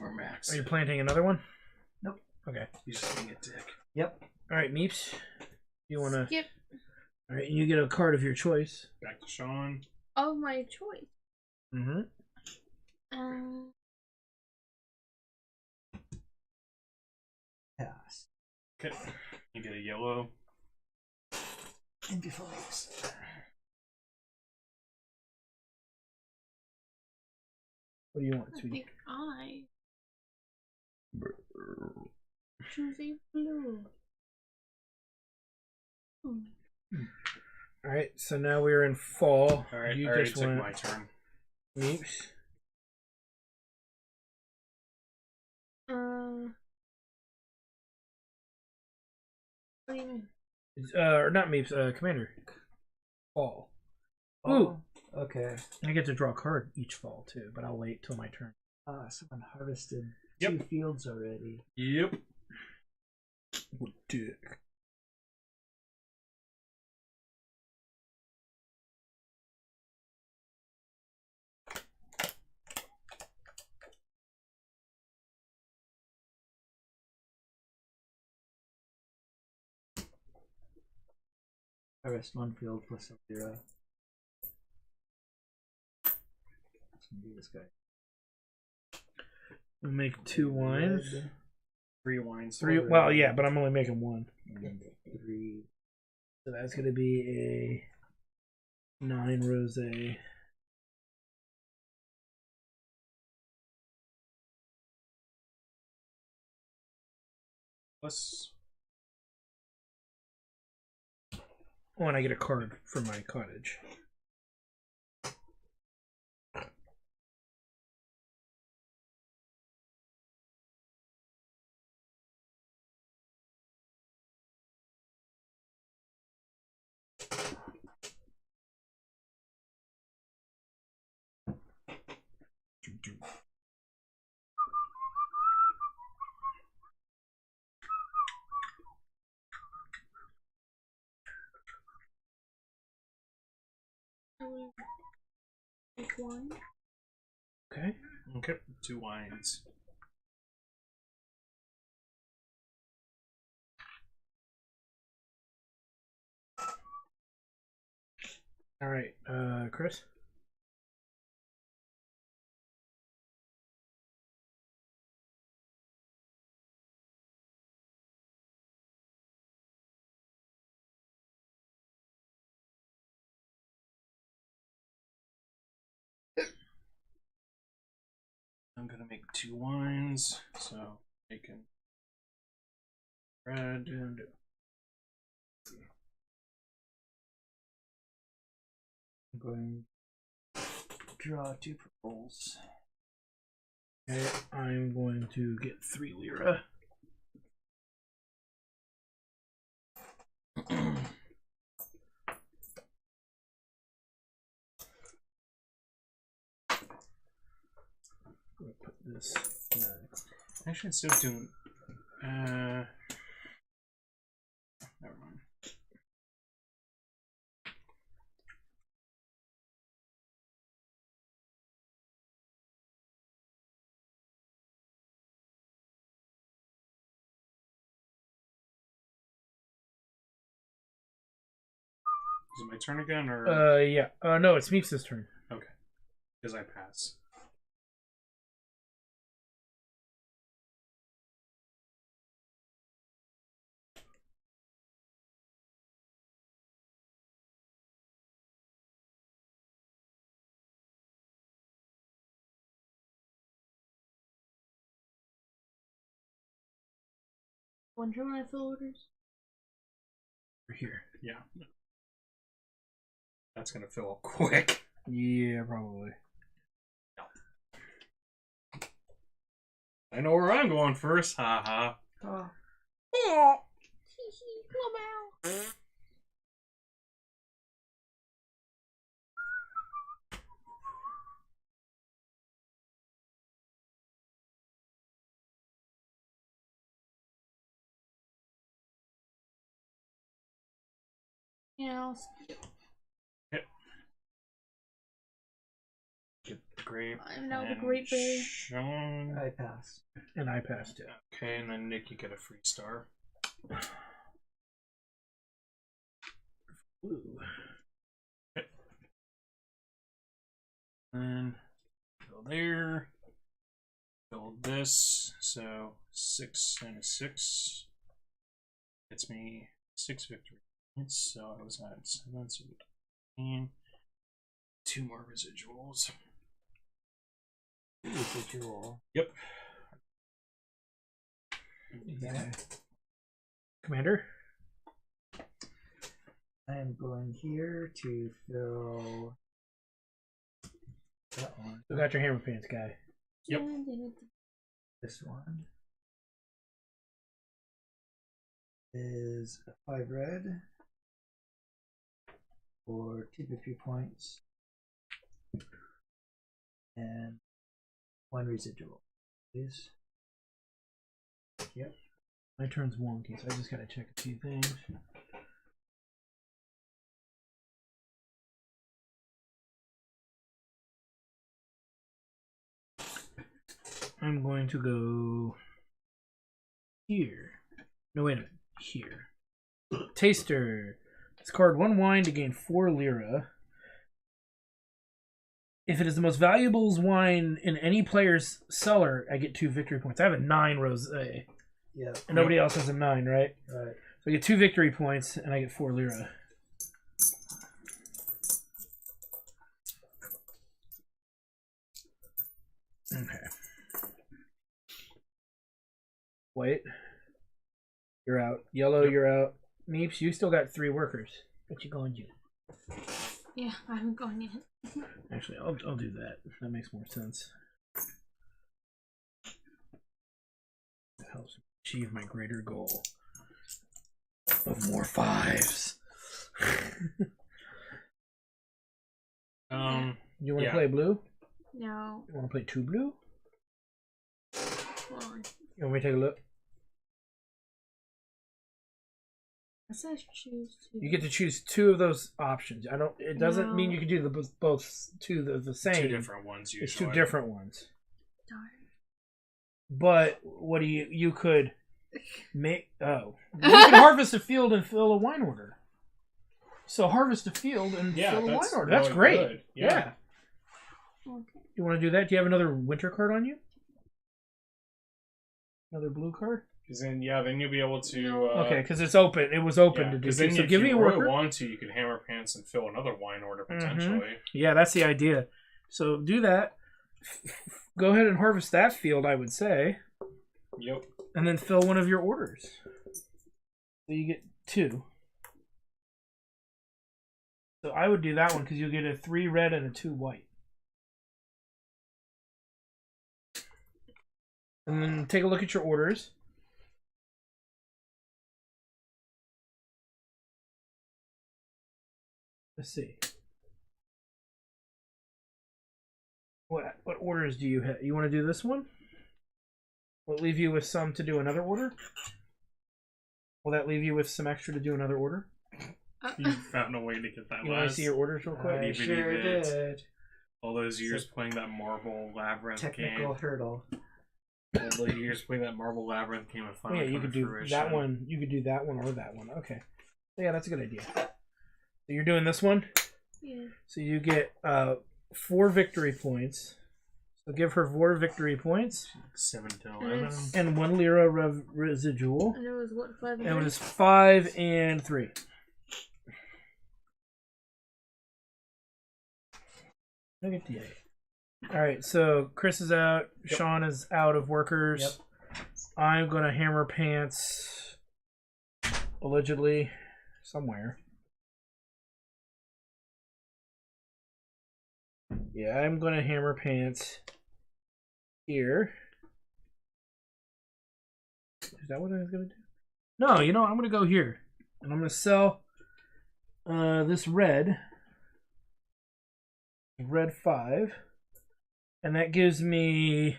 Or max. Are you planting another one? Nope. Okay. He's just being a dick. Yep. All right, Meeps. You wanna? Skip All right, you get a card of your choice. Back to Sean. of my choice. Mm-hmm. Pass. Okay. You get a yellow. And before leaves. What do you want, I sweetie? think I choose a blue. All right, so now we're in fall. All right. You I already just took went my turn. Meeps. What do you mean? Or not Meeps. Commander. Fall. Ooh. Oh, okay. I get to draw a card each fall too, but I'll wait till my turn. Someone harvested Yep. 2 fields already. Yep. What dick? Harvest 1 field plus a lira. Let's do this guy. We'll make 2 wines. Red 3 wines. 3. Well, yeah, but I'm only making 1. and 3. So that's gonna be a 9 rosé. Plus. Oh, and I get a card for my cottage. Take 1. Okay. Okay, 2 wines. All right, Chris. I'm gonna make 2 wines, so making red and I'm going to draw 2 purples. Okay, I'm going to get 3 lira. Put this. actually instead of doing never mind. Is it my turn again, or Yeah. No, it's Meeps' turn. okay? Because I pass. Wonder when I fill orders. Over here. Yeah, that's gonna fill up quick. Yeah, probably. I know where I'm going first. Haha. Oh. Yeah, Yep. Get the grape. I'm now the and grape berry. Sean. I pass. And I passed it. Okay, and then Nick, you get a free star. Ooh. And go there. Build this. So 6 and a 6 gets me 6 victory points. So I was at 7, so 15. 2 more residuals. Residual. Yep. Okay. Commander? I am going here to fill that one. You got your hammer pants guy. Yep. This one is a 5 red for 2 victory points and 1 residual, please. Yep. My turn's wonky, so I just gotta check a few things. I'm going to go here. No, wait a minute. Here. Taster. Discard 1 wine to gain 4 lira. If it is the most valuable wine in any player's cellar, I get 2 victory points. I have a 9 rosé. Yeah. And nobody else has a 9, right? Right. So I get 2 victory points, and I get 4 lira. Okay. White. You're out. Yellow, Yep. you're out. Meeps, you still got 3 workers. What you going to do? Yeah, I haven't gone yet. Actually, I'll do that. That makes more sense. It helps me achieve my greater goal of more 5s. You want to Yeah. play blue? No. You want to play 2 blue? Hold on. You want me to take a look? It says choose two. You get to choose 2 of those options. I don't. It doesn't mean No. you can do the both 2 the same. 2 different ones usually. It's 2 different ones. But what do you could make? Oh, you can harvest a field and fill a wine order. So harvest a field and fill a wine order. That's really great. good. Yeah. Okay. You want to do that? Do you have another winter card on you? Another blue card? Because then you'll be able to. Okay, because it's open. It was open to do. Because then, So if give you me a really worker. want to, you can hammer pants and fill another wine order potentially. Yeah, that's the idea. So do that. Go ahead and harvest that field, I would say. Yep. And then fill one of your orders. So you get 2. So I would do that one because you'll get a 3 red and a 2 white. And then take a look at your orders. Let's see. What orders do you have? You want to do this one? Will it leave you with some to do another order? Will that leave you with some extra to do another order? You found a way to get that. You want to see your orders real quick? I sure did. All those years playing that Marble Labyrinth Technical hurdle. All those years playing that Marble Labyrinth game of fun. Yeah, you could do that one. You could do that one or that one. Okay. Yeah, that's a good idea. So you're doing this one? Yeah. So you get 4 victory points. So give her 4 victory points. 7 to 11. And 1 lira residual. And it was what, 5 and And it 3? was 5 and 3. Look at the 8. Alright, so Chris is out. Yep. Sean is out of workers. Yep. I'm going to hammer pants allegedly somewhere. Yeah, I'm going to hammer pants here. Is that what I was going to do? No, you know, I'm going to go here. And I'm going to sell this red 5. And that gives me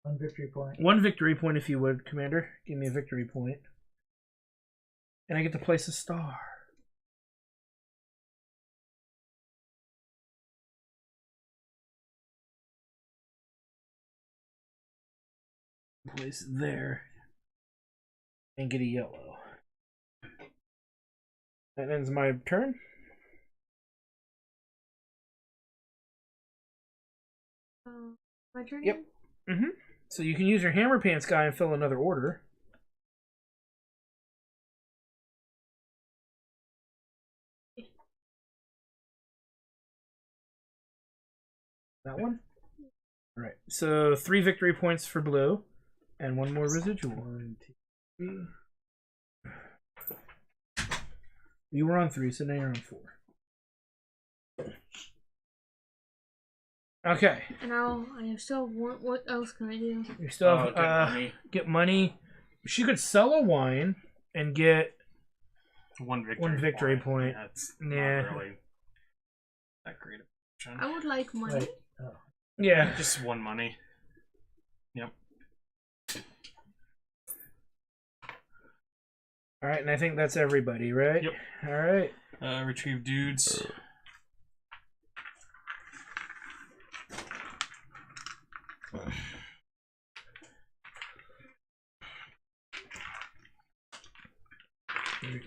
1 victory point. 1 victory point, if you would, Commander. Give me a victory point. And I get to place a star. Place it there. And get a yellow. That ends my turn. My turn? Yep. So you can use your hammer pants guy and fill another order. That one? Alright. So 3 victory points for blue. And 1 more residual. 1, 2, 3. You were on 3, so now you're on 4. Okay. And I still have one. What else can I do? You still have, money. get money. She could sell a wine and get 1 victory. 1 victory point. That's Yeah. not really that great. I would like money. Right. Oh. Yeah. Just 1 money. Yep. Alright, and I think that's everybody, right? Yep. Alright. Retrieve dudes.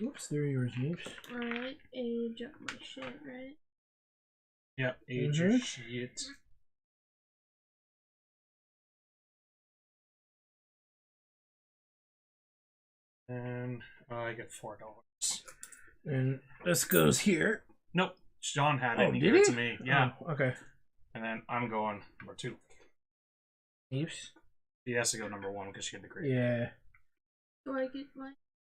Oops, there are yours, Meeps. Alright, age up my shit, right? Yep, age your shit. And I get $4. And this goes here. Nope, John had it. Oh, And he did gave it he? to me. Yeah. Oh, okay. And then I'm going number 2. Meeps. He has to go number 1 because she had the grade. Yeah. Do I get my...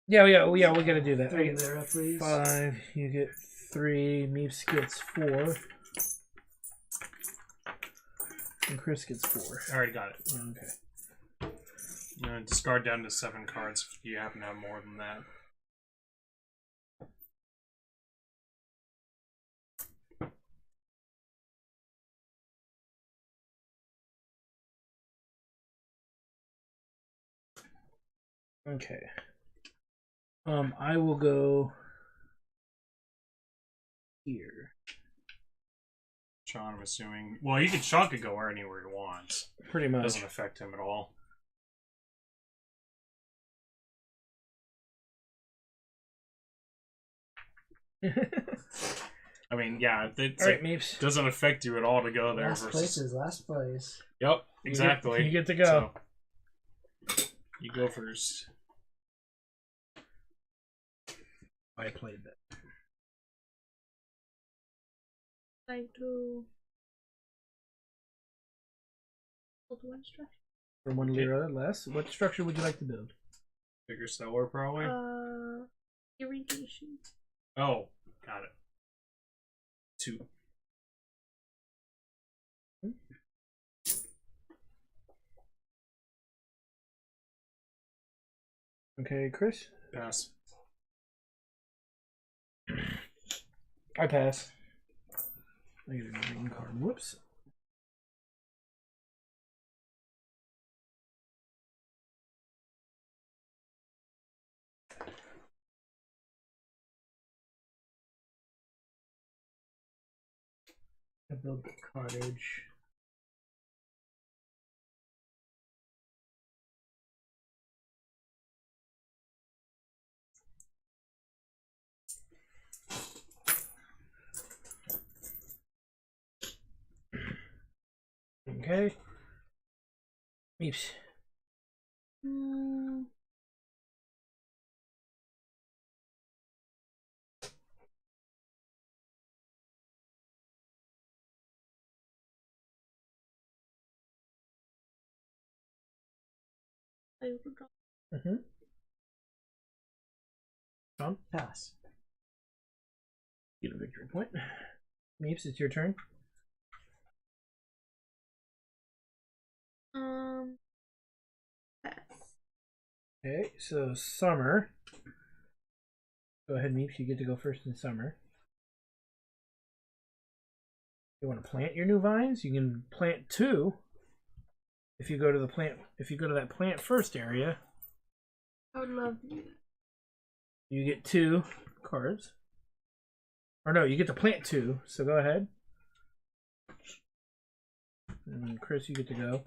Yeah, we gotta do that. I 3 get lira, please. 5, you get 3, Meeps gets 4. And Chris gets 4. I already got it. Okay. Discard down to 7 cards if you happen to have more than that. Okay. I will go here. Sean, I'm assuming. Well, Sean could go anywhere he wants. Pretty It much. doesn't affect him at all. I mean, yeah, it's All right, like, Meeps. doesn't affect you at all to go there. Last place is last place. Yep, exactly. You get to go. So, you go first. I played that. Like to build one structure. For 1 lira less. What structure would you like to build? Bigger cellar, probably. Irrigation. Oh, got it. 2. Okay, Chris. Pass. I pass. I get a green card. Whoops. I build the cottage. Okay. Meeps. I would draw. Mm-hmm. Tom? Pass. Get a victory point. Meeps, it's your turn. Pass. Okay, so summer. Go ahead, Meeps. You get to go first in summer. You want to plant your new vines? You can plant 2. If you go to the plant, if you go to that plant first area, I would love to do that. you get 2 cards. Or no, you get to plant 2. So go ahead. And Chris, you get to go.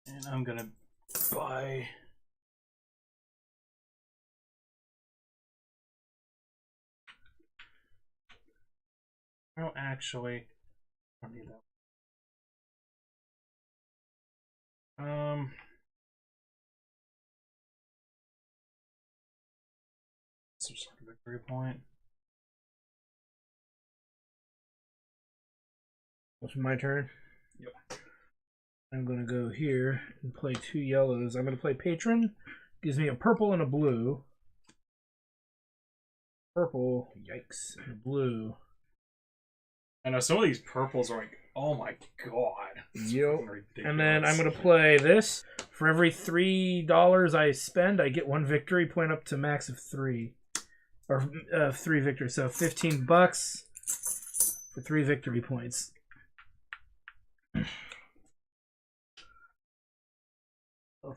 And I'm gonna buy. No, actually, I don't need that. Some sort of victory point. It's my turn. Yep. I'm going to go here and play 2 yellows. I'm going to play Patron. Gives me a purple and a blue. Purple, yikes, and blue. I know some of these purples are like, oh my god. It's Yep. fucking ridiculous. And then I'm going to play this. For every $3 I spend, I get 1 victory point up to max of 3. Or 3 victories. So $15 for 3 victory points.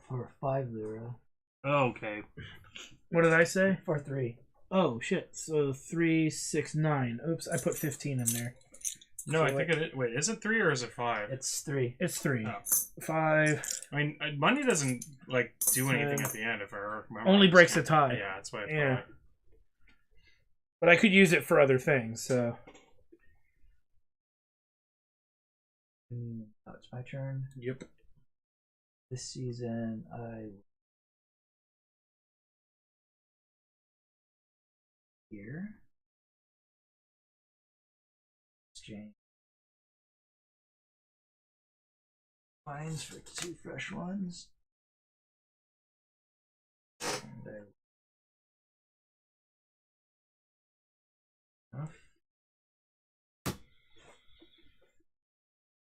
For 5 lira. Oh, okay. What did I say? For 3. Oh, shit. So 3, 6, 9. Oops, I put 15 in there. No, So I think it is. Wait, is it 3 or is it 5? It's 3. It's 3. Oh. 5. I mean, money doesn't like do anything at the end if I remember. Only breaks a tie. Yeah, that's why I thought. Yeah. But I could use it for other things, so. Oh, it's my turn. Yep. This season, I here exchange vines for 2 fresh ones,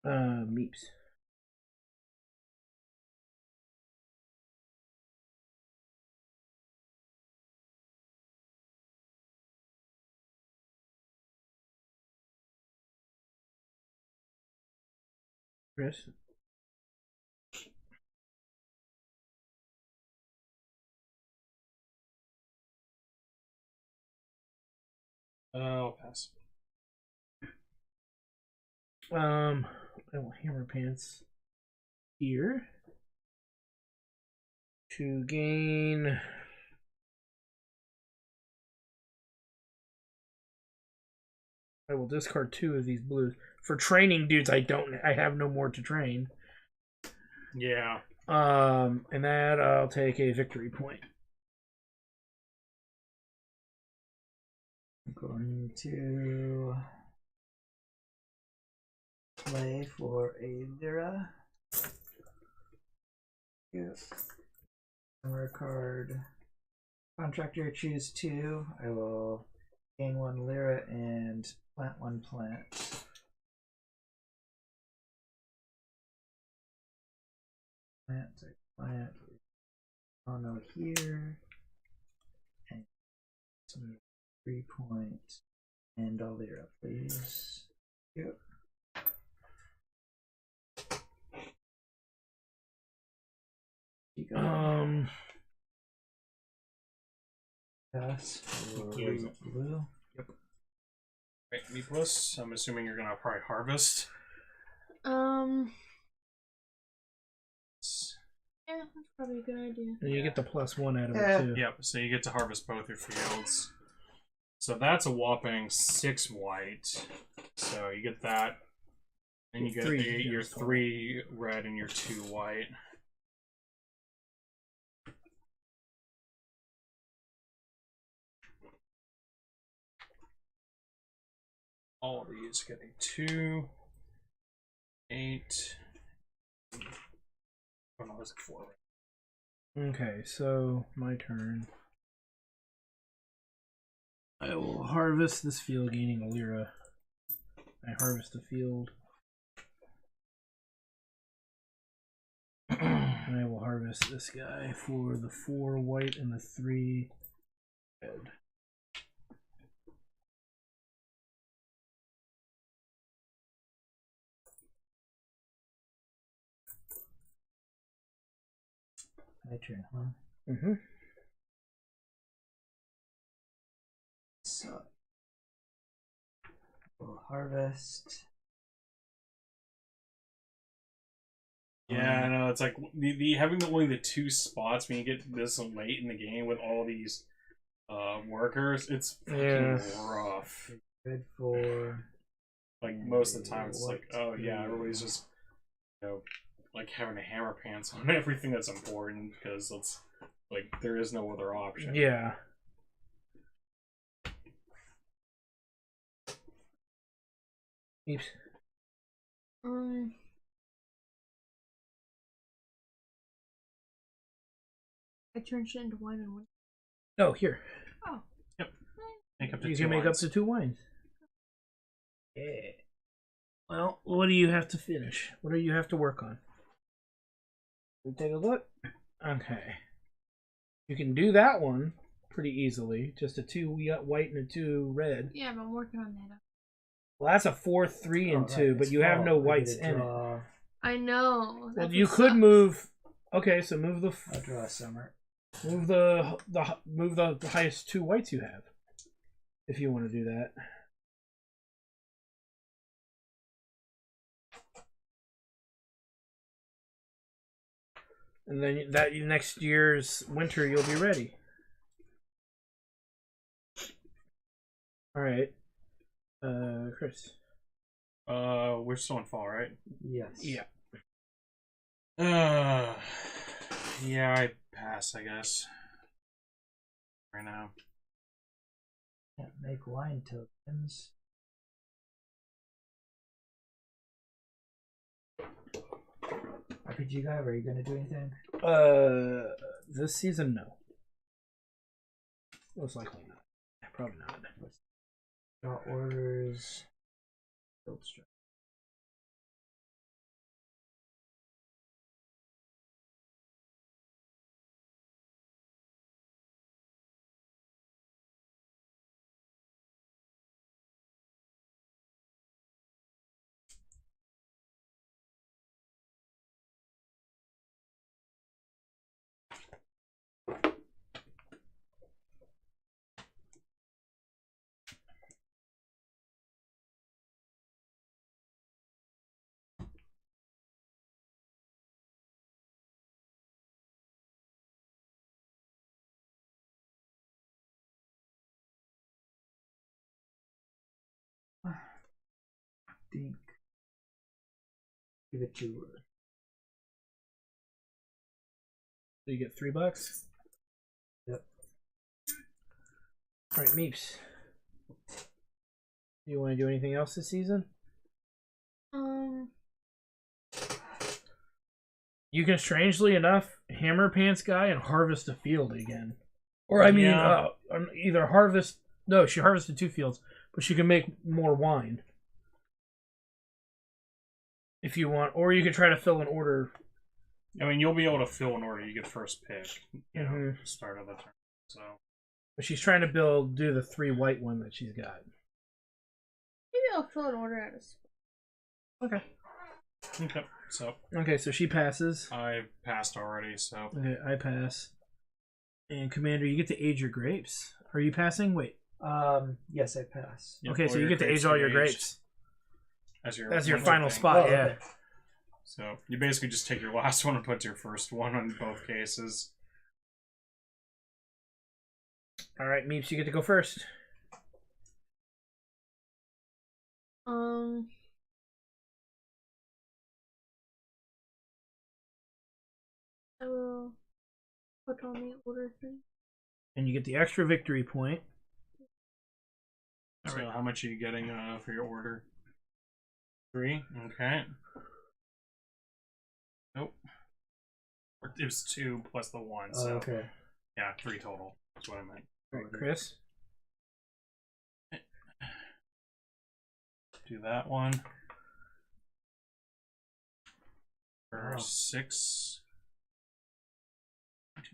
and Meeps. Chris. I'll pass. I want hammer pants here. to gain. I will discard 2 of these blues. For training dudes, I have no more to train. Yeah. And that I'll take a victory point. I'm going to play for a lira. Yes. Summer card. Contractor, choose 2. I will gain 1 lira and plant 1 plant. Plant. Oh no, here. And some 3 points. And a lira, please. Yep. Pass for blue. Yep. Right, Meepless. I'm assuming you're gonna probably harvest. Yeah, that's probably a good idea. And you get the +1 out of Yeah. it too. Yep. So you get to harvest both your fields. So that's a whopping 6 white. So you get that, and you get your 3 red and your 2 white. All of these get a 2, 8. Oh no, that's a 4. Okay, so my turn. I will harvest this field, gaining a lira. I harvest the field. And I will harvest this guy for the 4 white and the 3 red. My turn, huh? Mm-hmm. So we'll harvest. Yeah, I know. It's like the having only the 2 spots when you get this late in the game with all these workers. It's fucking rough. Good for. Like most of the time, it's like, oh yeah, everybody's just like having a hammer pants on everything that's important because it's like there is no other option. Yeah. Oops. I turn shit into wine and wine. Oh, here. Oh. Yep. Make up to You 2 can make wines. up to 2 wines. Yeah. Well, what do you have to finish? What do you have to work on? We take a look. Okay. You can do that one pretty easily. Just a 2 white and a 2 red. Yeah, but I'm working on that. Well, that's a 4, 3, and 2, but you have no whites in it. I know. Well, That's you what could sucks. move. Okay, so move the I'll draw a summer. move the highest 2 whites you have, if you want to do that. And then that next year's winter you'll be ready. All right, Chris. We're still in fall, right? Yes. Yeah. Yeah, I pass, I guess. Right now. Can't make wine tokens. RPG guy, are you gonna do anything? This season, no. Most likely not. Probably not. Draw orders. Build structure. Dink. Viticulture. So you get $3. Yep. All right, Meeps. Do you want to do anything else this season? You can, strangely enough, hammer pants guy and harvest a field again. Or I mean, either harvest. No, she harvested 2 fields, but she can make more wine if you want, or you could try to fill an order. I mean, you'll be able to fill an order. You get first pick. You know, start of the turn. So. But she's trying to do the 3 white one that she's got. Maybe I'll fill an order at a. Okay. Okay. So. Okay, so she passes. I passed already. So. Okay, I pass. And Commander, you get to age your grapes. Are you passing? Wait. Yes, I pass. Yep, okay, so you get to age all your grapes. That's your final spot, yeah. Okay. So you basically just take your last one and put your first one in both cases. All right, Meeps, you get to go first. I will put on the order thing. And you get the extra victory point. So how much are you getting for your order? 3? Okay. Nope. It was 2 plus the 1, so okay. yeah, 3 total. That's what I meant. All right, Chris. Do that one. For Wow. 6.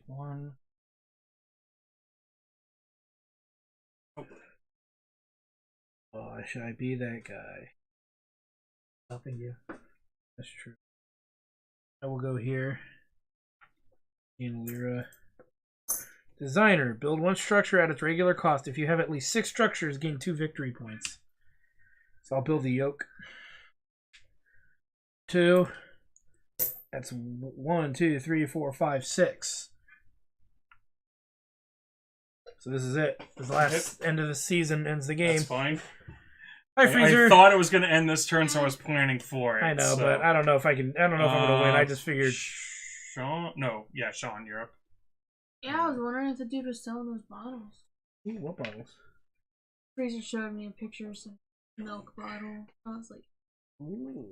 1. Oh, should I be that guy? Helping you. That's true. I will go here. In Lyra. Designer. Build 1 structure at its regular cost. If you have at least 6 structures, gain 2 victory points. So I'll build the yoke. 2. That's 1, 2, 3, 4, 5, 6. So this is it. This last end of the season ends the game. That's fine. Hi, Freezer. I thought it was going to end this turn, so I was planning for it. I know, so. but I don't know if I can. I don't know if I'm gonna win. I just figured. Sean? No, yeah, Sean, you're up. Yeah, I was wondering if the dude was selling those bottles. Ooh, what bottles? Freezer showed me a picture of some milk bottle. I was like, Ooh.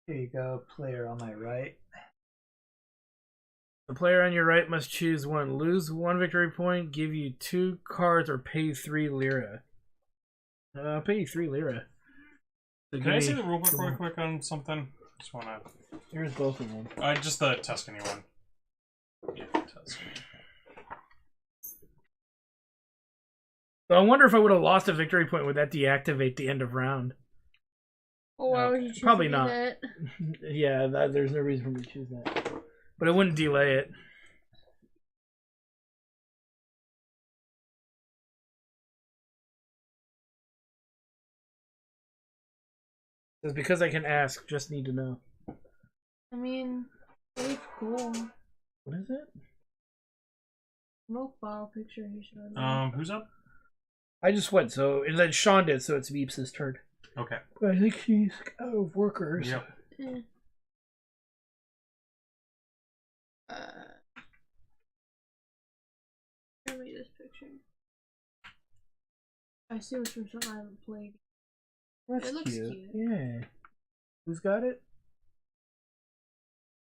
Here you go, player on my right. The player on your right must choose one. Lose 1 victory point, give you 2 cards, or pay 3 lira. Pay you 3 lira. So Can I see the rulebook real quick on something? Just wanna. Here's both of them. Just the Tuscany one. Yeah, Tuscany. So I wonder if I would have lost a victory point, would that deactivate the end of round? oh, why would you choose probably to do not. that? Yeah, there's no reason for me to choose that. But it wouldn't delay it. It's because I can ask, just need to know. I mean, it's cool. What is it? Milk bottle picture he showed me. Who's up? I just went, so and then Sean did, so it's Veeps' turn. Okay. But I think he's out of workers. Yep. Eh. Show me this picture. I see what's from something I haven't played. That's It looks cute. cute. Yeah. Who's got it?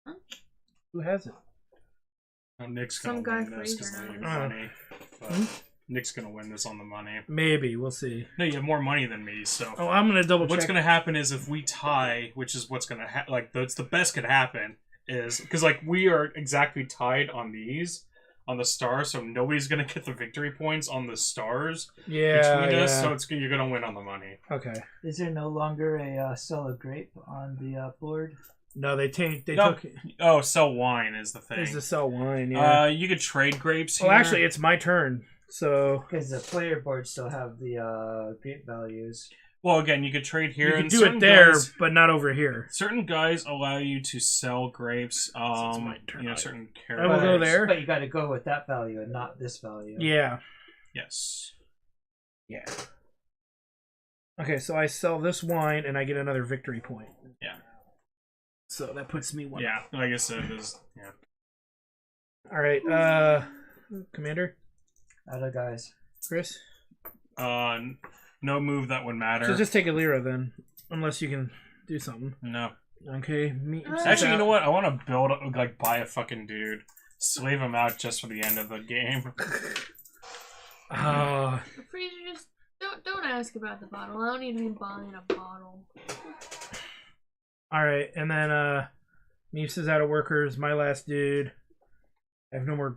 Huh? Who has it? Oh, Nick's gonna Some guy win this because Fraser they knows. have money. But Hmm? Nick's gonna win this on the money. Maybe. We'll see. No, you have more money than me, so. Oh, I'm going to double What's check. gonna happen is if we tie, which is what's gonna happen, like that's the best could happen, is because like we are exactly tied on these, on the stars, so nobody's gonna get the victory points on the stars Yeah, between us, yeah. so you're gonna win on the money. Okay. Is there no longer a sell a grape on the board? No, they took Oh, sell wine is the thing. is to sell wine, yeah. You could trade grapes here. Well, actually, it's my turn. So Because the player board still have the grape values. well, again, you could trade here. you can and do certain it there, guys- but not over here. Certain guys allow you to sell grapes. it's my turn. You know, certain I will go characters. there. But you got to go with that value and not this value. Yeah. Yes. Yeah. Okay, so I sell this wine and I get another victory point. Yeah. So that puts me one. Yeah, like I said, there's yeah. All right, Commander, Other guys. Chris. No move that would matter. So just take a lira then, unless you can do something. No. Okay. Actually, you know what? I want to build like buy a fucking dude, slave him out just for the end of the game. Freezer, just don't ask about the bottle. I don't need to be buying a bottle. All right, and then Meeps is out of workers. My last dude. I have no more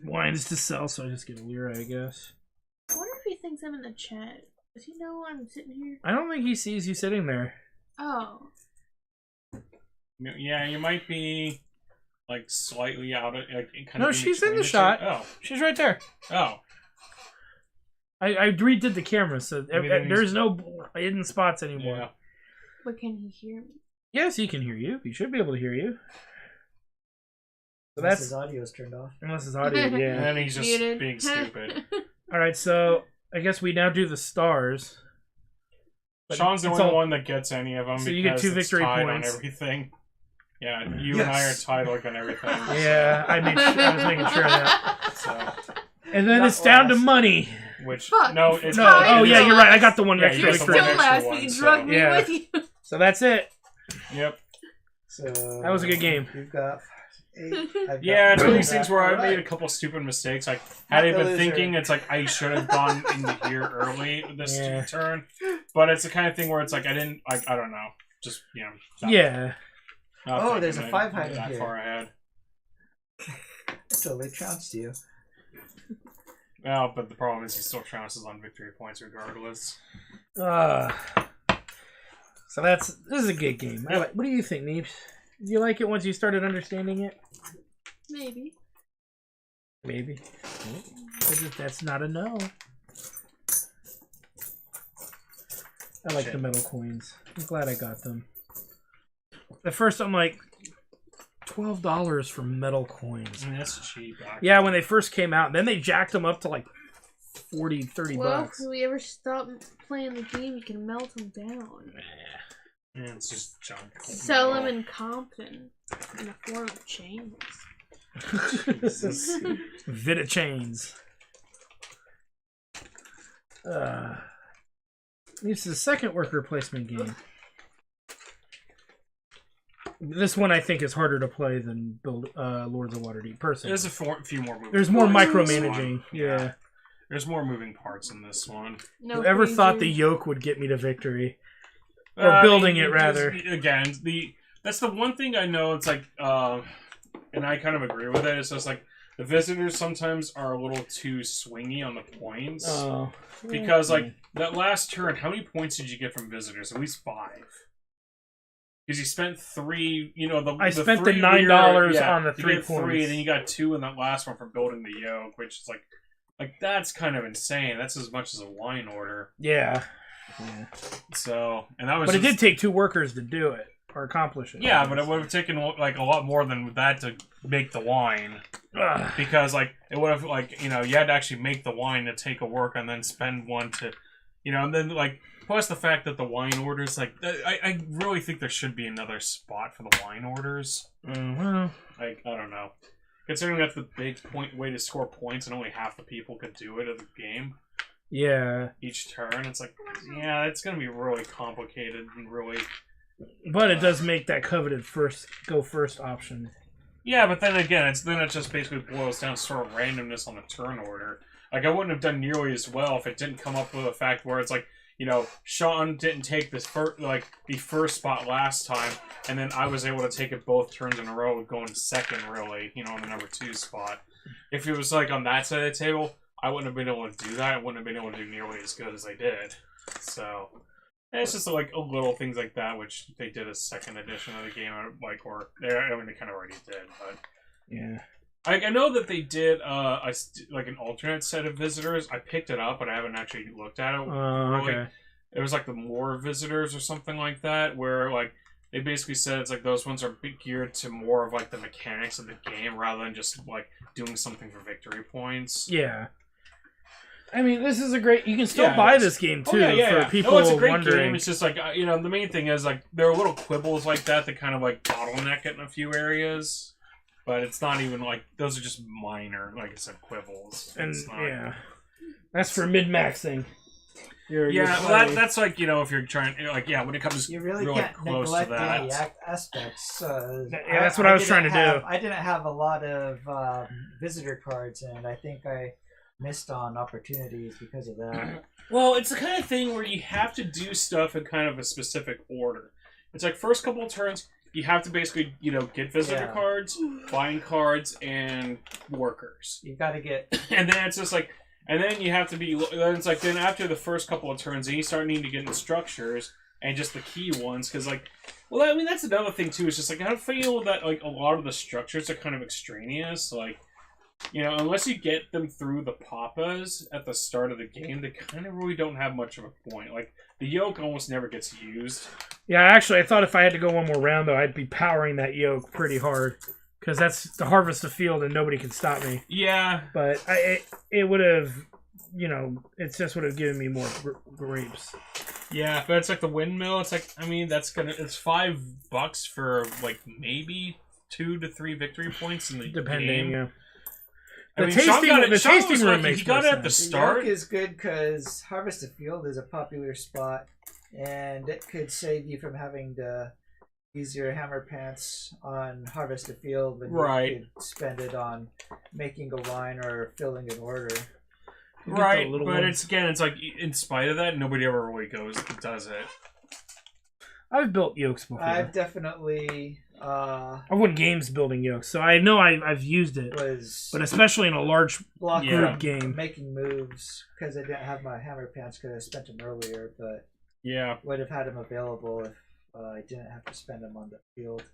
wines to sell, so I just get a lira, I guess. I wonder if he thinks I'm in the chat. Does he know I'm sitting here? I don't think he sees you sitting there. Oh. Yeah, you might be like slightly out of like kind No, of. she's in the shot. Oh, She's right there. oh. I redid the camera, so Everything's- there's no hidden spots anymore. Yeah. But can he hear me? Yes, he can hear you. He should be able to hear you. So Unless that's his audio is turned off. unless his audio. Yeah. And then he's just Muted. being stupid. All right, so I guess we now do the stars. But Sean's the it's only all- one that gets any of them. So you get because 2 it's victory tied points. on everything. Yeah, you and I are Yes. tied like on everything. Yeah, I was making sure of that. So, And then Not it's down to last. money. which Fuck. no, it's No, Fine. oh yeah, you're right. I got the one Yeah, extra you You're got victory. the still one extra last, one, but you so- drug me Yeah. with you. So that's it. Yep. So That was a good game. You've got 8. I've got Yeah, it's one of 3. these things where I Alright. made a couple stupid mistakes. Like, had I Not the been loser. thinking, it's like I should have gone into here early this Yeah. turn. But it's the kind of thing where it's like I didn't, like, I don't know. Just, you know. not- Yeah. not Oh, thinking there's a that- 5 hiding that here. far ahead. I totally trounced you. Well, but the problem is he still trounces on victory points regardless. So this is a good game. What do you think, Neeps? Did you like it once you started understanding it? Maybe. Maybe. That's not a no. I like the metal coins. I'm glad I got them. At first, I'm like, $12 for metal coins. I mean, that's cheap. Actually. Yeah, when they first came out. Then they jacked them up to like 40, 30 Well, bucks. if we ever stop playing the game, you can melt them down. Yeah, it's just junk. Sell them in Compton in the form of chains. Jesus. Vita chains. This is the second worker placement game. This one I think is harder to play than Lords of Waterdeep. Personally, There's a few more moving there's more parts in this micromanaging. one. Yeah. There's more moving parts in this one. No Whoever thought the freezer. yoke would get me to victory, or building it rather. Again, that's the one thing I know. It's like, and I kind of agree with it. It's just like the visitors sometimes are a little too swingy on the points Oh, because like that last turn, how many points did you get from visitors? At least 5. Because you spent 3. You know, I spent the $3 $9 on the you 3 get points. 3, and then you got 2 in that last one for building the yoke, which is like that's kind of insane. That's as much as a wine order. yeah. So, and that was. But it just- did take 2 workers to do it or accomplish it. Yeah, but it would have taken like a lot more than that to make the wine, Ugh. because like it would have like you had to actually make the wine to take a work and then spend one to, and then like plus the fact that the wine orders like I really think there should be another spot for the wine orders. Well, Like I don't know, considering that's the big way to score points and only half the people could do it at the game yeah. each turn. It's like yeah, it's gonna be really complicated and really. But it does make that coveted first option. Yeah, but then again, it just basically boils down to sort of randomness on the turn order. Like I wouldn't have done nearly as well if it didn't come up with a fact where it's like, Sean didn't take the first spot last time, and then I was able to take it both turns in a row, going second really, on the number 2 spot. If it was like on that side of the table, I wouldn't have been able to do that. I wouldn't have been able to do nearly as good as I did. So. It's just like little things like that, which they did a second edition of the game, they kind of already did. But Yeah. I know that they did like an alternate set of visitors. I picked it up, but I haven't actually looked at it. Okay. It was like the more visitors or something like that, where like they basically said it's like those ones are geared to more of like the mechanics of the game rather than just like doing something for victory points. Yeah. I mean, this is a great. You can still Yeah, buy it's- this game too for people No, it's a great wondering. game. It's just like the main thing is like there are little quibbles like that kind of like bottleneck it in a few areas, but it's not even like those are just minor, like I said, quibbles. And It's not, yeah, that's for mid-maxing. You're well, playing- that's like if you're trying like when it comes You really really can't close to neglect any that. aspects. Yeah, that's what I was trying to do. I didn't have a lot of visitor cards, and I think I missed on opportunities because of that. Well, it's the kind of thing where you have to do stuff in kind of a specific order. It's like first couple of turns, you have to basically, get visitor cards, buying cards, and workers. You got to get. And then it's just like, and then you have to be. Then it's like then after the first couple of turns, then you start needing to get into structures and just the key ones because well, I mean that's another thing too. It's just like I feel that like a lot of the structures are kind of extraneous, like. Unless you get them through the papas at the start of the game, they kind of really don't have much of a point. Like, the yoke almost never gets used. Yeah, actually, I thought if I had to go one more round, though, I'd be powering that yoke pretty hard. Because that's the harvest of field and nobody can stop me. Yeah. But it would have, it just would have given me more grapes. Yeah, but it's like the windmill. It's like, I mean, it's $5 for, like, maybe 2 to 3 victory points in the Depending, game. yeah. I mean, tasting Sean room was makes he got more it at the sense. start. The yoke is good because Harvest of Field is a popular spot, and it could save you from having to use your hammer pants on Harvest of Field when you could spend it on making a wine or filling an order. Right, but it's like in spite of that, nobody ever really does it. I've built yokes before. I've definitely. I've won games building yokes, so I know I've used it. But especially in a large group game, making moves because I didn't have my hammer pants because I spent them earlier, but would have had them available if I didn't have to spend them on the field.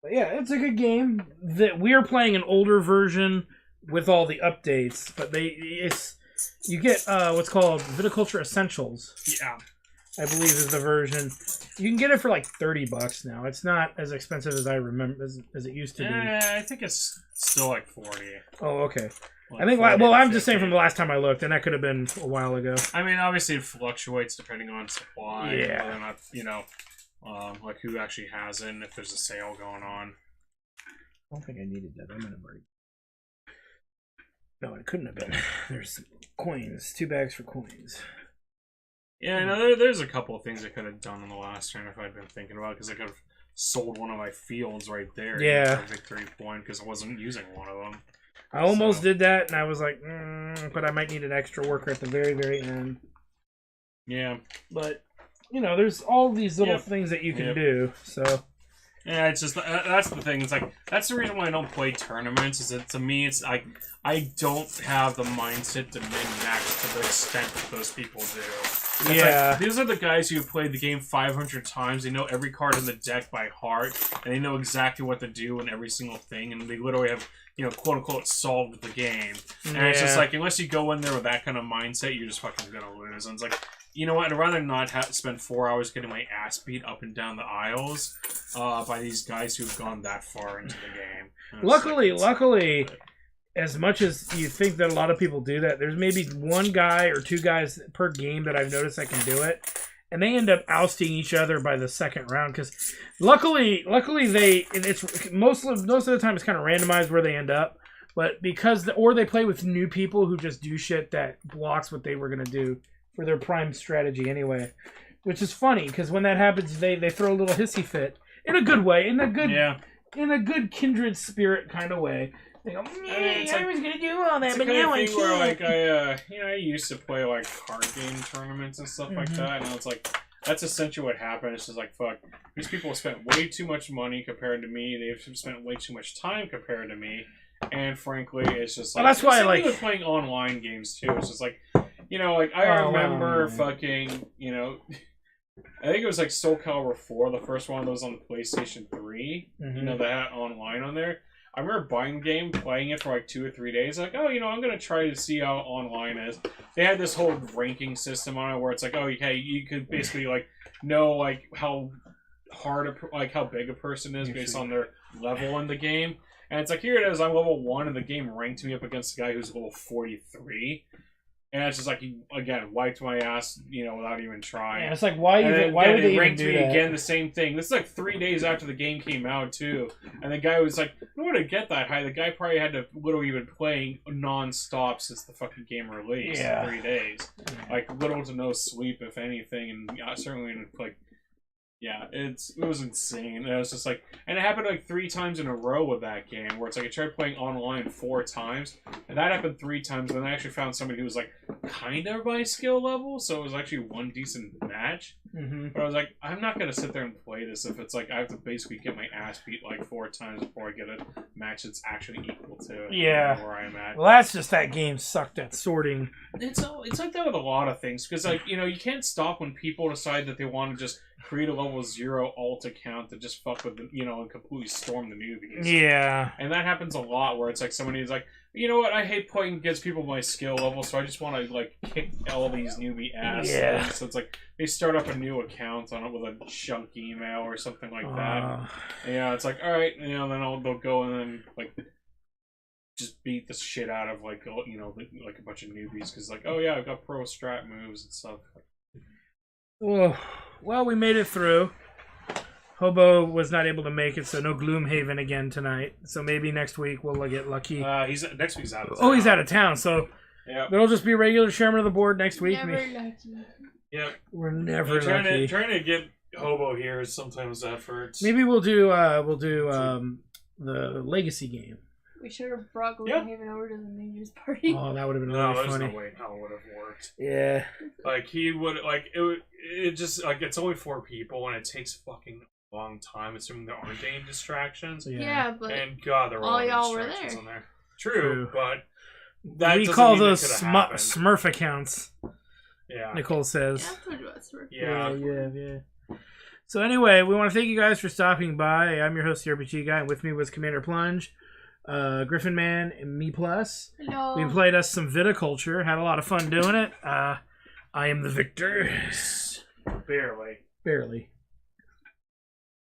But yeah, it's a good game. That we are playing an older version with all the updates, but you get what's called Viticulture Essentials. Yeah, I believe is the version. You can get it for like $30 now. It's not as expensive as I remember as it used to be. I think it's still like 40. Oh, okay. Like I think. Well, I'm just saying from the last time I looked, and that could have been a while ago. I mean, obviously it fluctuates depending on supply. Yeah. Whether or not, like who actually has it, and if there's a sale going on. I don't think I needed that. I'm gonna break. No, it couldn't have been. There's coins. 2 bags for coins. Yeah, no, there's a couple of things I could have done in the last turn if I'd been thinking about it, because I could have sold one of my fields right there. Yeah. For a victory point, because I wasn't using one of them. I almost did that, and I was like, but I might need an extra worker at the very, very end. Yeah. But, there's all these little things that you can do, so... Yeah, it's just that's the thing. It's like that's the reason why I don't play tournaments. Is that to me, it's like I don't have the mindset to min-max to the extent that those people do. It's like, these are the guys who have played the game 500 times. They know every card in the deck by heart, and they know exactly what to do in every single thing, and they literally have quote unquote solved the game. And it's just like unless you go in there with that kind of mindset, you're just fucking gonna lose. And it's like. You know what? I'd rather not spend 4 hours getting my ass beat up and down the aisles by these guys who've gone that far into the game. Luckily, as much as you think that a lot of people do that, there's maybe 1 guy or 2 guys per game that I've noticed that can do it, and they end up ousting each other by the second round. Because luckily it's most of the time it's kind of randomized where they end up, but or they play with new people who just do shit that blocks what they were gonna do for their prime strategy anyway, which is funny because when that happens, they throw a little hissy fit in a good way, in a good kindred spirit kind of way. They go, I was gonna do all that, but now I can't. Where, like I used to play like card game tournaments and stuff like that, and it's like that's essentially what happened. It's just like fuck, these people have spent way too much money compared to me. They've spent way too much time compared to me, and frankly, it's just like that's why I like playing online games too. It's just like. I remember fucking, I think it was like Soul Calibur 4, the first one that was on the PlayStation 3. That had online on there. I remember buying the game, playing it for like 2 or 3 days. Like, I'm going to try to see how online is. They had this whole ranking system on it where it's like, you could basically like know like how hard, how big a person is based on their level in the game. And it's like, here it is, I'm level 1, and the game ranked me up against the guy who's level 43. And it's just like, he, again, wiped my ass, without even trying. Yeah, it's like, why would they even do that? Again, the same thing. This is like 3 days after the game came out, too. And the guy was like, in order to get that high, the guy probably had to literally been playing non-stop since the fucking game released. Yeah. 3 days. Like, little to no sleep, if anything. And certainly, like, yeah, it was insane. And it was just like, and it happened like 3 times in a row with that game, where it's like I tried playing online 4 times, and that happened 3 times. And then I actually found somebody who was like kind of my skill level, so it was actually one decent match. Mm-hmm. But I was like, I'm not gonna sit there and play this if it's like I have to basically get my ass beat like 4 times before I get a match that's actually equal to where I am at. Well, that's just that game sucked at sorting. It's like that with a lot of things, because like you can't stop when people decide that they want to just create a level 0 alt account to just fuck with and completely storm the newbies. Yeah. And that happens a lot where it's like somebody's like, you know what, I hate playing against people my skill level, so I just want to like kick all these newbie ass. Yeah. So it's like they start up a new account on it with a junk email or something like that. Yeah, it's like, all right, then they'll go and then like just beat the shit out of like like a bunch of newbies because like, oh yeah, I've got pro strat moves and stuff. Well, we made it through. Hobo was not able to make it, so no Gloomhaven again tonight. So maybe next week we'll get lucky. Next week's out of town. Oh, he's out of town, so yeah, it'll just be regular chairman of the board next week. Never lucky. Yeah, we're never lucky. Trying to get Hobo here is sometimes efforts. Maybe we'll do the legacy game. We should have brought Gloomhaven over to the New Year's party. Oh, that would have been really funny. There's no way how it would have worked. Yeah. Like, he would, like, it just, like, it's only 4 people, and it takes fucking a long time, assuming there aren't any distractions. Yeah, but... And, God, there were all y'all were distractions there. on there. True, but... That we call those Smurf accounts. Yeah. Nicole says. Yeah, I told you about Smurf. Yeah. So anyway, we want to thank you guys for stopping by. I'm your host, the RPG Guy, and with me was Commander Plunge, Griffin Man, and me plus. Hello. We played us some Viticulture, had a lot of fun doing it. I am the victor. Barely.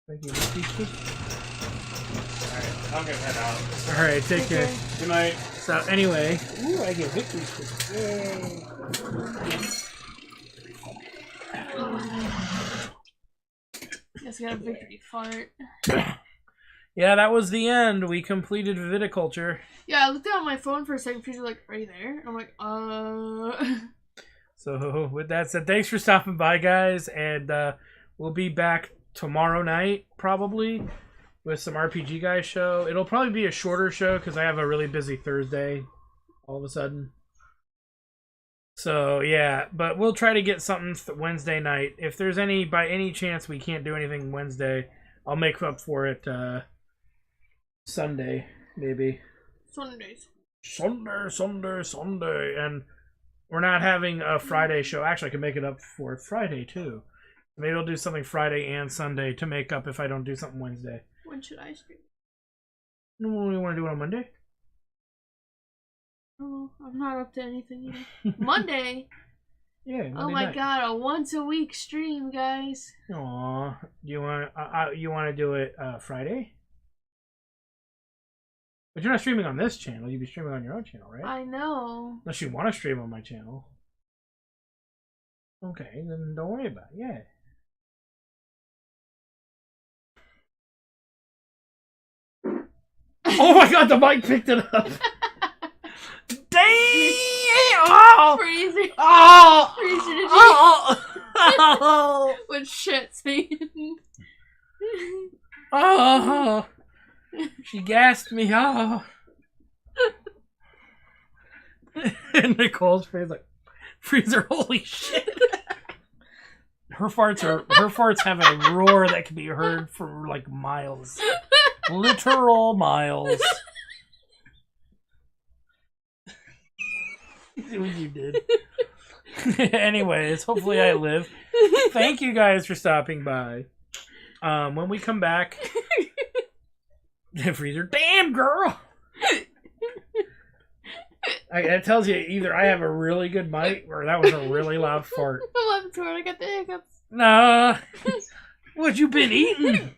Thank you. Alright, I'm gonna head out. Alright, take care. Good night. So anyway, ooh, I get victory scores. Yay. Just got a victory fart. Yeah, that was the end. We completed Viticulture. Yeah, I looked down at my phone for a second. People were like, "Are you there?" I'm like, So with that said, thanks for stopping by, guys, and we'll be back tomorrow night probably with some RPG Guys show. It'll probably be a shorter show because I have a really busy Thursday all of a sudden. So yeah, but we'll try to get something Wednesday night. If there's by any chance we can't do anything Wednesday, I'll make up for it Sunday maybe. Sunday, and we're not having a Friday show. Actually, I can make it up for Friday too. Maybe I'll do something Friday and Sunday to make up if I don't do something Wednesday. When should I stream? No, you want to do it on Monday? Oh, I'm not up to anything either. Monday? Yeah. Monday oh my night. God, a once-a-week stream, guys. Aw, you want to do it Friday? But you're not streaming on this channel. You'd be streaming on your own channel, right? I know. Unless you want to stream on my channel. Okay, then don't worry about it. Yeah. Oh my God, the mic picked it up. Damn! Oh! Freezer. Oh! Freezer Oh! with shit speed. Oh! She gassed me. Oh! And Nicole's face like, Freezer, holy shit! Her farts have a roar that can be heard for like miles. Literal miles. See what you did. Anyways, hopefully I live. Thank you guys for stopping by. When we come back, Freezer, damn girl. That tells you either I have a really good mic or that was a really loud fart. I love it, I got the hiccups. Nah. What you been eating?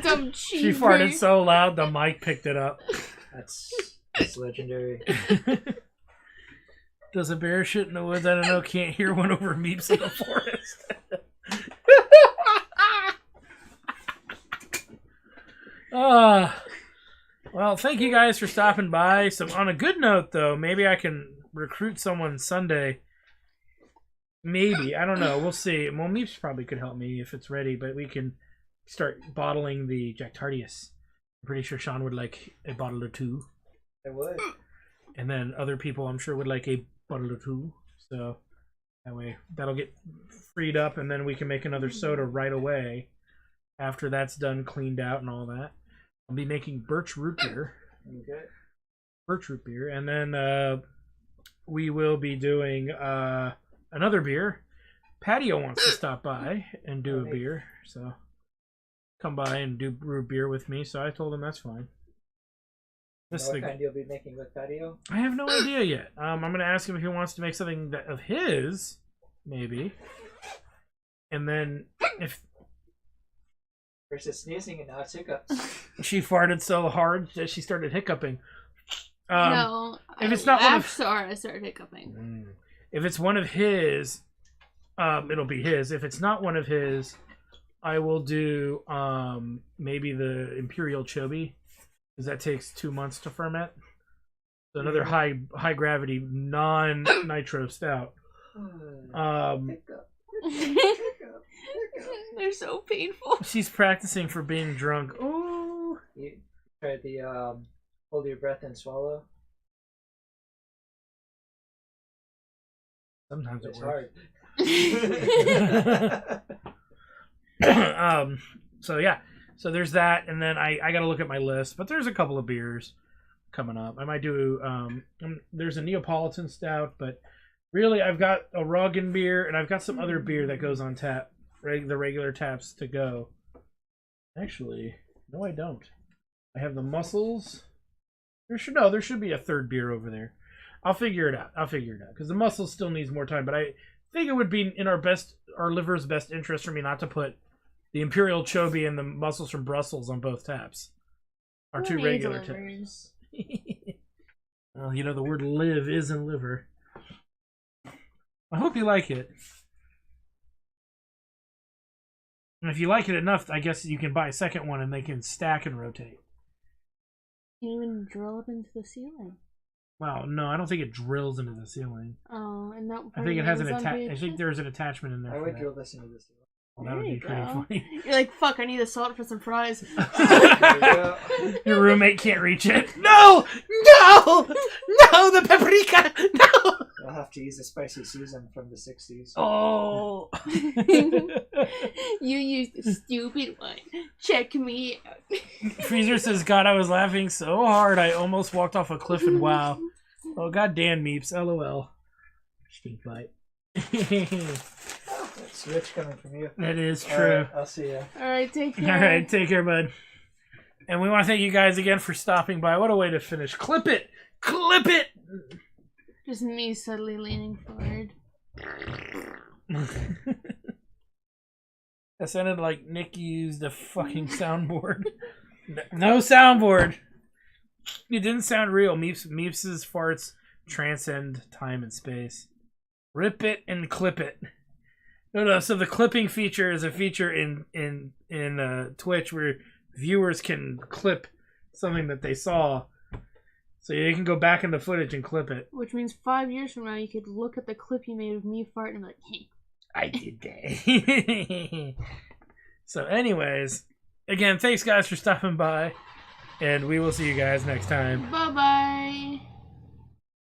Dumb She cheeseburger. farted so loud the mic picked it up. That's legendary. Does a bear shit in the woods? I don't know. Can't hear one over Meeps in the forest. Well, thank you guys for stopping by. So, on a good note, though, maybe I can recruit someone Sunday. Maybe. I don't know. We'll see. Well, Meeps probably could help me if it's ready, but we can start bottling the Jack Tardius. I'm pretty sure Sean would like a bottle or two. I would. And then other people, I'm sure, would like a bottle or two. So that way, that'll get freed up, and then we can make another soda right away after that's done, cleaned out, and all that. I'll be making birch root beer. Okay. Birch root beer. And then we will be doing another beer. Patio wants to stop by and do a beer. So come by and do brew beer with me. So I told him that's fine. What kind you'll be making with Patio? I have no idea yet. I'm going to ask him if he wants to make something of his, maybe. And then if... Versus sneezing and now it's hiccups. She farted so hard that she started hiccuping. No, if it's not one of... I started hiccuping. If it's one of his, it'll be his. If it's not one of his, I will do maybe the Imperial Chobi, because that takes 2 months to ferment. So another high gravity non-nitro stout. Hiccup. They're so painful. She's practicing for being drunk. Ooh. You tried the hold your breath and swallow? Sometimes It's it works. hard. So yeah. So there's that, and then I got to look at my list, but there's a couple of beers coming up. I might do there's a Neapolitan stout, but really I've got a Roggen beer, and I've got some other beer that goes on tap, the regular taps to go. Actually, no, I don't. I have the Mussels. There should be a third beer over there. I'll figure it out. Because the Mussels still needs more time, but I think it would be in our liver's best interest for me not to put the Imperial Chobi and the Mussels from Brussels on both taps. Our two regular taps. Well, you know, the word live is in liver. I hope you like it. And if you like it enough, I guess you can buy a second one and they can stack and rotate. You even drill up into the ceiling. Well, no, I don't think it drills into the ceiling. Oh, and that. I think it has I think there's an attachment in there. I would drill this into the ceiling. Well, that would be pretty funny. You're like, fuck, I need the salt for some fries. Your roommate can't reach it. No! The paprika! No! I'll have to use the spicy season from the 60s. Oh! You used the stupid one. Check me out. Freezer says, God, I was laughing so hard I almost walked off a cliff and wow. Oh, goddamn Meeps. LOL. Stink bite. That's rich coming from you. That is true. All right, I'll see ya. Alright, take care. Alright, take care, bud. And we want to thank you guys again for stopping by. What a way to finish. Clip it! Clip it! Just me subtly leaning forward. That sounded like Nick used a fucking soundboard. No soundboard! It didn't sound real. Meeps' farts transcend time and space. Rip it and clip it. No. So the clipping feature is a feature in Twitch where viewers can clip something that they saw, so you can go back in the footage and clip it. Which means 5 years from now, you could look at the clip you made of me farting and be like, hey. I did that. So, anyways, again, thanks guys for stopping by, and we will see you guys next time. Bye bye.